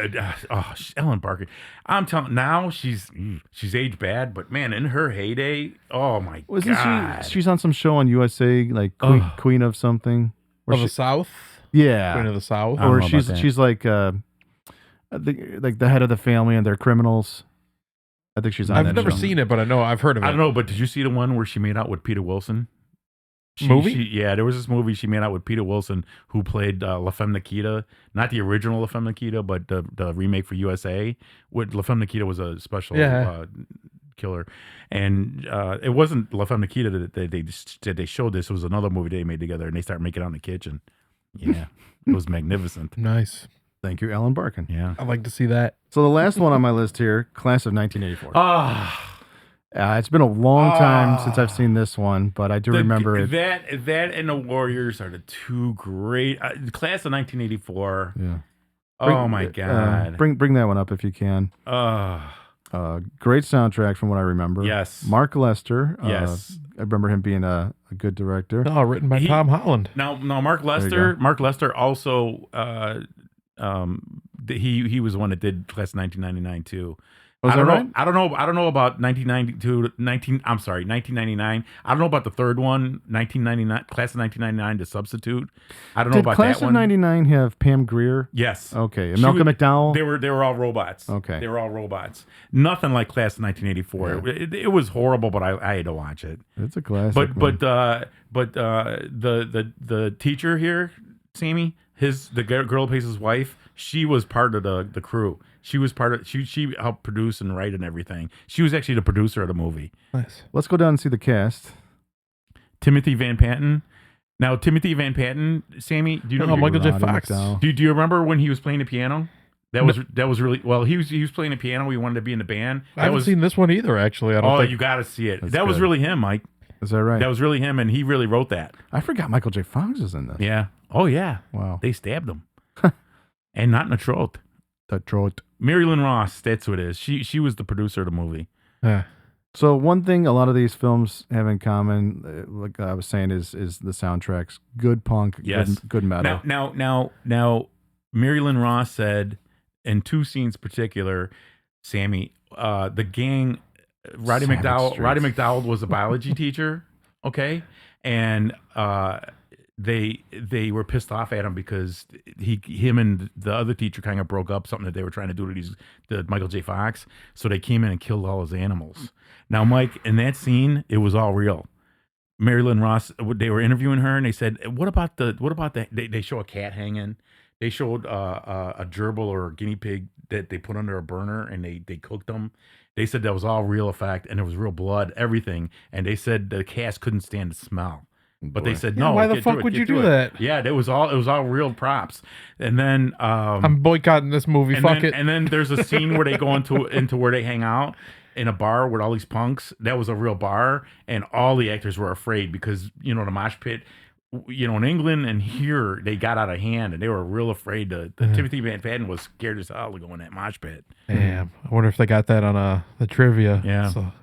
Ellen Barker. I'm telling. Now she's aged bad, but man, in her heyday, oh my god, she's on some show on USA, like Queen of something. Of the South. Yeah, Queen of the South. or she's like like the head of the family and they're criminals. I think she's on. I've never seen it, but I've heard of it. I don't know, but did you see the one where she made out with Peter Wilson? Movie? Yeah, there was this movie she made out with Peter Wilson, who played La Femme Nikita, not the original La Femme Nikita, but the remake for USA. With La Femme Nikita was a special killer, and it wasn't La Femme Nikita that they showed this. It was another movie they made together, and they started making out in the kitchen. Yeah, it was magnificent. Nice. Thank you, Alan Barkin. Yeah, I'd like to see that. So the last one on my list here, class of 1984. It's been a long time since I've seen this one, but I do remember it. That and the Warriors are the two great. Class of 1984. Yeah. Oh my god. Bring that one up if you can. Great soundtrack from what I remember. Yes. Mark Lester. Yes. I remember him being a good director. Oh, written by Tom Holland. Now Mark Lester. Mark Lester also. He was the one that did Class of 1999 too. Was that right? I don't know about 1999. I don't know about the third one, 1999, Class of 1999, The Substitute. I don't know about that one. Did Class of 99 have Pam Grier? Yes. Okay. And Malcolm McDowell? They were all robots. Okay. They were all robots. Nothing like Class of 1984. Yeah. It was horrible, but I had to watch it. It's a classic. But the teacher here, Sammy, the girl who plays his wife, she was part of the crew. She was part of she helped produce and write and everything. She was actually the producer of the movie. Nice. Let's go down and see the cast. Timothy Van Patten. Now Timothy Van Patten, Sammy, do you know Michael J. Fox? Do you remember when he was playing the piano? That was really well. He was playing the piano. We wanted to be in the band. I haven't seen this one either. Actually, I don't think. You got to see it. That's that was good. really him, Mike. Is that right? That was really him, and he really wrote that. I forgot Michael J. Fox is in this. Yeah. Oh yeah. Wow. They stabbed him, and not in the throat. The throat. Marilyn Ross. That's what it is. She was the producer of the movie. Yeah. So one thing a lot of these films have in common, like I was saying, is the soundtracks. Good punk, Yes. good metal. Now, Marilyn Ross said in two scenes particular, Sammy, the gang, Roddy Savage McDowell. Streets. Roddy McDowell was a biology teacher, okay, and they were pissed off at him because him and the other teacher kind of broke up, something that they were trying to do to Michael J. Fox. So they came in and killed all his animals. Now, Mike, in that scene, it was all real. Marilyn Ross, they were interviewing her, and they said, "What about the?" They show a cat hanging. They showed a gerbil or a guinea pig that they put under a burner, and they cooked them. They said that was all real effect, and there was real blood, everything. And they said the cats couldn't stand the smell. But they said no. Why the fuck would you do that? Yeah, it was all real props. And then I'm boycotting this movie. Fuck it. And then there's a scene where they go into where they hang out in a bar with all these punks. That was a real bar, and all the actors were afraid because the mosh pit. In England and here they got out of hand, and they were real afraid. Timothy Van Patten was scared as hell to go in that mosh pit. Damn. I wonder if they got that on the trivia. Yeah. So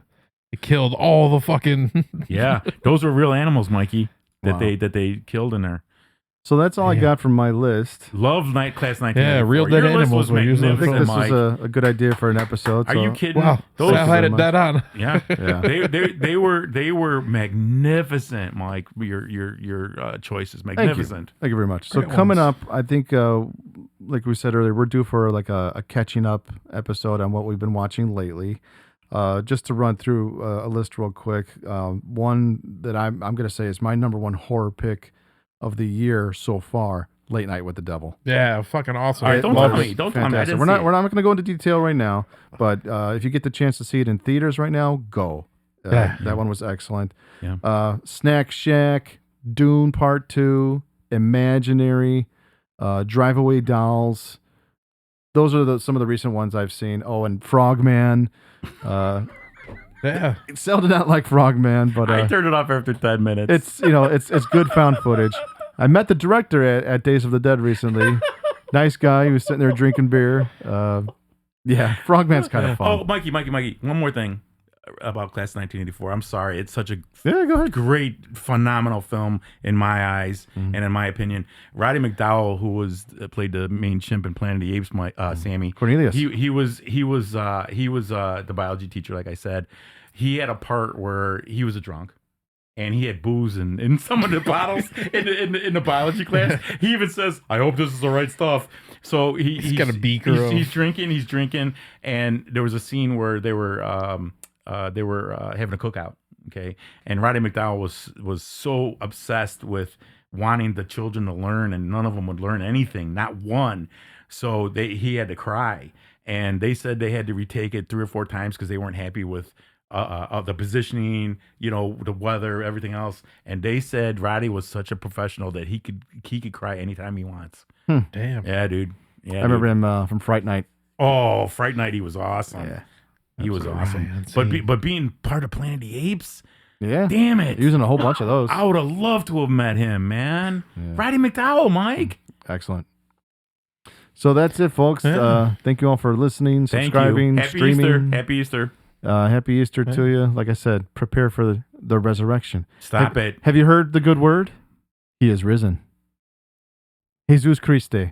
they killed all the fucking. Yeah, those were real animals, Mikey. Wow. That they killed in there. So that's all I got from my list. Love Night Class 1994. Yeah, real dead Your list animals was were usually I think this magnificent, was Mike. a good idea for an episode. Are so- you kidding? Wow. Those Sal had it much. dead on. Yeah, Yeah. they were magnificent, Mike. Your choices magnificent. Thank you very much. So Great coming ones. up, I think, like we said earlier, we're due for like a catching up episode on what we've been watching lately. Just to run through a list real quick. One that I'm going to say is my number one horror pick of the year so far. Late Night with the Devil. Yeah, fucking awesome. All right, don't Love tell it. me. Don't tell me. I Fantastic. didn't We're see not it. going to go into detail right now, but if you get the chance to see it in theaters right now, go. That one was excellent. Yeah. Snack Shack, Dune Part 2, Imaginary, Drive Away Dolls. Those are some of the recent ones I've seen. Oh, and Frogman. Yeah. Sel did not like Frogman, but I turned it off after 10 minutes. it's good found footage. I met the director at Days of the Dead recently. Nice guy. He was sitting there drinking beer. Yeah, Frogman's kind of fun. Oh, Mikey. One more thing about Class 1984. I'm sorry. It's such a Yeah, go ahead. great, phenomenal film in my eyes and in my opinion. Roddy McDowell, who played the main chimp in Planet of the Apes, Sammy Cornelius. He was the biology teacher, like I said. He had a part where he was a drunk. And he had booze in some of the bottles in the biology class. He even says, "I hope this is the right stuff." So he's got a beaker. He's drinking, and there was a scene where they were having a cookout. Okay, and Roddy McDowell was so obsessed with wanting the children to learn, and none of them would learn anything, not one. So he had to cry, and they said they had to retake it 3 or 4 times because they weren't happy with. The positioning, the weather, everything else, and they said Roddy was such a professional that he could cry anytime he wants. Damn. Yeah, dude. Yeah, I remember him from Fright Night. Oh, Fright Night, he was awesome. Yeah, he was awesome. But being part of Planet of the Apes, yeah, damn it, he was in a whole bunch of those. I would have loved to have met him, man. Yeah. Roddy McDowell, Mike. Excellent. So that's it, folks. Yeah. Thank you all for listening, subscribing, streaming. Happy Easter. Happy Easter to you. Like I said, prepare for the resurrection. Stop it. Have you heard the good word? He is risen. Jesus Christe.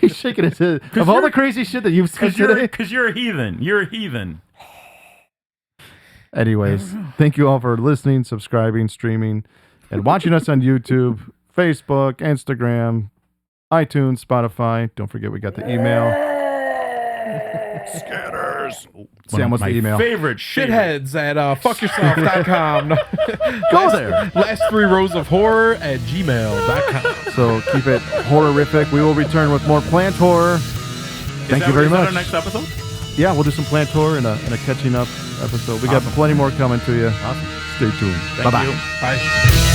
He's shaking his head. Of all the crazy shit that you've said today. Because you're a heathen. You're a heathen. Anyways, thank you all for listening, subscribing, streaming, and watching us on YouTube, Facebook, Instagram, iTunes, Spotify. Don't forget we got the email. Scanners. Sam, what's the email? Favorite shitheads at fuckyourself.com. Go there. Last 3 rows of horror at gmail.com. So keep it horrific. We will return with more plant horror. Thank you very much. Is that our next episode? Yeah, we'll do some plant horror and a catching up episode. We got plenty more coming to you. Awesome. Stay tuned. Thank Bye-bye. you. Bye.